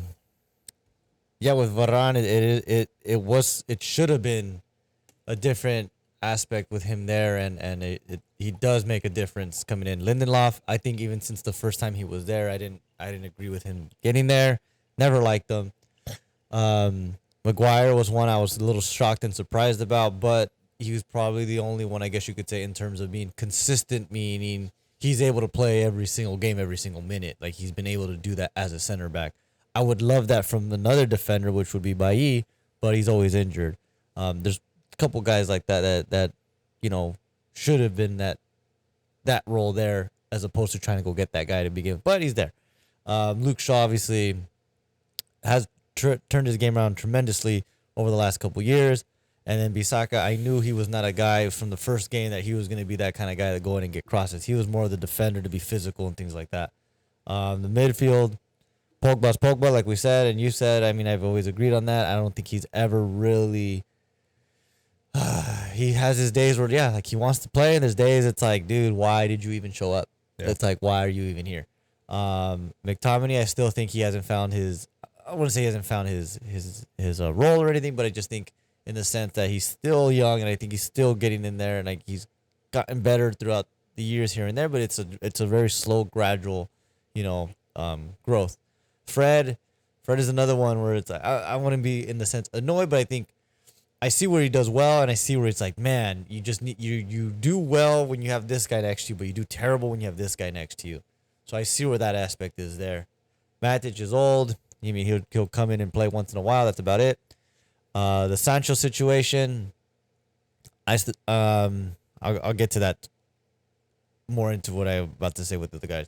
[SPEAKER 2] with Varane, it should have been a different aspect with him there, and he does make a difference coming in. Lindelof, I think even since the first time he was there, I didn't agree with him getting there. Never liked him. Maguire was one I was a little shocked and surprised about, but he was probably the only one, I guess you could say, in terms of being consistent, meaning he's able to play every single game, every single minute. Like he's been able to do that as a center back. I would love that from another defender, which would be Bailly, but he's always injured. There's a couple guys like that should have been that role there as opposed to trying to go get that guy to begin with. But he's there. Luke Shaw obviously has turned his game around tremendously over the last couple years. And then Bisaka, I knew he was not a guy from the first game that he was going to be that kind of guy that go in and get crosses. He was more of the defender to be physical and things like that. The midfield, Pogba's Pogba, like we said, and you said, I mean, I've always agreed on that. I don't think he's ever really... he has his days where, like he wants to play, and there's days it's like, dude, why did you even show up? Yeah. It's like, why are you even here? McTominay, I still think he hasn't found his... I wouldn't say he hasn't found his role or anything, but I just think in the sense that he's still young, and I think he's still getting in there, and like he's gotten better throughout the years here and there, but it's a very slow, gradual, growth. Fred is another one where it's like I wouldn't be in the sense annoyed, but I think I see where he does well, and I see where it's like, man, you just need you do well when you have this guy next to you, but you do terrible when you have this guy next to you. So I see where that aspect is there. Matic is old. I mean, he'll come in and play once in a while. That's about it. The Sancho situation, I'll get to that more into what I'm about to say with the guys.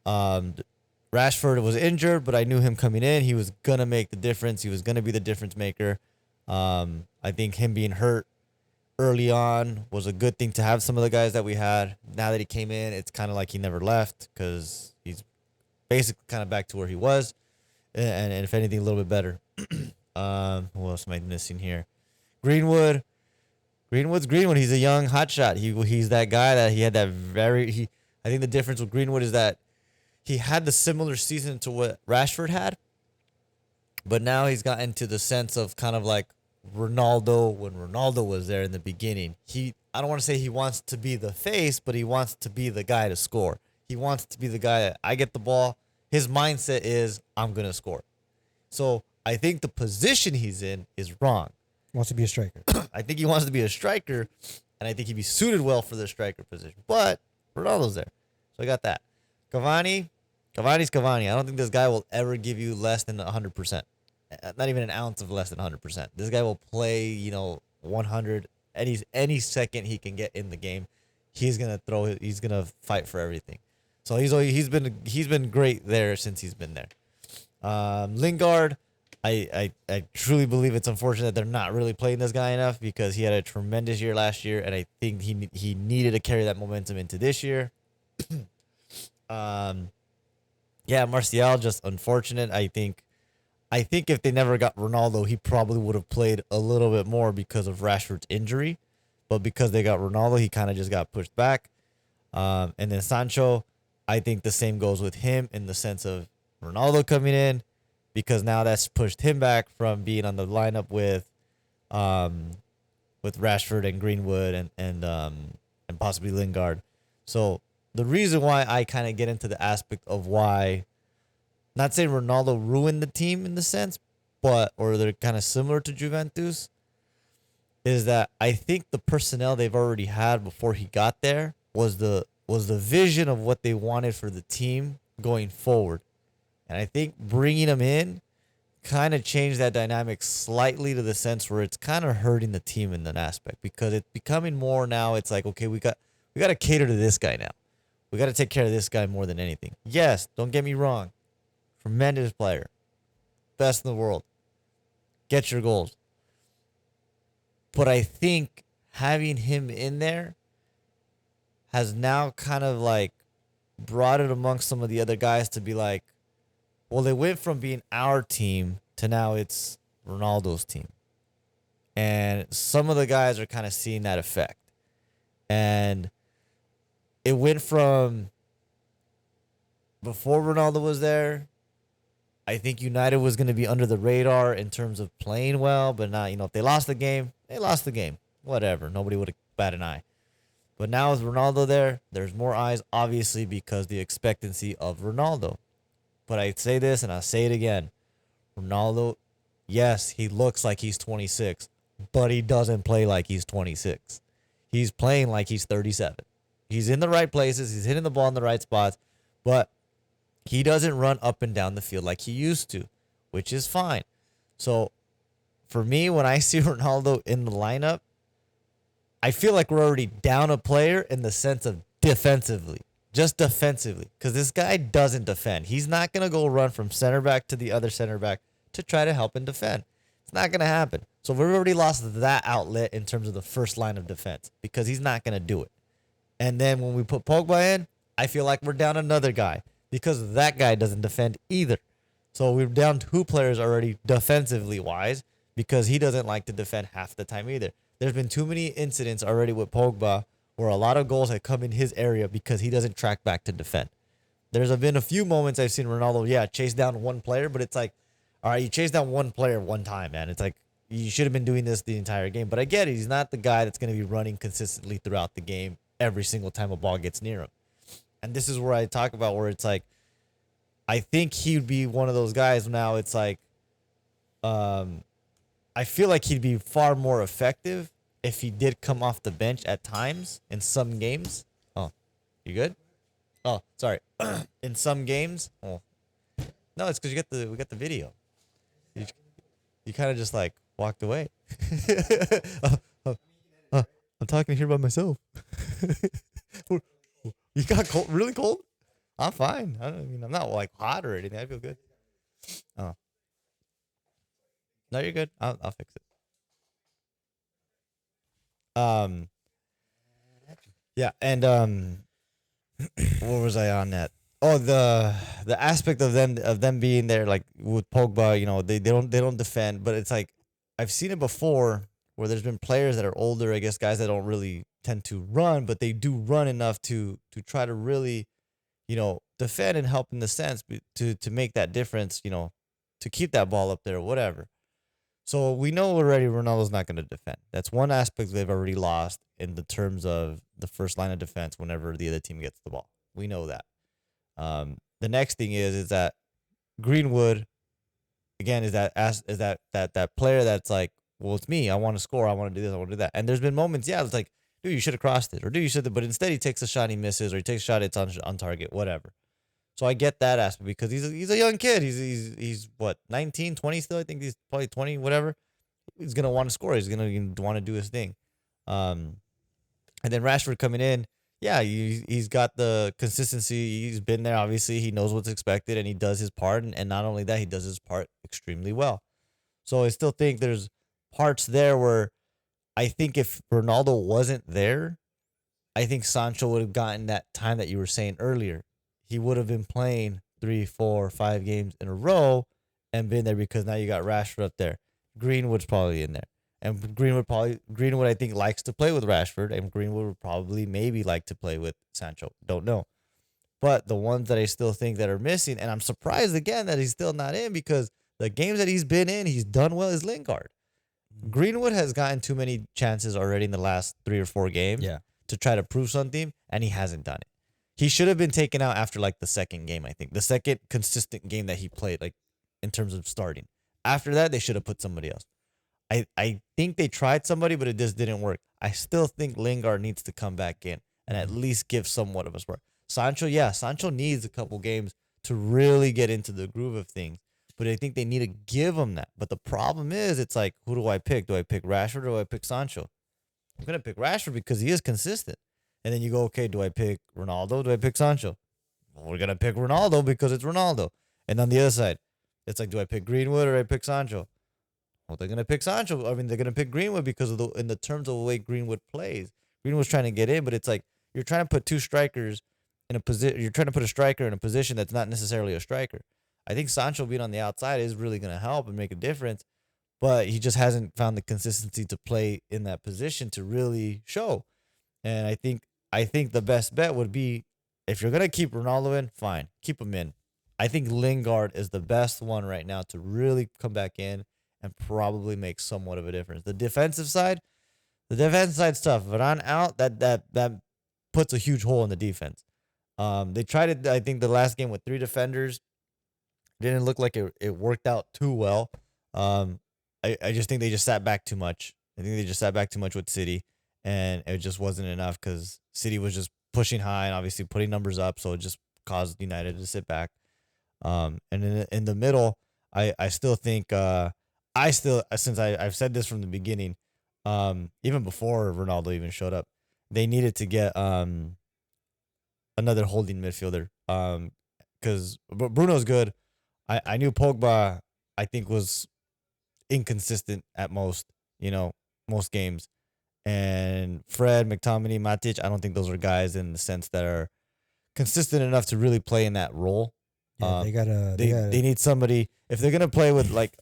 [SPEAKER 2] Rashford was injured, but I knew him coming in. He was gonna make the difference. He was gonna be the difference maker. I think him being hurt early on was a good thing to have some of the guys that we had. Now that he came in, it's kind of like he never left because he's basically kind of back to where he was, and if anything, a little bit better. Who else am I missing here? Greenwood's Greenwood. He's a young hotshot. He's that guy that he had that I think the difference with Greenwood is that he had the similar season to what Rashford had, but now he's gotten to the sense of kind of like Ronaldo when Ronaldo was there in the beginning. I don't want to say he wants to be the face, but he wants to be the guy to score. He wants to be the guy that I get the ball. His mindset is I'm gonna score. So I think the position he's in is wrong.
[SPEAKER 1] Wants to be a striker.
[SPEAKER 2] I think he wants to be a striker, and I think he'd be suited well for the striker position. But Ronaldo's there. So I got that. Cavani's Cavani. I don't think this guy will ever give you less than 100%. Not even an ounce of less than 100%. This guy will play, 100 any second he can get in the game. He's going to fight for everything. So he's been great there since he's been there. Lingard, I truly believe it's unfortunate that they're not really playing this guy enough because he had a tremendous year last year, and I think he needed to carry that momentum into this year. Martial, just unfortunate. I think if they never got Ronaldo, he probably would have played a little bit more because of Rashford's injury, but because they got Ronaldo, he kind of just got pushed back. And then Sancho, I think the same goes with him in the sense of Ronaldo coming in, because now that's pushed him back from being on the lineup with Rashford and Greenwood and possibly Lingard. So the reason why I kind of get into the aspect of why, not saying Ronaldo ruined the team in the sense, or they're kind of similar to Juventus, is that I think the personnel they've already had before he got there was the vision of what they wanted for the team going forward. And I think bringing him in kind of changed that dynamic slightly to the sense where it's kind of hurting the team in that aspect, because it's becoming more now. It's like, okay, we got to cater to this guy now. We got to take care of this guy more than anything. Yes, don't get me wrong. Tremendous player. Best in the world. Get your goals. But I think having him in there has now kind of like brought it amongst some of the other guys to be like, well, they went from being our team to now it's Ronaldo's team. And some of the guys are kind of seeing that effect. And it went from before Ronaldo was there, I think United was going to be under the radar in terms of playing well, but now, if they lost the game, they lost the game. Whatever. Nobody would have batted an eye. But now with Ronaldo there, there's more eyes, obviously, because the expectancy of Ronaldo. But I say this and I'll say it again. Ronaldo Yes, he looks like he's 26, but he doesn't play like he's 26. He's playing like he's 37. He's in the right places. He's hitting the ball in the right spots, but he doesn't run up and down the field like he used to, which is fine. So for me, when I see Ronaldo in the lineup, I feel like we're already down a player in the sense of defensively, just defensively, because this guy doesn't defend. He's not going to go run from center back to the other center back to try to help and defend. It's not going to happen. So we've already lost that outlet in terms of the first line of defense because he's not going to do it. And then when we put Pogba in, I feel like we're down another guy because that guy doesn't defend either. So we're down 2 players already defensively wise because he doesn't like to defend half the time either. There's been too many incidents already with Pogba where a lot of goals have come in his area because he doesn't track back to defend. There's been a few moments I've seen Ronaldo, chase down one player, but it's like, all right, you chase down one player one time, man. It's like you should have been doing this the entire game. But I get it. He's not the guy that's going to be running consistently throughout the game every single time a ball gets near him. And this is where I talk about where it's like, I think he'd be one of those guys now. It's like, I feel like he'd be far more effective if he did come off the bench at times in some games. Oh, you good? Oh, sorry. In some games. Oh, no, it's because we got the video. You kind of just like walked away. I'm talking here by myself. You got cold, really cold? I'm fine. I'm not like hot or anything. I feel good. Oh, no, you're good. I'll fix it. Yeah, and where was I on that? Oh, the aspect of them being there, like with Pogba, they don't defend, but it's like I've seen it before where there's been players that are older, I guess guys that don't really tend to run, but they do run enough to try to really, defend and help in the sense to make that difference, to keep that ball up there or whatever. So we know already Ronaldo's not going to defend. That's one aspect they've already lost in the terms of the first line of defense whenever the other team gets the ball. We know that. The next thing is that Greenwood, again, is that player that's like, well, it's me. I want to score. I want to do this. I want to do that. And there's been moments, it's like, dude, you should have crossed it, or dude, you should have. But instead, he takes a shot, he misses, or he takes a shot, it's on target, whatever. So I get that aspect because he's a young kid. He's what, 19, 20 still? I think he's probably 20, whatever. He's gonna want to score. He's gonna want to do his thing. And then Rashford coming in, he's got the consistency. He's been there. Obviously, he knows what's expected and he does his part. And not only that, he does his part extremely well. So I still think there's parts there where I think if Ronaldo wasn't there, I think Sancho would have gotten that time that you were saying earlier. He would have been playing 3, 4, 5 games in a row and been there because now you got Rashford up there. Greenwood's probably in there. And Greenwood, I think, likes to play with Rashford, and Greenwood would probably maybe like to play with Sancho. Don't know. But the ones that I still think that are missing, and I'm surprised again that he's still not in because the games that he's been in, he's done well, is Lingard. Greenwood has gotten too many chances already in the last 3 or 4 games to try to prove something, and he hasn't done it. He should have been taken out after like the second game, I think. The second consistent game that he played, like in terms of starting. After that, they should have put somebody else. I think they tried somebody, but it just didn't work. I still think Lingard needs to come back in and at least give somewhat of a spark. Sancho needs a couple games to really get into the groove of things. But I think they need to give him that. But the problem is, it's like, who do I pick? Do I pick Rashford or do I pick Sancho? I'm going to pick Rashford because he is consistent. And then you go, okay, do I pick Ronaldo? Do I pick Sancho? Well, we're going to pick Ronaldo because it's Ronaldo. And on the other side, it's like, do I pick Greenwood or I pick Sancho? Well, they're going to pick Sancho. I mean, they're going to pick Greenwood because of in the terms of the way Greenwood plays. Greenwood's trying to get in, but it's like you're trying to put 2 strikers in a position. You're trying to put a striker in a position that's not necessarily a striker. I think Sancho being on the outside is really going to help and make a difference, but he just hasn't found the consistency to play in that position to really show. And I think the best bet would be if you're going to keep Ronaldo in, fine, keep him in. I think Lingard is the best one right now to really come back in and probably make somewhat of a difference. The defensive side's tough. Varane out, that puts a huge hole in the defense. They tried it, I think, the last game with 3 defenders. Didn't look like it worked out too well. I just think they just sat back too much. I think they just sat back too much with City, and it just wasn't enough because City was just pushing high and obviously putting numbers up, so it just caused United to sit back. And in the middle, I still think I still since I've said this from the beginning, even before Ronaldo even showed up, they needed to get another holding midfielder. Because Bruno's good. I knew Pogba I think was inconsistent at most, most games. And Fred, McTominay, Matic, I don't think those are guys in the sense that are consistent enough to really play in that role.
[SPEAKER 1] Yeah,
[SPEAKER 2] They need somebody if they're gonna play with like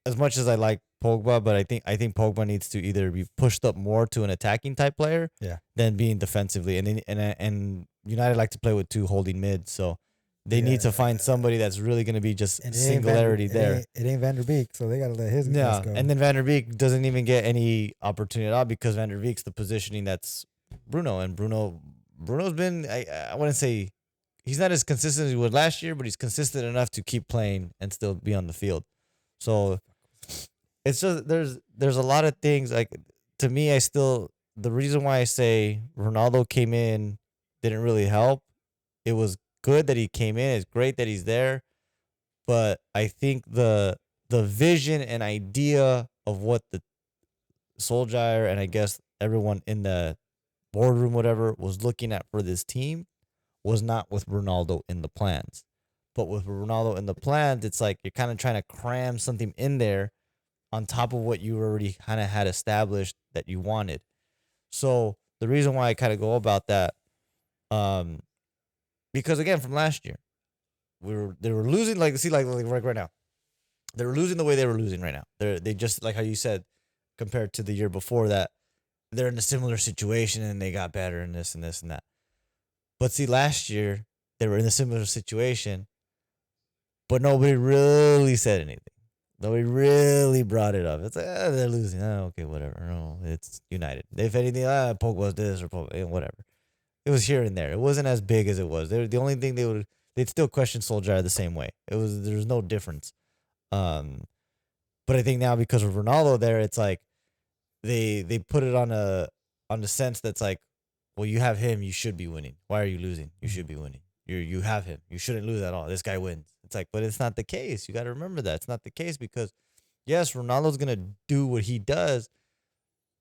[SPEAKER 2] as much as I like Pogba, but I think Pogba needs to either be pushed up more to an attacking type player,
[SPEAKER 1] Yeah.
[SPEAKER 2] than being defensively. And United like to play with two holding mids, so they
[SPEAKER 1] Yeah,
[SPEAKER 2] need to find somebody that's really gonna be just
[SPEAKER 1] and
[SPEAKER 2] singularity there.
[SPEAKER 1] It ain't Van der Beek, so they gotta let his
[SPEAKER 2] Yeah,
[SPEAKER 1] guys go.
[SPEAKER 2] and then Van der Beek doesn't even get any opportunity at all because Van der Beek's the positioning that's Bruno, and Bruno's been I wouldn't say he's not as consistent as he was last year, but he's consistent enough to keep playing and still be on the field. So it's just there's a lot of things like to me the reason why I say Ronaldo came in didn't really help. It was good that he came in. It's great that he's there, but I think the vision and idea of what the Solskjaer and I guess everyone in the boardroom, whatever, was looking at for this team was not with Ronaldo in the plans. But with Ronaldo in the plans, it's like you're kind of trying to cram something in there on top of what you already kind of had established that you wanted. So the reason why I kind of go about that, because again, from last year, they were losing like right now. They were losing the way they were losing right now. They just like how you said, compared to the year before that, they're in a similar situation and they got better and this and this and that. But see, last year they were in a similar situation, but nobody really said anything. Nobody really brought it up. It's like, they're losing. Okay, whatever. No, it's United. If anything, Pogba's this or Pogba, whatever. It was here and there. It wasn't as big as it was. The only thing they'd still question Solskjaer the same way. There was no difference. But I think now because of Ronaldo there, it's like they put it on the sense that's like, well, you have him, you should be winning. Why are you losing? You should be winning. You have him. You shouldn't lose at all. This guy wins. It's like, but it's not the case. You got to remember that. It's not the case because, yes, Ronaldo's going to do what he does,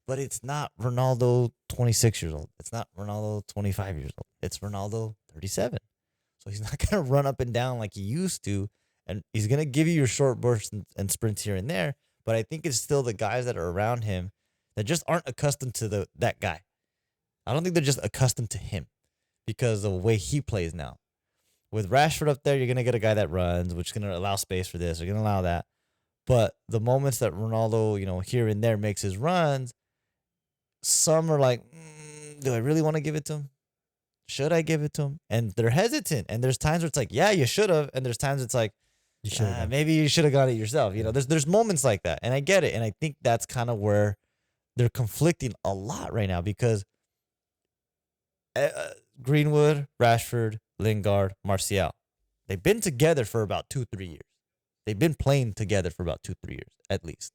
[SPEAKER 2] but it's not Ronaldo 26 years old. It's not Ronaldo 25 years old. It's Ronaldo 37. So he's not going to run up and down like he used to, and he's going to give you your short bursts and sprints here and there, but I think it's still the guys that are around him that just aren't accustomed to that guy. I don't think they're just accustomed to him because of the way he plays now. With Rashford up there, you're going to get a guy that runs, which is going to allow space for this. You're going to allow that. But the moments that Ronaldo, here and there makes his runs, some are like, do I really want to give it to him? Should I give it to him? And they're hesitant. And there's times where it's like, yeah, you should have. And there's times it's like, maybe you should have got it yourself. There's moments like that. And I get it. And I think that's kind of where they're conflicting a lot right now because Greenwood, Rashford, Lingard, Martial, they've been together for about 2-3 years. They've been playing together for about 2-3 years at least.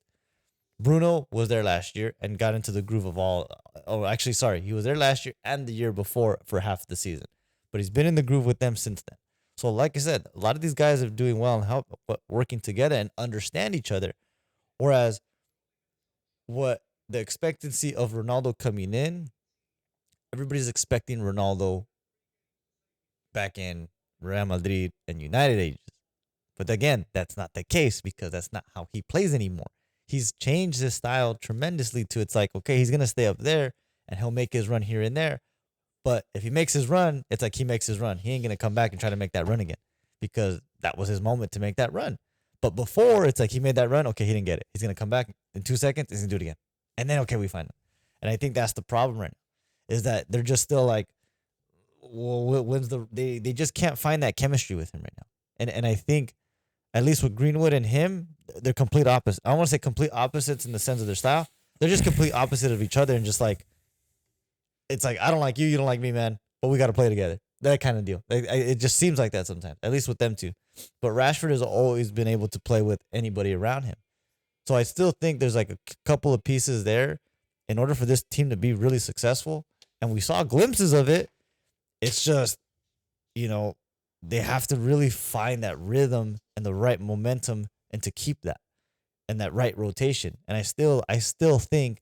[SPEAKER 2] Bruno was there last year and got into the groove of all. Oh, actually, sorry, he was there last year and the year before for half the season, but he's been in the groove with them since then. So, like I said, a lot of these guys are doing well and working together and understand each other. Whereas, what the expectancy of Ronaldo coming in, everybody's expecting Ronaldo back in Real Madrid and United ages. But again, that's not the case because that's not how he plays anymore. He's changed his style tremendously to it's like, okay, he's going to stay up there and he'll make his run here and there. But if he makes his run, it's like he makes his run. He ain't going to come back and try to make that run again because that was his moment to make that run. But before, it's like he made that run. Okay, he didn't get it. He's going to come back in 2 seconds. He's going to do it again. And then, okay, we find him. And I think that's the problem right now is that they're just still like, well, they just can't find that chemistry with him right now. And I think at least with Greenwood and him, they're complete opposite. I don't want to say complete opposites in the sense of their style. They're just complete opposite of each other and just like, it's like, I don't like you, you don't like me, man, but we got to play together. that kind of deal. It just seems like that sometimes, at least with them two. But Rashford has always been able to play with anybody around him. So I still think there's like a couple of pieces there in order for this team to be really successful. And we saw glimpses of it. It's just, they have to really find that rhythm and the right momentum and to keep that and that right rotation. And I still think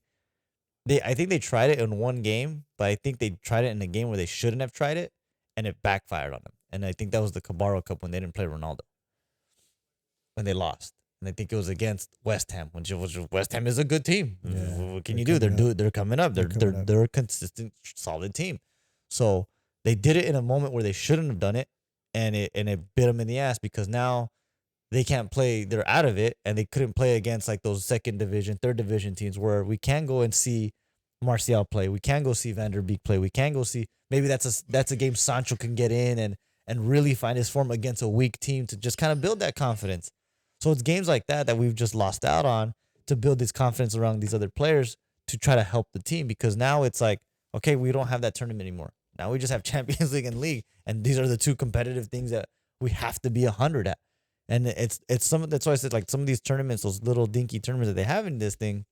[SPEAKER 2] I think they tried it in one game, but I think they tried it in a game where they shouldn't have tried it, and it backfired on them. And I think that was the Carabao Cup when they didn't play Ronaldo, when they lost. And I think it was against West Ham, which West Ham is a good team.
[SPEAKER 1] Yeah,
[SPEAKER 2] What can you do? They're coming up. They're a consistent, solid team. So they did it in a moment where they shouldn't have done it, and it bit them in the ass because now they can't play. They're out of it, and they couldn't play against like those second division, third division teams where we can go and see Martial play. We can go see Van der Beek play. We can go see maybe that's a game Sancho can get in and really find his form against a weak team to just kind of build that confidence. So it's games like that we've just lost out on to build this confidence around these other players to try to help the team, because now it's like, okay, we don't have that tournament anymore. Now we just have Champions League and League, and these are the two competitive things that we have to be 100 at. And it's that's why I said like some of these tournaments, those little dinky tournaments that they have in this thing,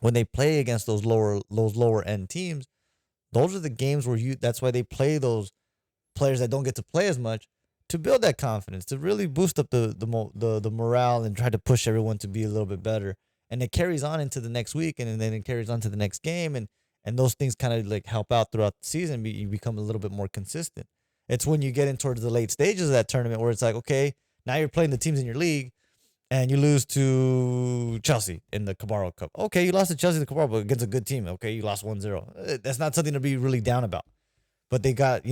[SPEAKER 2] when they play against those lower end teams, those are the games where that's why they play those players that don't get to play as much to build that confidence, to really boost up the morale and try to push everyone to be a little bit better. And it carries on into the next week, and then it carries on to the next game, and those things kind of like help out throughout the season. You become a little bit more consistent. It's when you get in towards the late stages of that tournament where it's like, okay, now you're playing the teams in your league, and you lose to Chelsea in the Carabao Cup. Okay, you lost to Chelsea in the Carabao, but against a good team. Okay, you lost 1-0. That's not something to be really down about. But they got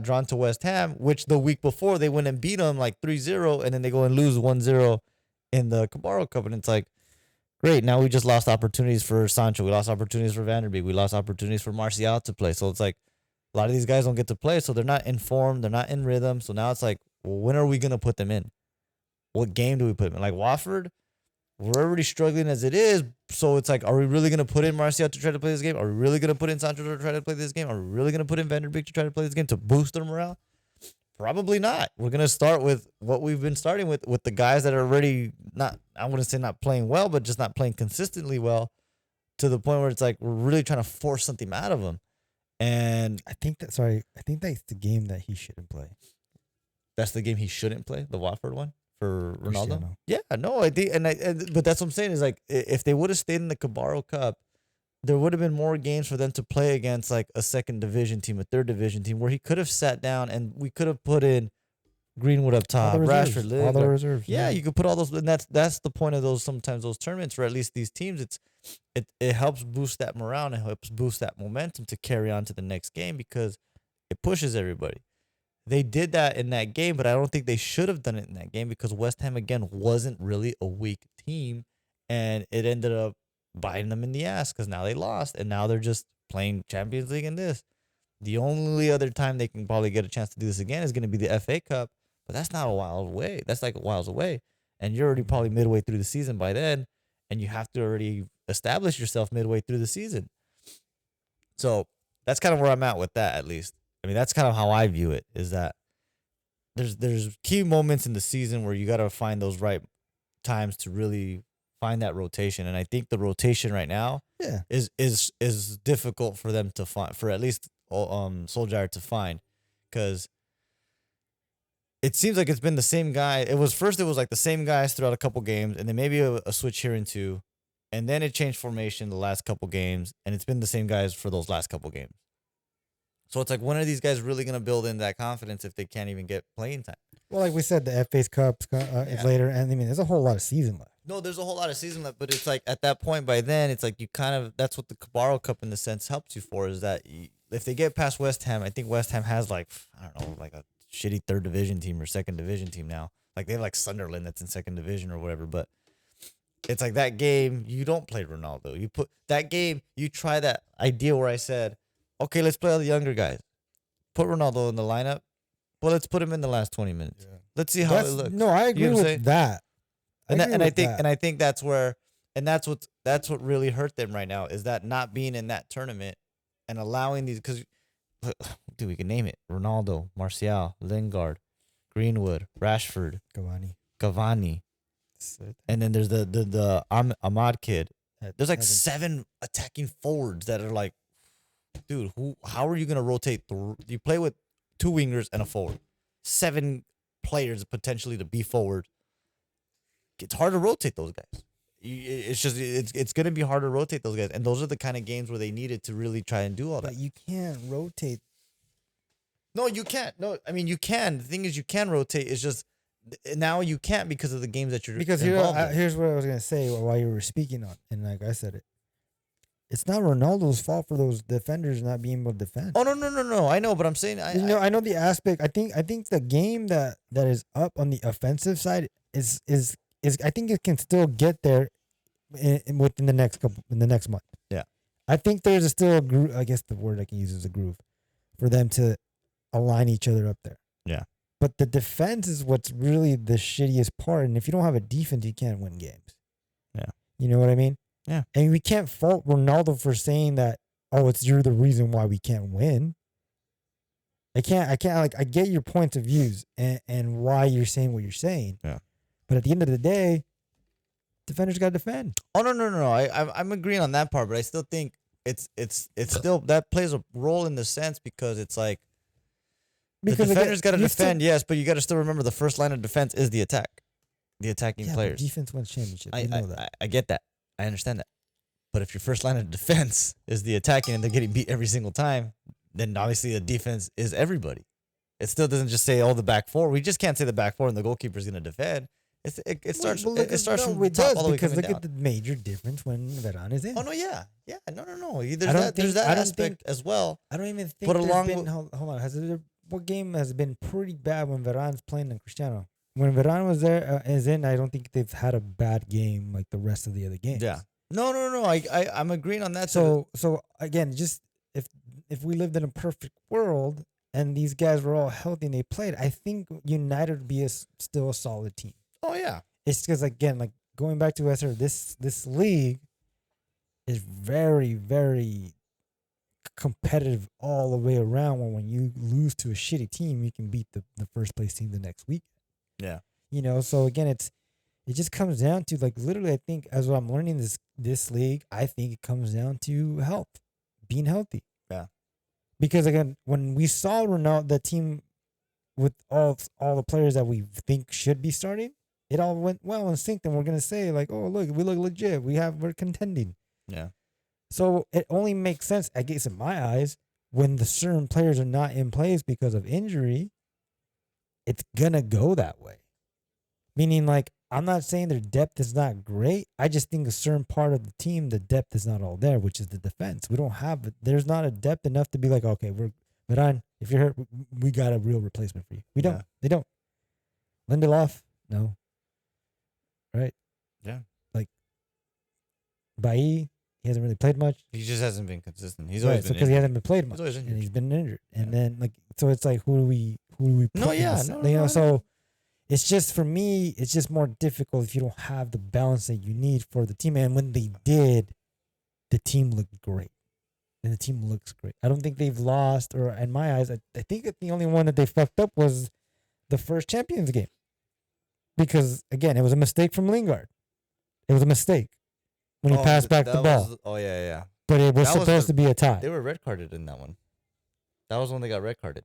[SPEAKER 2] drawn to West Ham, which the week before they went and beat them like 3-0, and then they go and lose 1-0 in the Carabao Cup. And it's like, great, now we just lost opportunities for Sancho. We lost opportunities for Van der Beek. We lost opportunities for Martial to play. So it's like a lot of these guys don't get to play, so they're not in form. They're not in rhythm. So now it's like, well, when are we going to put them in? What game do we put them in? Like Watford, we're already struggling as it is. So it's like, are we really going to put in Martial to try to play this game? Are we really going to put in Sancho to try to play this game? Are we really going to put in Van der Beek to try to play this game to boost their morale? Probably not. We're going to start with what we've been starting with the guys that are already not, I wouldn't say not playing well, but just not playing consistently well, to the point where it's like we're really trying to force something out of them. And
[SPEAKER 1] I think that's the game that he shouldn't play.
[SPEAKER 2] That's the game he shouldn't play, the Watford one for Ronaldo.
[SPEAKER 1] Cristiano.
[SPEAKER 2] Yeah, no, I think, but that's what I'm saying is like if they would have stayed in the Carabao Cup, there would have been more games for them to play against like a second division team, a third division team, where he could have sat down and we could have put in Greenwood up top, Rashford,
[SPEAKER 1] all the reserves.
[SPEAKER 2] Yeah, you could put all those, and that's the point of those sometimes those tournaments, or at least these teams. It helps boost that morale and it helps boost that momentum to carry on to the next game because it pushes everybody. They did that in that game, but I don't think they should have done it in that game because West Ham again wasn't really a weak team, and it ended up biting them in the ass because now they lost and now they're just playing Champions League in this. The only other time they can probably get a chance to do this again is going to be the FA Cup, but that's not a while away. That's like a while away, and you're already probably midway through the season by then, and you have to already establish yourself midway through the season. So that's kind of where I'm at with that, at least. I mean, that's kind of how I view it, is that there's key moments in the season where you got to find those right times to really find that rotation. And I think the rotation right now is difficult for them to find, for at least Solskjaer to find, because it seems like it's been the same guy. It was like the same guys throughout a couple games, and then maybe a switch here and two, and then it changed formation the last couple games, and it's been the same guys for those last couple games. So it's like, when are these guys really going to build in that confidence if they can't even get playing time?
[SPEAKER 1] Well, like we said, the FA Cup's is later, and I mean, there's a whole lot of season left.
[SPEAKER 2] No, there's a whole lot of season left, but it's like at that point by then, it's like you kind of, that's what the Carabao Cup in the sense helps you for, is that if they get past West Ham, I think West Ham has like, I don't know, like a shitty third division team or second division team now. Like they have like Sunderland that's in second division or whatever, but it's like that game, you don't play Ronaldo. You put that game, you try that idea where I said, okay, let's play all the younger guys. Put Ronaldo in the lineup, but let's put him in the last 20 minutes. Yeah. Let's see how it looks.
[SPEAKER 1] No, I agree with that.
[SPEAKER 2] I think that's where, and that's what really hurt them right now, is that not being in that tournament and allowing these, because dude, we can name it: Ronaldo, Martial, Lingard, Greenwood, Rashford, Cavani, and then there's the Ahmad kid. There's like 7 attacking forwards that are like, dude, how are you gonna rotate? You play with 2 wingers and a forward, 7 players potentially to be forward. It's hard to rotate those guys. It's gonna be hard to rotate those guys, and those are the kind of games where they needed to really try and do all that.
[SPEAKER 1] But you can't rotate.
[SPEAKER 2] No, you can't. No, I mean you can. The thing is, you can rotate. It's just now you can't because of the games that you're involved in.
[SPEAKER 1] Here's what I was gonna say while you were speaking on, and like I said it's not Ronaldo's fault for those defenders not being able to defend.
[SPEAKER 2] Oh no! I know, but I'm saying
[SPEAKER 1] I know the aspect. I think the game that is up on the offensive side is I think it can still get there within the next month.
[SPEAKER 2] Yeah,
[SPEAKER 1] I think there's still a groove. I guess the word I can use is a groove for them to align each other up there.
[SPEAKER 2] Yeah,
[SPEAKER 1] but the defense is what's really the shittiest part. And if you don't have a defense, you can't win games.
[SPEAKER 2] Yeah,
[SPEAKER 1] you know what I mean?
[SPEAKER 2] Yeah,
[SPEAKER 1] and we can't fault Ronaldo for saying that. Oh, you're the reason why we can't win. I can't I get your points of views and why you're saying what you're saying.
[SPEAKER 2] Yeah.
[SPEAKER 1] But at the end of the day, defenders got to defend.
[SPEAKER 2] Oh no! I'm agreeing on that part, but I still think it's still that plays a role in the sense because it's like the defenders got to defend, yes, but you got to still remember the first line of defense is the attack, the attacking players.
[SPEAKER 1] Defense wins championships. I know that.
[SPEAKER 2] I get that. I understand that. But if your first line of defense is the attacking and they're getting beat every single time, then obviously the defense is everybody. It still doesn't just say the back four. We just can't say the back four and the goalkeeper is going to defend. It starts from top all the way
[SPEAKER 1] because look
[SPEAKER 2] down.
[SPEAKER 1] at the major difference when Varane is in.
[SPEAKER 2] Oh no, yeah, no. There's that aspect as well.
[SPEAKER 1] I don't even think. Hold on, what game has been pretty bad when Varane's playing than Cristiano? When Varane was there is in, I don't think they've had a bad game like the rest of the other games.
[SPEAKER 2] Yeah. No. I'm agreeing on that.
[SPEAKER 1] So again, just if we lived in a perfect world and these guys were all healthy and they played, I think United would be still a solid team.
[SPEAKER 2] Oh yeah,
[SPEAKER 1] it's because again, like going back to what I said, this league is very, very competitive all the way around. When you lose to a shitty team, you can beat the first place team the next week.
[SPEAKER 2] Yeah,
[SPEAKER 1] so again, it just comes down to like literally. I think as what I'm learning this league, I think it comes down to health, being healthy.
[SPEAKER 2] Yeah,
[SPEAKER 1] because again, when we saw Ronaldo, the team with all the players that we think should be starting, it all went well in sync, and we're gonna say like, oh look, we look legit. We're contending.
[SPEAKER 2] Yeah.
[SPEAKER 1] So it only makes sense, I guess, in my eyes, when the certain players are not in place because of injury. It's gonna go that way. Meaning, like, I'm not saying their depth is not great. I just think a certain part of the team, the depth is not all there, which is the defense. We don't have it. There's not a depth enough to be like, okay, Varane, if you're hurt, we got a real replacement for you. We don't.
[SPEAKER 2] Yeah.
[SPEAKER 1] They don't. Lindelof, no. Right?
[SPEAKER 2] Yeah.
[SPEAKER 1] Like, Bailly, he hasn't really played much.
[SPEAKER 2] He just hasn't been consistent. He's always been
[SPEAKER 1] because he hasn't been played much.
[SPEAKER 2] He's always injured.
[SPEAKER 1] And he's been injured. And then like so it's like who do we put so it's just for me, it's just more difficult if you don't have the balance that you need for the team. And when they did, the team looked great. And the team looks great. I don't think they've lost, or in my eyes, I think the only one that they fucked up was the first Champions game. Because again, it was a mistake from Lingard. It was a mistake when he passed back the ball.
[SPEAKER 2] Yeah.
[SPEAKER 1] But it was supposed to be a tie.
[SPEAKER 2] They were red carded in that one. That was when they got red carded.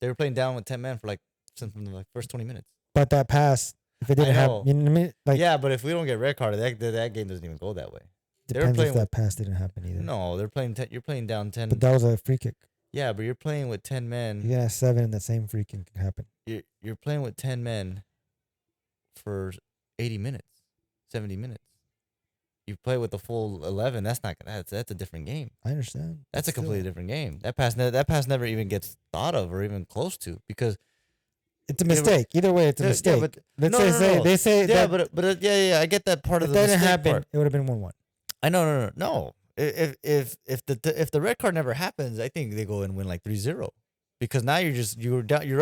[SPEAKER 2] They were playing down with 10 men for like since the first 20 minutes.
[SPEAKER 1] But that pass, if it didn't happen, you know what I mean? Like,
[SPEAKER 2] yeah, but if we don't get red carded, that game doesn't even go that way.
[SPEAKER 1] Depends if that pass didn't happen either.
[SPEAKER 2] No, they're playing. You're playing down 10.
[SPEAKER 1] But that was a free kick.
[SPEAKER 2] Yeah, but you're playing with 10 men.
[SPEAKER 1] You can have 7 and that same free kick can happen.
[SPEAKER 2] You're playing with 10 men for 80 minutes, 70 minutes. You play with the full 11. That's a different game.
[SPEAKER 1] I understand.
[SPEAKER 2] That's a completely different game. That pass never even gets thought of or even close to because
[SPEAKER 1] it's a mistake. Either way, it's a mistake.
[SPEAKER 2] Yeah, but
[SPEAKER 1] they say
[SPEAKER 2] yeah, but yeah, I get that part of the mistake
[SPEAKER 1] happen,
[SPEAKER 2] part.
[SPEAKER 1] It would have been 1-1.
[SPEAKER 2] I know, no. If the red card never happens, I think they go and win like 3-0. Because now you're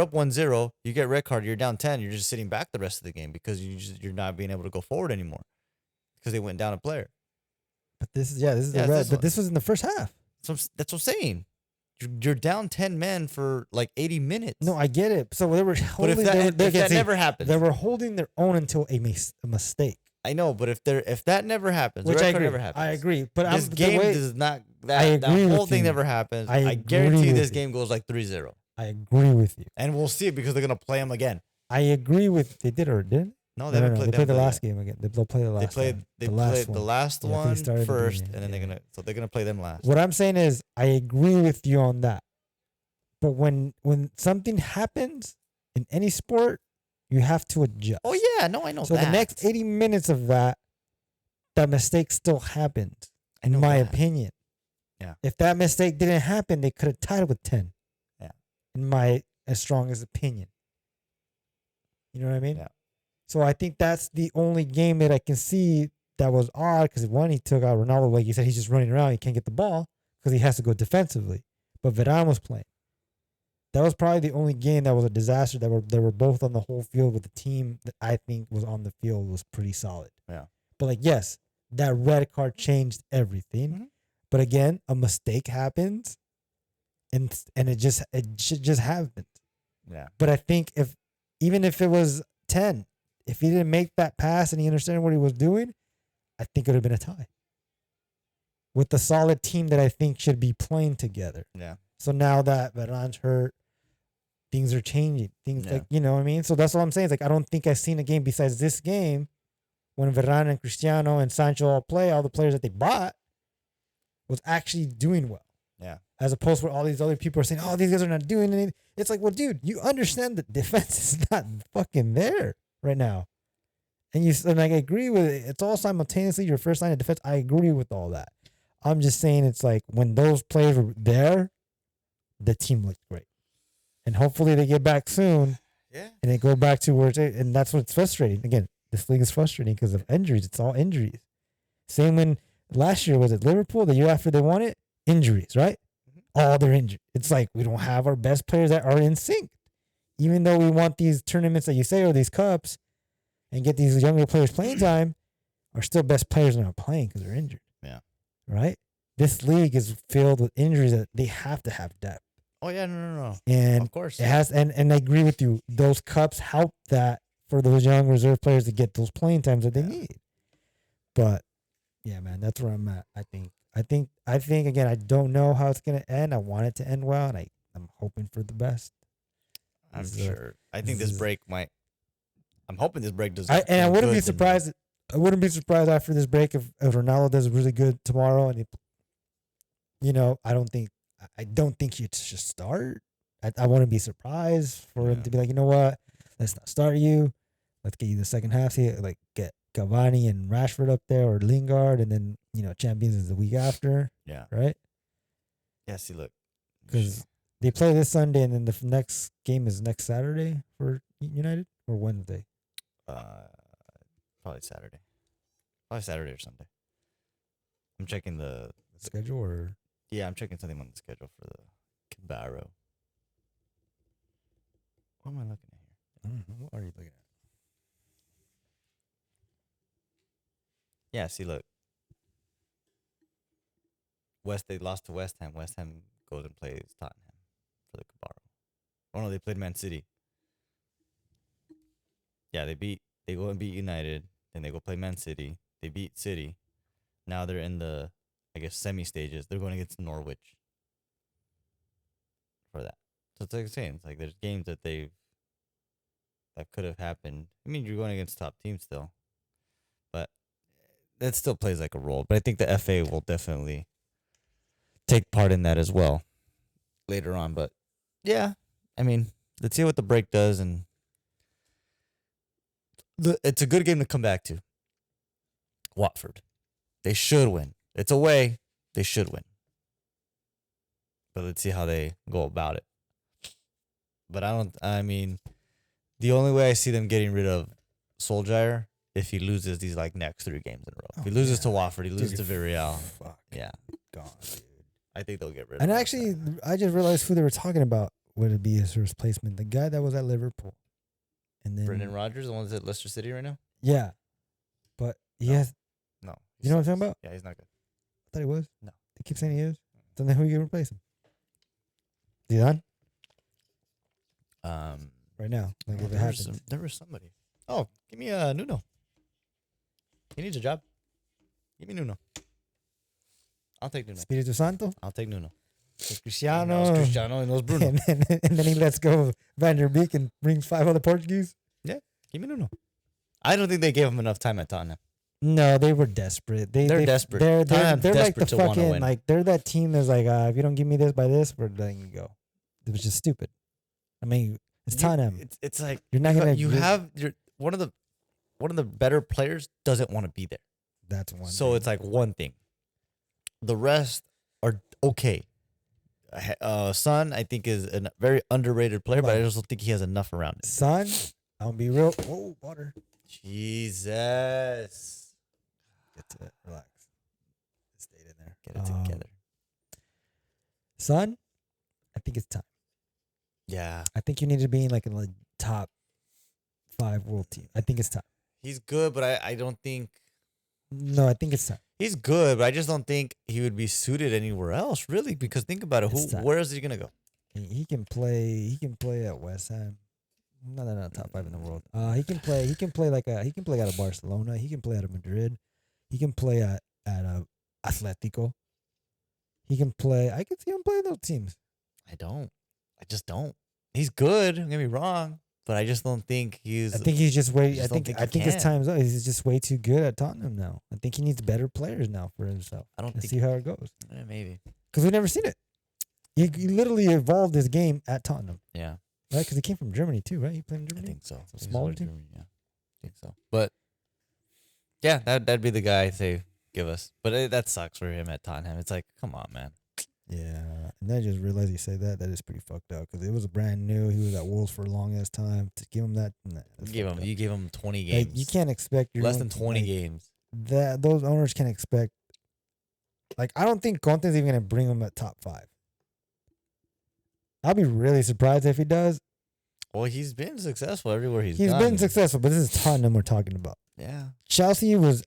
[SPEAKER 2] up 1-0, you get red card, you're down 10, you're just sitting back the rest of the game because you're not being able to go forward anymore. Because they went down a player.
[SPEAKER 1] But this is the red. But this was in the first half.
[SPEAKER 2] So that's what I'm saying. you're down 10 men for like 80 minutes.
[SPEAKER 1] No, I get it. So they were
[SPEAKER 2] but
[SPEAKER 1] holding.
[SPEAKER 2] if that never happens,
[SPEAKER 1] they were holding their own until a mistake.
[SPEAKER 2] I know. But if that never happens,
[SPEAKER 1] Which
[SPEAKER 2] the
[SPEAKER 1] I
[SPEAKER 2] red card
[SPEAKER 1] agree.
[SPEAKER 2] never happens.
[SPEAKER 1] I agree. But
[SPEAKER 2] this game does not. That whole thing never happens. I guarantee you this game goes like 3-0.
[SPEAKER 1] I agree with you.
[SPEAKER 2] And we'll see it because they're gonna play them again.
[SPEAKER 1] I agree with. They did or didn't?
[SPEAKER 2] No, they haven't played.
[SPEAKER 1] They played the last game again. They'll play the last.
[SPEAKER 2] They played the last one first, and then they're gonna play them last.
[SPEAKER 1] What I'm saying is, I agree with you on that. But when something happens in any sport, you have to adjust.
[SPEAKER 2] Oh yeah, no, I know.
[SPEAKER 1] So
[SPEAKER 2] that.
[SPEAKER 1] the next 80 minutes of that mistake still happened, in my opinion.
[SPEAKER 2] Yeah.
[SPEAKER 1] If that mistake didn't happen, they could have tied with 10.
[SPEAKER 2] Yeah.
[SPEAKER 1] In my as strongest opinion. You know what I mean?
[SPEAKER 2] Yeah.
[SPEAKER 1] So I think that's the only game that I can see that was odd because one, he took out Ronaldo, like you said, he's just running around, he can't get the ball because he has to go defensively. But Varane was playing. That was probably the only game that was a disaster. They were both on the whole field with the team that I think was on the field was pretty solid.
[SPEAKER 2] Yeah.
[SPEAKER 1] But like, yes, that red card changed everything.
[SPEAKER 2] Mm-hmm.
[SPEAKER 1] But again, a mistake happens, and it just happened.
[SPEAKER 2] Yeah.
[SPEAKER 1] But I think even if it was 10, if he didn't make that pass and he understood what he was doing, I think it would have been a tie. With the solid team that I think should be playing together.
[SPEAKER 2] Yeah.
[SPEAKER 1] So now that Varane's hurt, things are changing. Things
[SPEAKER 2] Yeah.
[SPEAKER 1] like, you know what I mean? So that's what I'm saying. It's like, I don't think I've seen a game besides this game when Varane and Cristiano and Sancho all play, all the players that they bought was actually doing well.
[SPEAKER 2] Yeah. As
[SPEAKER 1] opposed to where all these other people are saying, oh, these guys are not doing anything. It's like, well, dude, you understand that defense is not fucking there right now. And I agree with it. It's all simultaneously your first line of defense. I agree with all that. I'm just saying it's like when those players were there, the team looked great. And hopefully they get back soon.
[SPEAKER 2] Yeah. And
[SPEAKER 1] they go back to where and that's what's frustrating. Again, this league is frustrating because of injuries. It's all injuries. Same when last year, was it Liverpool? The year after they won it? Injuries, right? All their injuries. It's like we don't have our best players that are in sync. Even though we want these tournaments that you say or these cups and get these younger players playing time, our still best players are not playing because they're injured.
[SPEAKER 2] Yeah.
[SPEAKER 1] Right? This league is filled with injuries that they have to have depth.
[SPEAKER 2] Oh yeah, no.
[SPEAKER 1] And
[SPEAKER 2] of course
[SPEAKER 1] it has, and I agree with you. Those cups help that for those young reserve players to get those playing times that they need. But yeah, man, that's where I'm at. I think again, I don't know how it's gonna end. I want it to end well, and I'm hoping for the best.
[SPEAKER 2] I'm sure. I think this break might. I'm hoping this break does.
[SPEAKER 1] I wouldn't be surprised. I wouldn't be surprised after this break if Ronaldo does really good tomorrow, and I don't think he should start. I wouldn't be surprised for him to be like, you know what, let's not start you. Let's get you the second half. See, like get Cavani and Rashford up there, or Lingard, and then Champions is the week after.
[SPEAKER 2] Yeah.
[SPEAKER 1] Right.
[SPEAKER 2] Yeah. See, look,
[SPEAKER 1] because they play this Sunday, and then the next game is next Saturday for United, or Wednesday.
[SPEAKER 2] Probably Saturday. Probably Saturday or Sunday. I'm checking the
[SPEAKER 1] schedule, or
[SPEAKER 2] yeah, I'm checking something on the schedule for the Cabarro. What am I looking at here?
[SPEAKER 1] I don't know. What are you looking at?
[SPEAKER 2] Yeah, see, look. They lost to West Ham. West Ham goes and plays Tottenham for the Cabarro. Oh no, they played Man City. Yeah, they go and beat United. Then they go play Man City. They beat City. Now they're in the, I guess, semi-stages. They're going against Norwich for that. So it's like I'm saying, it's like there's games that could have happened. I mean, you're going against top teams still, but that still plays like a role. But I think the FA will definitely take part in that as well later on. But yeah, I mean, let's see what the break does, and it's a good game to come back to. Watford, they should win. It's away. They should win. But let's see how they go about it. But I mean, the only way I see them getting rid of Solskjaer if he loses these next 3 games in a row. If he loses to Watford, he loses to Villarreal.
[SPEAKER 1] Fuck.
[SPEAKER 2] Yeah.
[SPEAKER 1] Gone, dude.
[SPEAKER 2] I think they'll get rid of
[SPEAKER 1] him. And
[SPEAKER 2] him.
[SPEAKER 1] actually, I just realized who they were talking about would be his replacement. The guy that was at Liverpool. And then
[SPEAKER 2] Brendan Rodgers, the one that's at Leicester City right now?
[SPEAKER 1] Yeah. But he has.
[SPEAKER 2] No.
[SPEAKER 1] You know what I'm talking about?
[SPEAKER 2] Yeah, he's not good.
[SPEAKER 1] I thought he was.
[SPEAKER 2] No.
[SPEAKER 1] They keep saying he is. So then who are you going to replace him? Zidane?
[SPEAKER 2] Right
[SPEAKER 1] now. Like if it
[SPEAKER 2] there,
[SPEAKER 1] happens.
[SPEAKER 2] there was somebody. Oh, give me Nuno. He needs a job. Give me Nuno. I'll take Nuno.
[SPEAKER 1] Espiritu Santo?
[SPEAKER 2] I'll take Nuno.
[SPEAKER 1] Cristiano.
[SPEAKER 2] That was Cristiano and those Bruno.
[SPEAKER 1] and then he lets go of Van der Beek and brings 5 other Portuguese.
[SPEAKER 2] Yeah, give me Nuno. I don't think they gave him enough time at Tottenham.
[SPEAKER 1] No, they were desperate. They're
[SPEAKER 2] desperate.
[SPEAKER 1] They're
[SPEAKER 2] Tottenham's
[SPEAKER 1] like the
[SPEAKER 2] desperate to wanna
[SPEAKER 1] fucking
[SPEAKER 2] win.
[SPEAKER 1] like they're that team that's like if you don't give me this by this, we're letting you go. It was just stupid. I mean, it's Tottenham.
[SPEAKER 2] It's like
[SPEAKER 1] You're not gonna.
[SPEAKER 2] one of the better players doesn't want to be there.
[SPEAKER 1] That's one.
[SPEAKER 2] So it's like one thing. The rest are okay. Son, I think, is a very underrated player, but I just don't think he has enough around him.
[SPEAKER 1] Son, I'll be real. Whoa, water.
[SPEAKER 2] Jesus.
[SPEAKER 1] Get to it. Relax. Stayed in there.
[SPEAKER 2] Get it together.
[SPEAKER 1] Son, I think it's time.
[SPEAKER 2] Yeah.
[SPEAKER 1] I think you need to be in like a top 5 world team. I think it's time.
[SPEAKER 2] He's good, but I don't think
[SPEAKER 1] No, I think it's time.
[SPEAKER 2] he's good, but I just don't think he would be suited anywhere else, really. Because think about it,
[SPEAKER 1] It's time.
[SPEAKER 2] where is he gonna go?
[SPEAKER 1] He can play. He can play at West Ham. No, they're not top 5 in the world. He can play. He can play He can play out of Barcelona. He can play out of Madrid. He can play at Atletico. He can play. I can see him playing those teams.
[SPEAKER 2] I just don't. He's good. Don't get me wrong, but I just don't think he's.
[SPEAKER 1] I think he's just way.
[SPEAKER 2] just don't think he
[SPEAKER 1] I think his
[SPEAKER 2] can.
[SPEAKER 1] time's up. He's just way too good at Tottenham now. I think he needs better players now for himself.
[SPEAKER 2] I don't
[SPEAKER 1] Let's
[SPEAKER 2] think
[SPEAKER 1] see how it goes.
[SPEAKER 2] Maybe.
[SPEAKER 1] Because we've never seen it. He literally evolved his game at Tottenham,
[SPEAKER 2] Yeah,
[SPEAKER 1] right? Because he came from Germany too, right? He played in
[SPEAKER 2] I
[SPEAKER 1] Germany.
[SPEAKER 2] think so.
[SPEAKER 1] Smaller team?
[SPEAKER 2] Yeah, I think so. But yeah, that'd be the guy I'd say give us. But that sucks for him at Tottenham. It's like, come on, man.
[SPEAKER 1] Yeah, and I just realized you say that. That is pretty fucked up because it was a brand new. He was at Wolves for a long ass time. To give him that, nah, that's fucked up.
[SPEAKER 2] You gave him 20 games.
[SPEAKER 1] Like, you can't expect your
[SPEAKER 2] less
[SPEAKER 1] own-
[SPEAKER 2] than 20
[SPEAKER 1] like,
[SPEAKER 2] games.
[SPEAKER 1] That those owners can expect. Like, I don't think Conte's even gonna bring him at top 5. I'll be really surprised if he does.
[SPEAKER 2] Well, he's been successful everywhere he's
[SPEAKER 1] He's
[SPEAKER 2] gone.
[SPEAKER 1] been successful, but this is Tottenham we're talking about.
[SPEAKER 2] Yeah,
[SPEAKER 1] Chelsea's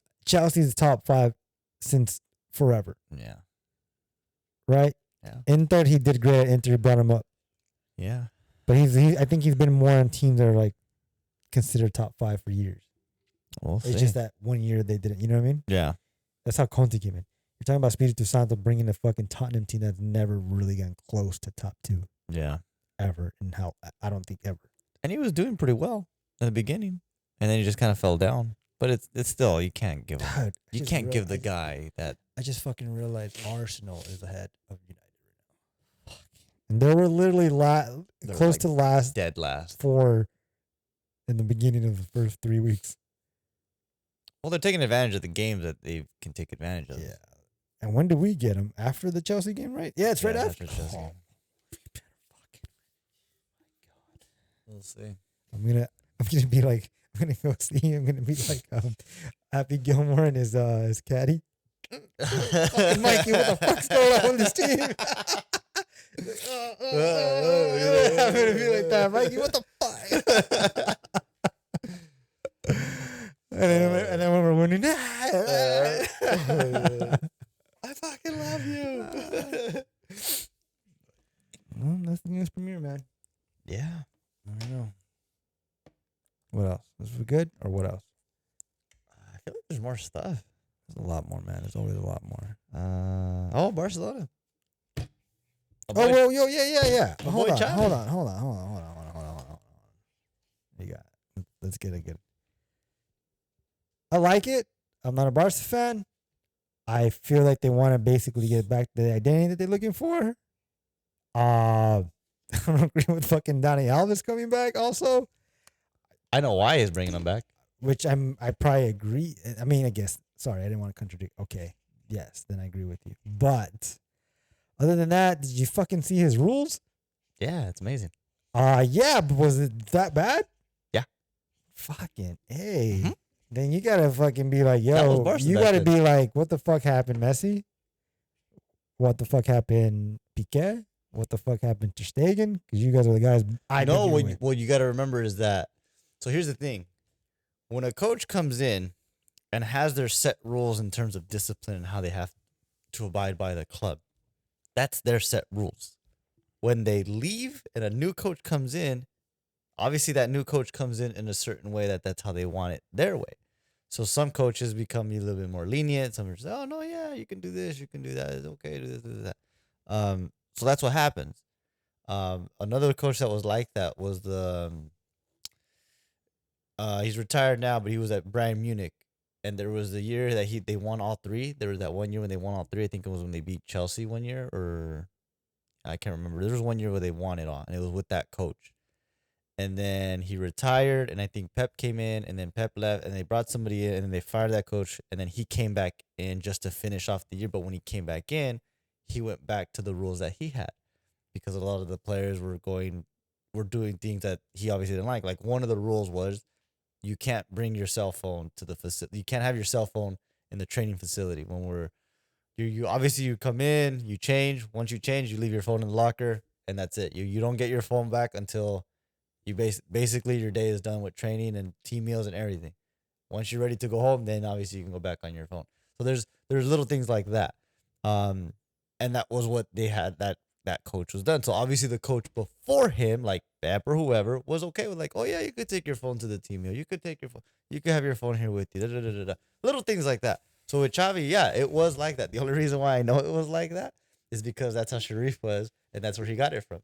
[SPEAKER 1] top 5 since forever,
[SPEAKER 2] yeah,
[SPEAKER 1] right?
[SPEAKER 2] Yeah.
[SPEAKER 1] In third, he did great at Inter. He brought him up,
[SPEAKER 2] yeah.
[SPEAKER 1] but I think he's been more on teams that are like considered top 5 for years.
[SPEAKER 2] We'll
[SPEAKER 1] It's just that one year they didn't. You know what I mean?
[SPEAKER 2] yeah.
[SPEAKER 1] That's how Conte came in. You're talking about Espiritu Santo bringing a fucking Tottenham team that's never really gotten close to top 2
[SPEAKER 2] Yeah.
[SPEAKER 1] ever, and how I don't think ever.
[SPEAKER 2] And he was doing pretty well at the beginning, and then he just kind of fell down. But it's still, you can't give him.
[SPEAKER 1] God,
[SPEAKER 2] You can't give the guy that.
[SPEAKER 1] I just fucking realized Arsenal is ahead of United right now. And they were literally
[SPEAKER 2] They're
[SPEAKER 1] close
[SPEAKER 2] like
[SPEAKER 1] to last
[SPEAKER 2] dead last.
[SPEAKER 1] 4 in the beginning of the first 3 weeks.
[SPEAKER 2] Well, they're taking advantage of the games that they can take advantage of.
[SPEAKER 1] Yeah. And when do we get them? After the Chelsea game, right? Yeah, it's right
[SPEAKER 2] Yeah,
[SPEAKER 1] after.
[SPEAKER 2] after Chelsea.
[SPEAKER 1] Oh,
[SPEAKER 2] We'll see.
[SPEAKER 1] I'm gonna be like, I'm gonna go see. I'm gonna be like Happy Gilmore and his caddy. Fucking Mikey, what the fuck's going on with this team? I'm gonna be like that, Mikey. What the fuck? and then when we're winning,
[SPEAKER 2] I fucking love you.
[SPEAKER 1] well, that's the news premiere, man.
[SPEAKER 2] Yeah. I don't know.
[SPEAKER 1] What else? Was we good or what else?
[SPEAKER 2] I feel like there's more stuff.
[SPEAKER 1] There's a lot more, man. There's always a lot more.
[SPEAKER 2] Barcelona.
[SPEAKER 1] Oh, well, yeah.
[SPEAKER 2] My
[SPEAKER 1] Hold
[SPEAKER 2] boy
[SPEAKER 1] on.
[SPEAKER 2] Xavi.
[SPEAKER 1] You got it. Let's get it good. I like it. I'm not a Barca fan. I feel like they want to basically get back to the identity that they're looking for. I don't agree with fucking Dani Alves coming back also,
[SPEAKER 2] I know why he's bringing him back.
[SPEAKER 1] which I probably agree. I mean, I guess, sorry, I didn't want to contradict. Okay. Yes, then I agree with you. But other than that, did you fucking see his rules?
[SPEAKER 2] Yeah, it's amazing.
[SPEAKER 1] Yeah, but was it that bad?
[SPEAKER 2] Yeah.
[SPEAKER 1] Fucking hey.
[SPEAKER 2] Mhm.
[SPEAKER 1] Then you gotta fucking be like,
[SPEAKER 2] That was
[SPEAKER 1] yo,
[SPEAKER 2] Barca
[SPEAKER 1] you
[SPEAKER 2] back
[SPEAKER 1] gotta
[SPEAKER 2] then.
[SPEAKER 1] be like, what the fuck happened, Messi? What the fuck happened, Piqué? What the fuck happened to Stegen? Because you guys are the guys I
[SPEAKER 2] know
[SPEAKER 1] think you're
[SPEAKER 2] what you got to remember is that. So here's the thing: when a coach comes in and has their set rules in terms of discipline and how they have to abide by the club, that's their set rules. when they leave and a new coach comes in, obviously that new coach comes in a certain way that's how they want it their way. So some coaches become a little bit more lenient. Some are just, oh no, yeah, you can do this, you can do that. It's okay, do that. So that's what happens. Another coach that was like that was he's retired now, but he was at Bayern Munich, and there was the year that they won all three. There was that one year when they won all three. I think it was when they beat Chelsea one year, or I can't remember. There was one year where they won it all, and it was with that coach. And then he retired, and I think Pep came in, and then Pep left, and they brought somebody in, and then they fired that coach, and then he came back in just to finish off the year. But when he came back in, he went back to the rules that he had, because a lot of the players were doing things that he obviously didn't like. Like one of the rules was you can't bring your cell phone to the facility. You can't have your cell phone in the training facility. When you obviously you come in, you change. Once you change, you leave your phone in the locker, and that's it. You don't get your phone back until you basically your day is done with training and team meals and everything. Once you're ready to go home, then obviously you can go back on your phone. So there's little things like that. And that was what they had, that coach was done. So obviously the coach before him, like Pep or whoever, was okay with like, oh yeah, you could take your phone to the team meal. You could take your phone. You could have your phone here with you. Da, da, da, da, da. Little things like that. So with Xavi, yeah, it was like that. The only reason why I know it was like that is because that's how Sharif was, and that's where he got it from.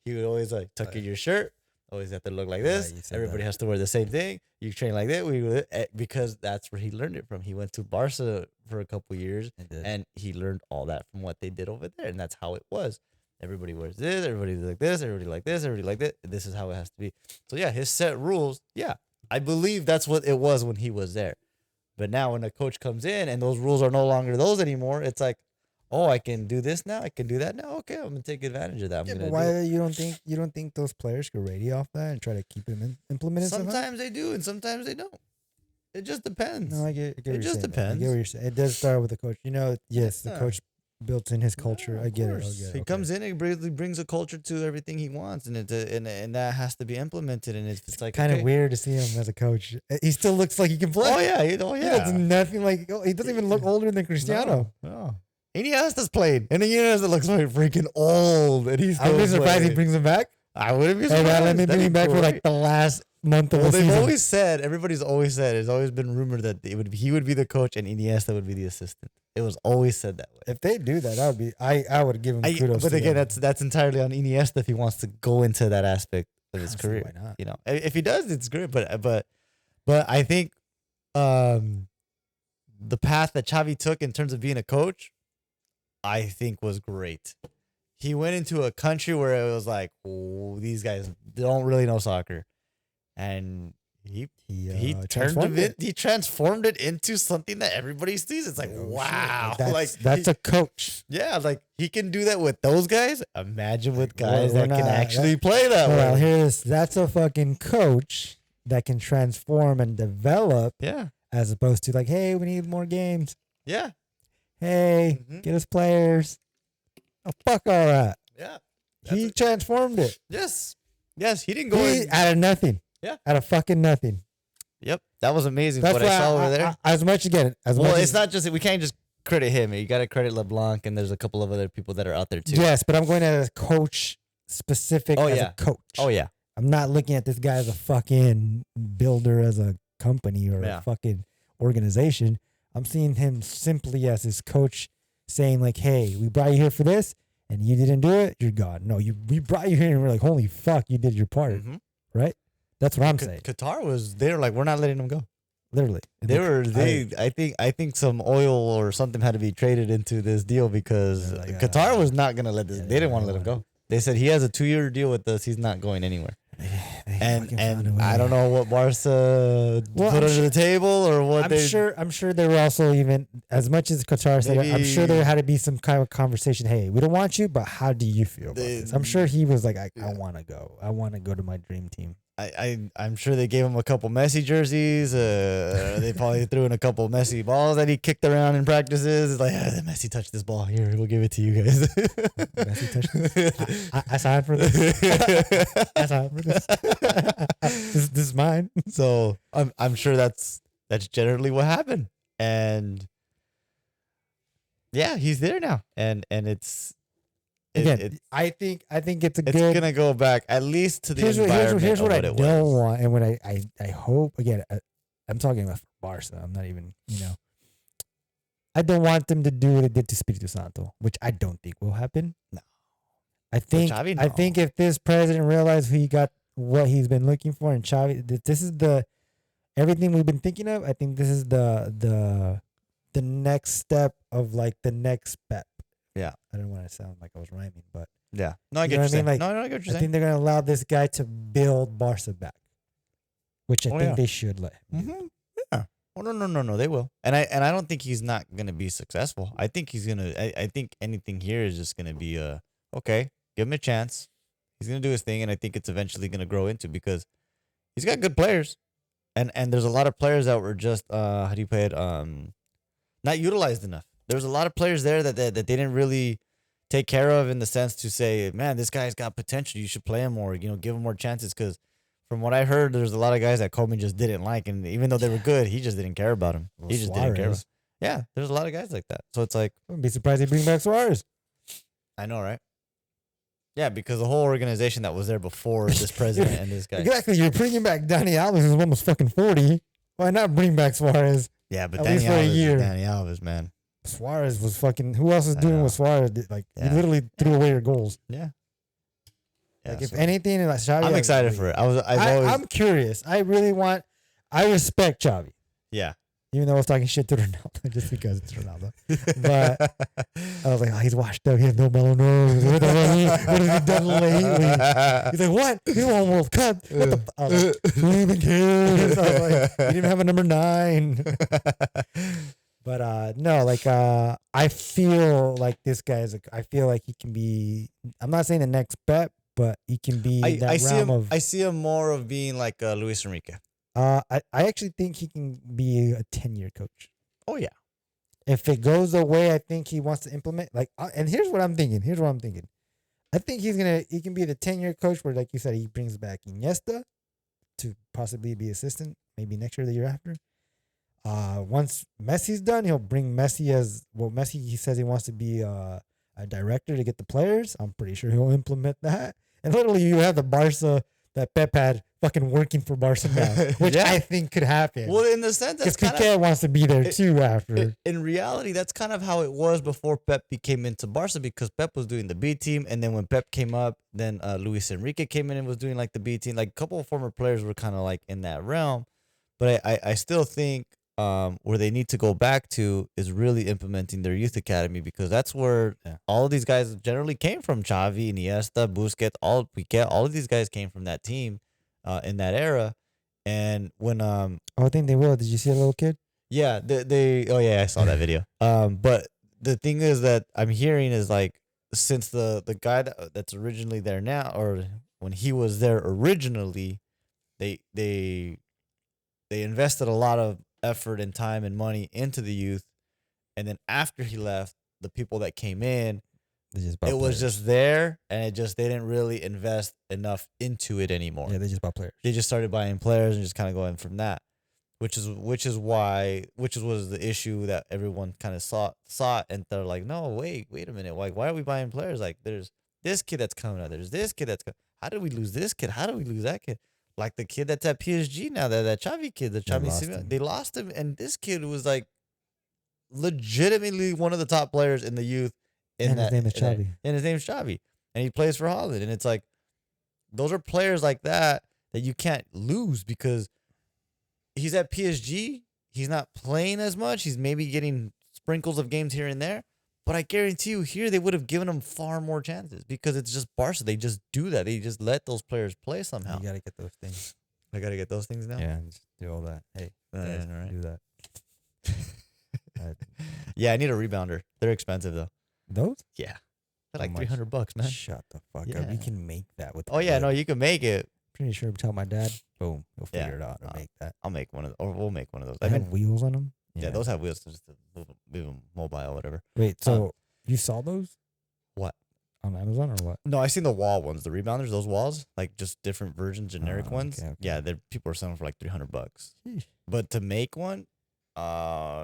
[SPEAKER 2] He would always like tuck in your shirt. Always have to look like this. Everybody has to wear the same thing. You train like that. Because that's where he learned it from. He went to Barca for a couple years, and he learned all that from what they did over there, and that's how it was. Everybody wears this. Everybody's like this. Everybody like this. Everybody like that. This is how it has to be. So yeah, his set rules. Yeah, I believe that's what it was when he was there. But now when a coach comes in and those rules are no longer those anymore, it's like, oh, I can do this now. I can do that now. Okay, I'm gonna take advantage of that.
[SPEAKER 1] But why you don't think those players could radio off that and try to keep them implemented?
[SPEAKER 2] Sometimes they do, and sometimes they don't. It just depends.
[SPEAKER 1] No, I get
[SPEAKER 2] it just depends.
[SPEAKER 1] I get what you're saying. It does start with the coach. Yes, the coach built in his culture. I get it.
[SPEAKER 2] He comes in and brings a culture to everything he wants, and and that has to be implemented. And it's like
[SPEAKER 1] kind of weird to see him as a coach. He still looks like he can play.
[SPEAKER 2] Oh yeah,
[SPEAKER 1] He looks nothing like. He doesn't even look older than Cristiano.
[SPEAKER 2] No. Iniesta's played, and Iniesta looks like freaking old, and he's.
[SPEAKER 1] I would be surprised he brings him back.
[SPEAKER 2] I wouldn't be surprised.
[SPEAKER 1] Let me bring him back for like the last month of the season.
[SPEAKER 2] Everybody's always said, it's always been rumored that he would be the coach and Iniesta would be the assistant. It was always said that way.
[SPEAKER 1] If they do that, that would be. I would give him kudos.
[SPEAKER 2] But again, that's entirely on Iniesta if he wants to go into that aspect of his career.
[SPEAKER 1] Why not?
[SPEAKER 2] If he does, it's great. But I think the path that Xavi took in terms of being a coach, I think was great. He went into a country where it was like, oh, these guys don't really know soccer, and he transformed it into something that everybody sees. It's like, wow,
[SPEAKER 1] that's a coach.
[SPEAKER 2] Yeah, like he can do that with those guys. Imagine with guys that can actually play that way.
[SPEAKER 1] Well, hear this. That's a fucking coach that can transform and develop.
[SPEAKER 2] Yeah,
[SPEAKER 1] as opposed to like, hey, we need more games.
[SPEAKER 2] Yeah.
[SPEAKER 1] Hey, get us players. Oh, fuck all that.
[SPEAKER 2] Yeah.
[SPEAKER 1] He transformed it.
[SPEAKER 2] Yes. He didn't go
[SPEAKER 1] out of nothing.
[SPEAKER 2] Yeah.
[SPEAKER 1] Out of fucking nothing.
[SPEAKER 2] Yep. That was amazing.
[SPEAKER 1] That's
[SPEAKER 2] what I saw over there.
[SPEAKER 1] As much again.
[SPEAKER 2] It's not just, we can't just credit him. You got to credit LeBlanc, and there's a couple of other people that are out there too.
[SPEAKER 1] Yes, but I'm going at a coach specific as a coach.
[SPEAKER 2] Oh, yeah.
[SPEAKER 1] I'm not looking at this guy as a fucking builder as a company or a fucking organization. I'm seeing him simply as his coach saying like, hey, we brought you here for this and you didn't do it, you're gone. No, we brought you here and we're like, holy fuck, you did your part. Right? That's what I'm saying.
[SPEAKER 2] Qatar they were like, we're not letting them go.
[SPEAKER 1] Literally.
[SPEAKER 2] I think some oil or something had to be traded into this deal because Qatar was not going to let this. They didn't want to let him go. They said he has a 2-year deal with us. He's not going anywhere. And I don't know what Barca put under the table or what
[SPEAKER 1] I'm sure there were also, even as much as Qatar said, I'm sure there had to be some kind of conversation. Hey, we don't want you, but how do you feel about this? I'm sure he was like, I want to go. I want to go to my dream team.
[SPEAKER 2] I'm sure they gave him a couple Messi jerseys. They probably threw in a couple Messi balls that he kicked around in practices. It's like, Messi touched this ball. Here, we'll give it to you guys.
[SPEAKER 1] Messi touched this? I signed for this. I signed for this. This is mine.
[SPEAKER 2] So I'm sure that's generally what happened. And yeah, he's there now. And it's
[SPEAKER 1] again, I think it's a
[SPEAKER 2] it's
[SPEAKER 1] good.
[SPEAKER 2] gonna go back at least to the
[SPEAKER 1] Here's
[SPEAKER 2] environment
[SPEAKER 1] here's
[SPEAKER 2] of
[SPEAKER 1] what I
[SPEAKER 2] what it
[SPEAKER 1] don't
[SPEAKER 2] was.
[SPEAKER 1] want, and what I hope again. I'm talking about Barca. I'm not even I don't want them to do what they did to Espiritu Santo, which I don't think will happen.
[SPEAKER 2] No.
[SPEAKER 1] I think
[SPEAKER 2] Xavi,
[SPEAKER 1] I
[SPEAKER 2] no.
[SPEAKER 1] think if this president realized he got what he's been looking for, and Xavi, this is the everything we've been thinking of. I think this is the next step of like the next step.
[SPEAKER 2] Yeah.
[SPEAKER 1] I don't want to sound like I was rhyming, but
[SPEAKER 2] Yeah. No, I
[SPEAKER 1] You
[SPEAKER 2] get
[SPEAKER 1] know
[SPEAKER 2] what
[SPEAKER 1] what I
[SPEAKER 2] you're
[SPEAKER 1] mean?
[SPEAKER 2] saying.
[SPEAKER 1] Like,
[SPEAKER 2] No, I get what you're
[SPEAKER 1] I
[SPEAKER 2] saying.
[SPEAKER 1] think they're gonna allow this guy to build Barca back, which I
[SPEAKER 2] Oh,
[SPEAKER 1] think
[SPEAKER 2] yeah.
[SPEAKER 1] they should let him do.
[SPEAKER 2] Mm-hmm. Yeah. Oh no, they will. And I don't think he's not gonna be successful. I think he's gonna. I think anything here is just gonna be okay. Give him a chance. He's gonna do his thing, and I think it's eventually gonna grow into because he's got good players, and there's a lot of players that were just how do you play it not utilized enough. There's a lot of players there that they didn't really take care of in the sense to say, man, this guy's got potential. You should play him more. Give him more chances because. From what I heard, there's a lot of guys that Koeman just didn't like, and even though they were good, he just didn't care about them.
[SPEAKER 1] Well,
[SPEAKER 2] He just didn't care.
[SPEAKER 1] Suarez.
[SPEAKER 2] Yeah, there's a lot of guys like that. So it's like,
[SPEAKER 1] I wouldn't be surprised they bring back Suarez.
[SPEAKER 2] I know, right? Yeah, because the whole organization that was there before this president and this guy.
[SPEAKER 1] Exactly, you're bringing back Dani Alves, who's almost fucking 40. Why not bring back Suarez?
[SPEAKER 2] Yeah, but
[SPEAKER 1] At
[SPEAKER 2] Danny
[SPEAKER 1] least for a
[SPEAKER 2] Alves,
[SPEAKER 1] year.
[SPEAKER 2] Danny Alves, man.
[SPEAKER 1] Suarez was fucking. Who else is
[SPEAKER 2] I
[SPEAKER 1] doing
[SPEAKER 2] know.
[SPEAKER 1] what Suarez did? Like,
[SPEAKER 2] Yeah.
[SPEAKER 1] you literally threw away your goals.
[SPEAKER 2] Yeah.
[SPEAKER 1] Like,
[SPEAKER 2] Yeah,
[SPEAKER 1] if
[SPEAKER 2] so
[SPEAKER 1] anything, like Xavi,
[SPEAKER 2] I'm excited for it.
[SPEAKER 1] I'm curious. I really want. I respect Xavi,
[SPEAKER 2] yeah.
[SPEAKER 1] even though I was talking shit to Ronaldo just because it's Ronaldo. But I was like, oh, he's washed up. He has no mellow nose. What has he done lately? He's like, what? He won World Cup. What the? I was like, who even cares? I was like, he didn't have a number 9. But no, like I feel like this guy is. I feel like he can be. I'm not saying the next Pep, but he can be that
[SPEAKER 2] I see
[SPEAKER 1] realm
[SPEAKER 2] him.
[SPEAKER 1] of.
[SPEAKER 2] I see him more of being like Luis Enrique.
[SPEAKER 1] I actually think he can be a 10-year coach.
[SPEAKER 2] Oh yeah.
[SPEAKER 1] If it goes the way I think he wants to implement, like, and here's what I'm thinking. I think he can be the 10-year coach where, like you said, he brings back Iniesta to possibly be assistant, maybe next year, or the year after. Once Messi's done, he'll bring Messi as well. Messi, he says he wants to be a director to get the players. I'm pretty sure he'll implement that. And literally, you have the Barca that Pep had fucking working for Barca now, which
[SPEAKER 2] Yeah.
[SPEAKER 1] I think could happen.
[SPEAKER 2] Well, in the sense
[SPEAKER 1] Because
[SPEAKER 2] that's kind
[SPEAKER 1] Piqué
[SPEAKER 2] of
[SPEAKER 1] wants to be there too after.
[SPEAKER 2] in reality, that's kind of how it was before Pep became into Barca because Pep was doing the B team, and then when Pep came up, then Luis Enrique came in and was doing like the B team. Like a couple of former players were kind of like in that realm, but I still think where they need to go back to is really implementing their youth academy because that's where all of these guys generally came from. Xavi, Iniesta, Busquets, all of these guys came from that team in that era. And when
[SPEAKER 1] I think they will. Did you see a little kid?
[SPEAKER 2] yeah, they oh yeah, I saw that video. But the thing is that I'm hearing is like since the guy that's originally there now, or when he was there originally, they invested a lot of effort and time and money into the youth, and then after he left, the people that came in, it was just there, and they didn't really invest enough into it anymore.
[SPEAKER 1] Yeah, they just bought players.
[SPEAKER 2] They just started buying players and just kind of going from that, which was the issue that everyone kind of saw, and they're like, no, wait a minute, like why are we buying players? Like there's this kid that's coming out, there's this kid that's coming. How did we lose this kid? How did we lose that kid? Like the kid that's at PSG now, that Xavi kid, they lost him, and this kid was like legitimately one of the top players in the youth.
[SPEAKER 1] And his name is Xavi.
[SPEAKER 2] And his name's Xavi, and he plays for Holland. And it's like those are players like that you can't lose because he's at PSG. He's not playing as much. He's maybe getting sprinkles of games here and there. But I guarantee you here they would have given him far more chances because it's just Barca. They just do that. They just let those players play somehow.
[SPEAKER 1] You gotta get those things.
[SPEAKER 2] I got to get those things now?
[SPEAKER 1] Yeah, just do all that. Hey, guys,
[SPEAKER 2] right.
[SPEAKER 1] do that.
[SPEAKER 2] Yeah, I need a rebounder. They're expensive though.
[SPEAKER 1] Those?
[SPEAKER 2] Yeah. They're like
[SPEAKER 1] How much?
[SPEAKER 2] $300, man.
[SPEAKER 1] Shut the fuck
[SPEAKER 2] Yeah.
[SPEAKER 1] up. You can make that with.
[SPEAKER 2] Oh yeah, no, you can make it.
[SPEAKER 1] Pretty sure. Tell my dad. Boom. He'll
[SPEAKER 2] Yeah.
[SPEAKER 1] figure it out and make that.
[SPEAKER 2] I'll make one of or we'll make one of those.
[SPEAKER 1] They have wheels on them.
[SPEAKER 2] yeah, those have wheels just to move them mobile or whatever.
[SPEAKER 1] Wait, so you saw those?
[SPEAKER 2] What?
[SPEAKER 1] On Amazon or what?
[SPEAKER 2] No, I seen the wall ones, the rebounders, those walls, like just different versions, generic ones.
[SPEAKER 1] okay.
[SPEAKER 2] Yeah, people are selling for like $300.
[SPEAKER 1] Sheesh.
[SPEAKER 2] But to make one,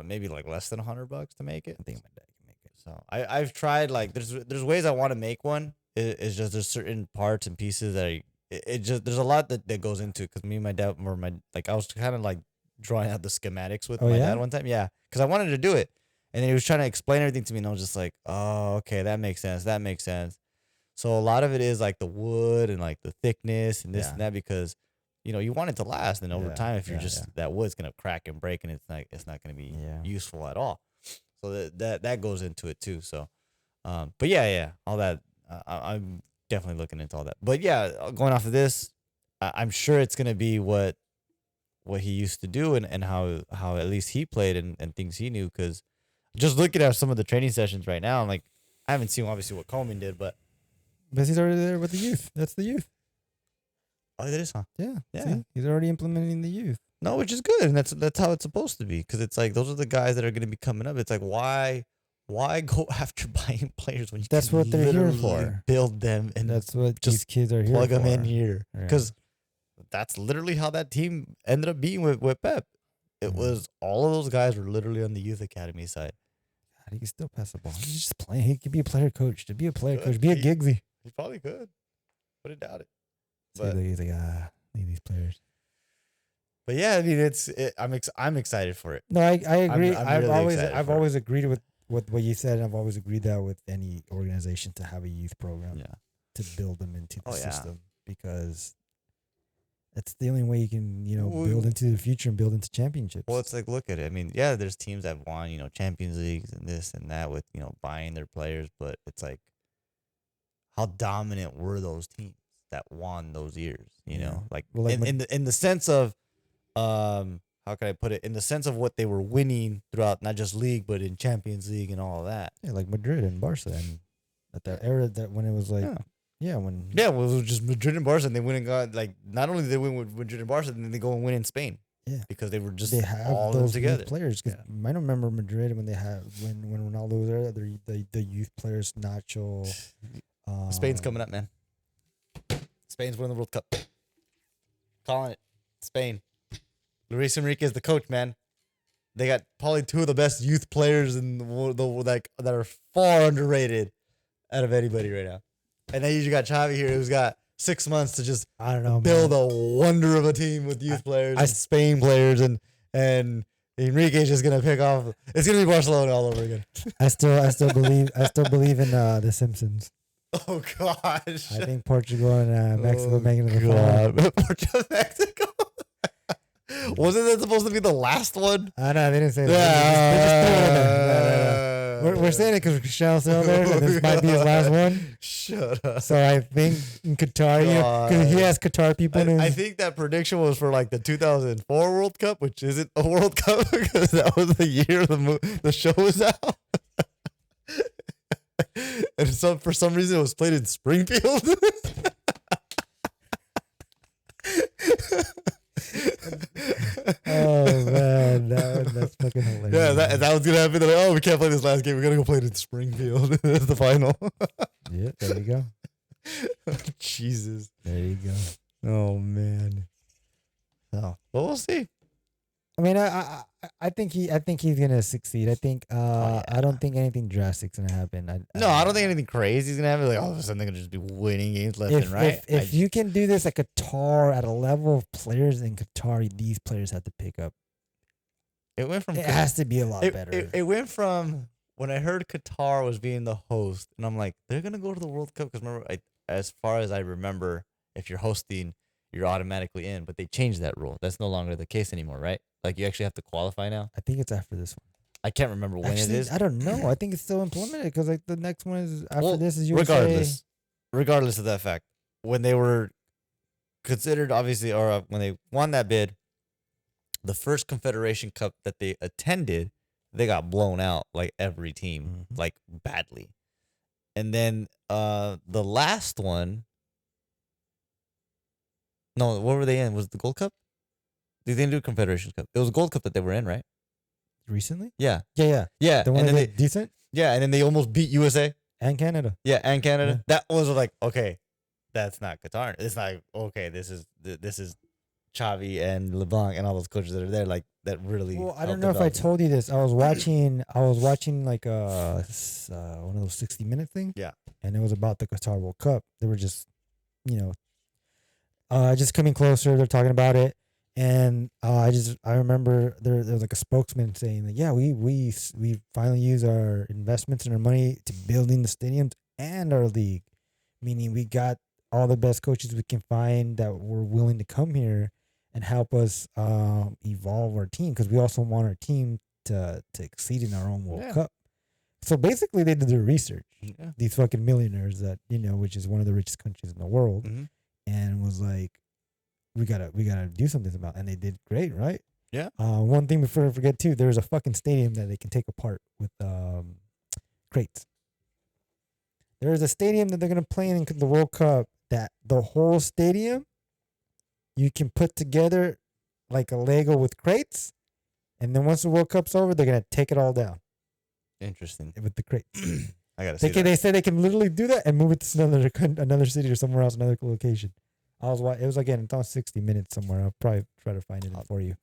[SPEAKER 2] maybe like less than $100 to make it.
[SPEAKER 1] I think my dad can make it.
[SPEAKER 2] So I've tried like there's ways I want to make one. It's just there's certain parts and pieces that it just there's a lot that goes into it because me and my dad were my like I was kind of like drawing out the schematics with
[SPEAKER 1] Oh,
[SPEAKER 2] my
[SPEAKER 1] yeah?
[SPEAKER 2] dad one time. Yeah, because I wanted to do it, and then he was trying to explain everything to me, and I was just like, oh, okay, that makes sense. That makes sense. So a lot of it is like the wood and like the thickness and this
[SPEAKER 1] Yeah.
[SPEAKER 2] and that because you want it to last, and over
[SPEAKER 1] Yeah,
[SPEAKER 2] time, if you're
[SPEAKER 1] yeah,
[SPEAKER 2] just
[SPEAKER 1] yeah.
[SPEAKER 2] that wood's gonna crack and break, and it's not gonna be
[SPEAKER 1] Yeah.
[SPEAKER 2] useful at all. So that goes into it too. So, but yeah, all that I'm definitely looking into all that. But yeah, going off of this, I'm sure it's gonna be what he used to do and how at least he played and things he knew. Because just looking at some of the training sessions right now, I'm like, I haven't seen obviously what Coleman did, but
[SPEAKER 1] He's already there with the youth. That's the youth.
[SPEAKER 2] oh, it is, huh?
[SPEAKER 1] Yeah.
[SPEAKER 2] Yeah.
[SPEAKER 1] See? He's already implementing the youth.
[SPEAKER 2] No, which is good, and that's how it's supposed to be. Because it's like those are the guys that are going to be coming up. It's like why go after buying players when you
[SPEAKER 1] That's
[SPEAKER 2] can
[SPEAKER 1] what they're here
[SPEAKER 2] literally
[SPEAKER 1] for.
[SPEAKER 2] build them and
[SPEAKER 1] That's what
[SPEAKER 2] just
[SPEAKER 1] these kids are here
[SPEAKER 2] plug them
[SPEAKER 1] for.
[SPEAKER 2] in here.
[SPEAKER 1] Yeah.
[SPEAKER 2] Because that's literally how that team ended up being with Pep. It
[SPEAKER 1] Mhm.
[SPEAKER 2] was all of those guys were literally on the youth academy side.
[SPEAKER 1] God, he can still pass the ball. He's just playing. He could be a player coach. To be a player
[SPEAKER 2] Good.
[SPEAKER 1] coach, be a Giggsy.
[SPEAKER 2] He probably could. Wouldn't doubt it.
[SPEAKER 1] So
[SPEAKER 2] But
[SPEAKER 1] he's like, need these players.
[SPEAKER 2] but yeah, I mean I'm excited for it.
[SPEAKER 1] No, I agree.
[SPEAKER 2] I'm
[SPEAKER 1] I've
[SPEAKER 2] really excited
[SPEAKER 1] I've
[SPEAKER 2] for it.
[SPEAKER 1] always agreed with what you said, and I've always agreed that with any organization to have a youth program
[SPEAKER 2] Yeah.
[SPEAKER 1] to build them into the
[SPEAKER 2] Oh, yeah.
[SPEAKER 1] system because that's the only way you can
[SPEAKER 2] Well,
[SPEAKER 1] build into the future and build into championships.
[SPEAKER 2] Well, it's like, look at it. I mean, yeah, there's teams that won, Champions Leagues and this and that with, buying their players, but it's like, how dominant were those teams that won those years?
[SPEAKER 1] Yeah.
[SPEAKER 2] Like,
[SPEAKER 1] Well, like
[SPEAKER 2] in the sense of, how can I put it? In the sense of what they were winning throughout not just league, but in Champions League and all of that.
[SPEAKER 1] Yeah, like Madrid and Barca, and at that era that when it was like, when
[SPEAKER 2] Yeah, well, it was just Madrid and Barca, and they went and got like not only did they win with Madrid and Barca, then they go and win in Spain.
[SPEAKER 1] Yeah.
[SPEAKER 2] Because they were just
[SPEAKER 1] they have
[SPEAKER 2] all of them
[SPEAKER 1] those
[SPEAKER 2] together.
[SPEAKER 1] youth players. Because I don't remember Madrid when they had when Ronaldo was there. The youth players, Nacho.
[SPEAKER 2] Spain's coming up, man. Spain's winning the World Cup. Calling it. Spain. Luis Enrique is the coach, man. They got probably two of the best youth players in the world that are far underrated out of anybody right now. And then you got Xavi here, who's got 6 months to just
[SPEAKER 1] I don't know,
[SPEAKER 2] build
[SPEAKER 1] man.
[SPEAKER 2] a wonder of a team with youth players and Spain players, and Enrique's just gonna pick off. It's gonna be Barcelona all over again.
[SPEAKER 1] I still believe in the Simpsons.
[SPEAKER 2] Oh gosh.
[SPEAKER 1] I think Portugal and Mexico making it to the final.
[SPEAKER 2] God. Portugal, Mexico. Wasn't that supposed to be the last one?
[SPEAKER 1] I know they didn't say that. They just threw it in there. No. We're saying it because Cristiano's still there, and this might be his last one.
[SPEAKER 2] Shut up.
[SPEAKER 1] So I think in Qatar, because he has Qatar people in his.
[SPEAKER 2] I think that prediction was for like the 2004 World Cup, which isn't a World Cup because that was the year the show was out. And for some reason it was played in Springfield.
[SPEAKER 1] Oh man, that's fucking hilarious.
[SPEAKER 2] Yeah, that was gonna happen. They're like, oh, we can't play this last game. We gotta go play it in Springfield. That's the final.
[SPEAKER 1] Yeah, there you go.
[SPEAKER 2] Jesus.
[SPEAKER 1] There you go.
[SPEAKER 2] Oh man. Oh, well, we'll see.
[SPEAKER 1] I mean, I think he's gonna succeed. I think I don't think anything drastic's gonna happen.
[SPEAKER 2] No, I don't think anything crazy is gonna happen. Like all of a sudden they're gonna just be winning games left and right.
[SPEAKER 1] If you can do this at Qatar at a level of players in Qatar, these players have to pick up.
[SPEAKER 2] It went from
[SPEAKER 1] It has to be a lot better.
[SPEAKER 2] It went from when I heard Qatar was being the host, and I'm like, they're gonna go to the World Cup because remember, as far as I remember, if you're hosting, you're automatically in. But they changed that rule. That's no longer the case anymore, right? Like you actually have to qualify now.
[SPEAKER 1] I think it's after this one.
[SPEAKER 2] I can't remember when
[SPEAKER 1] Actually,
[SPEAKER 2] it is.
[SPEAKER 1] I don't know. I think it's still implemented because like the next one is after this is USA.
[SPEAKER 2] Regardless of that fact, when they were considered, obviously, or when they won that bid, the first Confederation Cup that they attended, they got blown out like every team, like badly. And then the last one, no, what were they in? Was it the Gold Cup? They didn't do Confederation Cup. It was a Gold Cup that they were in, right?
[SPEAKER 1] Recently?
[SPEAKER 2] Yeah.
[SPEAKER 1] Yeah.
[SPEAKER 2] Yeah.
[SPEAKER 1] The one
[SPEAKER 2] and then
[SPEAKER 1] that decent
[SPEAKER 2] yeah, and then they almost beat USA.
[SPEAKER 1] and Canada.
[SPEAKER 2] Yeah, and Canada.
[SPEAKER 1] Yeah.
[SPEAKER 2] That was like, okay, that's not Qatar. It's like, okay, this is Xavi and LeBlanc and all those coaches that are there, like that really.
[SPEAKER 1] Well, I
[SPEAKER 2] help
[SPEAKER 1] don't know if I
[SPEAKER 2] develop them.
[SPEAKER 1] told you this. I was watching like one of those 60 minute things.
[SPEAKER 2] Yeah.
[SPEAKER 1] And it was about the Qatar World Cup. They were just, just coming closer. They're talking about it, and I remember there was like a spokesman saying that we finally use our investments and our money to building the stadiums and our league, meaning we got all the best coaches we can find that were willing to come here and help us evolve our team, because we also want our team to exceed in our own World Cup. So basically, they did their research.
[SPEAKER 2] Yeah.
[SPEAKER 1] These fucking millionaires that which is one of the richest countries in the world,
[SPEAKER 2] Mhm.
[SPEAKER 1] and was like, we gotta do something about it. And they did great, right?
[SPEAKER 2] Yeah.
[SPEAKER 1] One thing before I forget too, there's a fucking stadium that they can take apart with crates. There is a stadium that they're gonna play in the World Cup that the whole stadium you can put together like a Lego with crates, and then once the World Cup's over, they're gonna take it all down
[SPEAKER 2] Interesting.
[SPEAKER 1] with the crates.
[SPEAKER 2] I gotta see
[SPEAKER 1] They
[SPEAKER 2] that.
[SPEAKER 1] say they can literally do that and move it to another city or somewhere else, another location. It was again, it's on 60 minutes somewhere. I'll probably try to find it for you.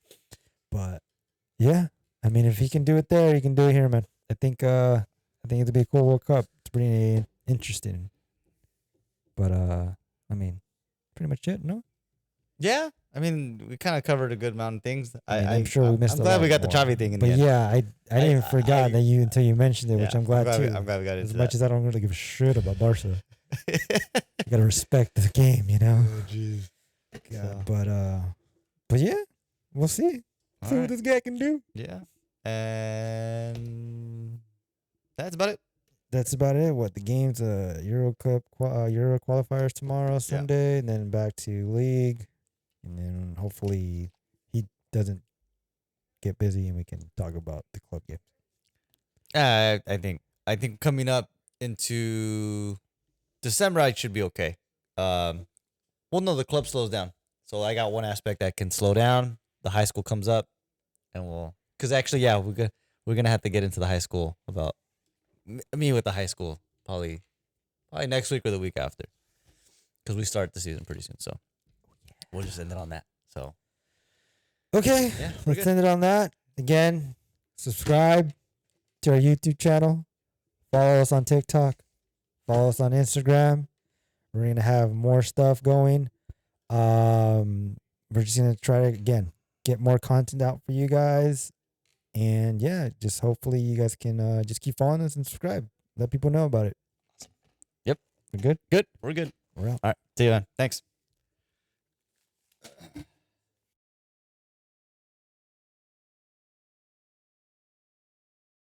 [SPEAKER 1] But yeah, I mean, if he can do it there, he can do it here, man. I think it'd be a cool World Cup. It's pretty interesting. But I mean, pretty much it. No,
[SPEAKER 2] Yeah. I mean, we kind of covered a good amount of things.
[SPEAKER 1] I'm sure we missed.
[SPEAKER 2] I'm
[SPEAKER 1] a
[SPEAKER 2] glad
[SPEAKER 1] lot
[SPEAKER 2] we got the
[SPEAKER 1] more.
[SPEAKER 2] Chavi thing in
[SPEAKER 1] But
[SPEAKER 2] the end.
[SPEAKER 1] yeah, I didn't even forgot that until you mentioned it, which
[SPEAKER 2] Yeah,
[SPEAKER 1] I'm glad too.
[SPEAKER 2] I'm glad we got into
[SPEAKER 1] As much as I don't really give a shit about Barca,
[SPEAKER 2] that.
[SPEAKER 1] you gotta respect the game,
[SPEAKER 2] Oh, jeez.
[SPEAKER 1] Yeah, but yeah, we'll see. See what
[SPEAKER 2] Alright.
[SPEAKER 1] this guy can do.
[SPEAKER 2] Yeah. And that's about it.
[SPEAKER 1] That's about it. What the games? Euro Cup, Euro qualifiers tomorrow, Sunday, and then back to league, and then hopefully he doesn't get busy and we can talk about the club games.
[SPEAKER 2] I think coming up into December, I should be okay. Well, no, the club slows down, so I got one aspect that can slow down. The high school comes up, and because actually, yeah, we're gonna have to get into the high school about me with the high school probably next week or the week after, because we start the season pretty soon. So we'll just end it on that. So
[SPEAKER 1] Okay,
[SPEAKER 2] yeah, we're
[SPEAKER 1] let's
[SPEAKER 2] good.
[SPEAKER 1] end it on that. Again, subscribe to our YouTube channel. Follow us on TikTok. Follow us on Instagram. We're going to have more stuff going. We're just going to try to, again, get more content out for you guys. And yeah, just hopefully you guys can just keep following us and subscribe. Let people know about it.
[SPEAKER 2] Yep.
[SPEAKER 1] We're good?
[SPEAKER 2] Good. We're good.
[SPEAKER 1] We're out.
[SPEAKER 2] All right. See you then. Thanks.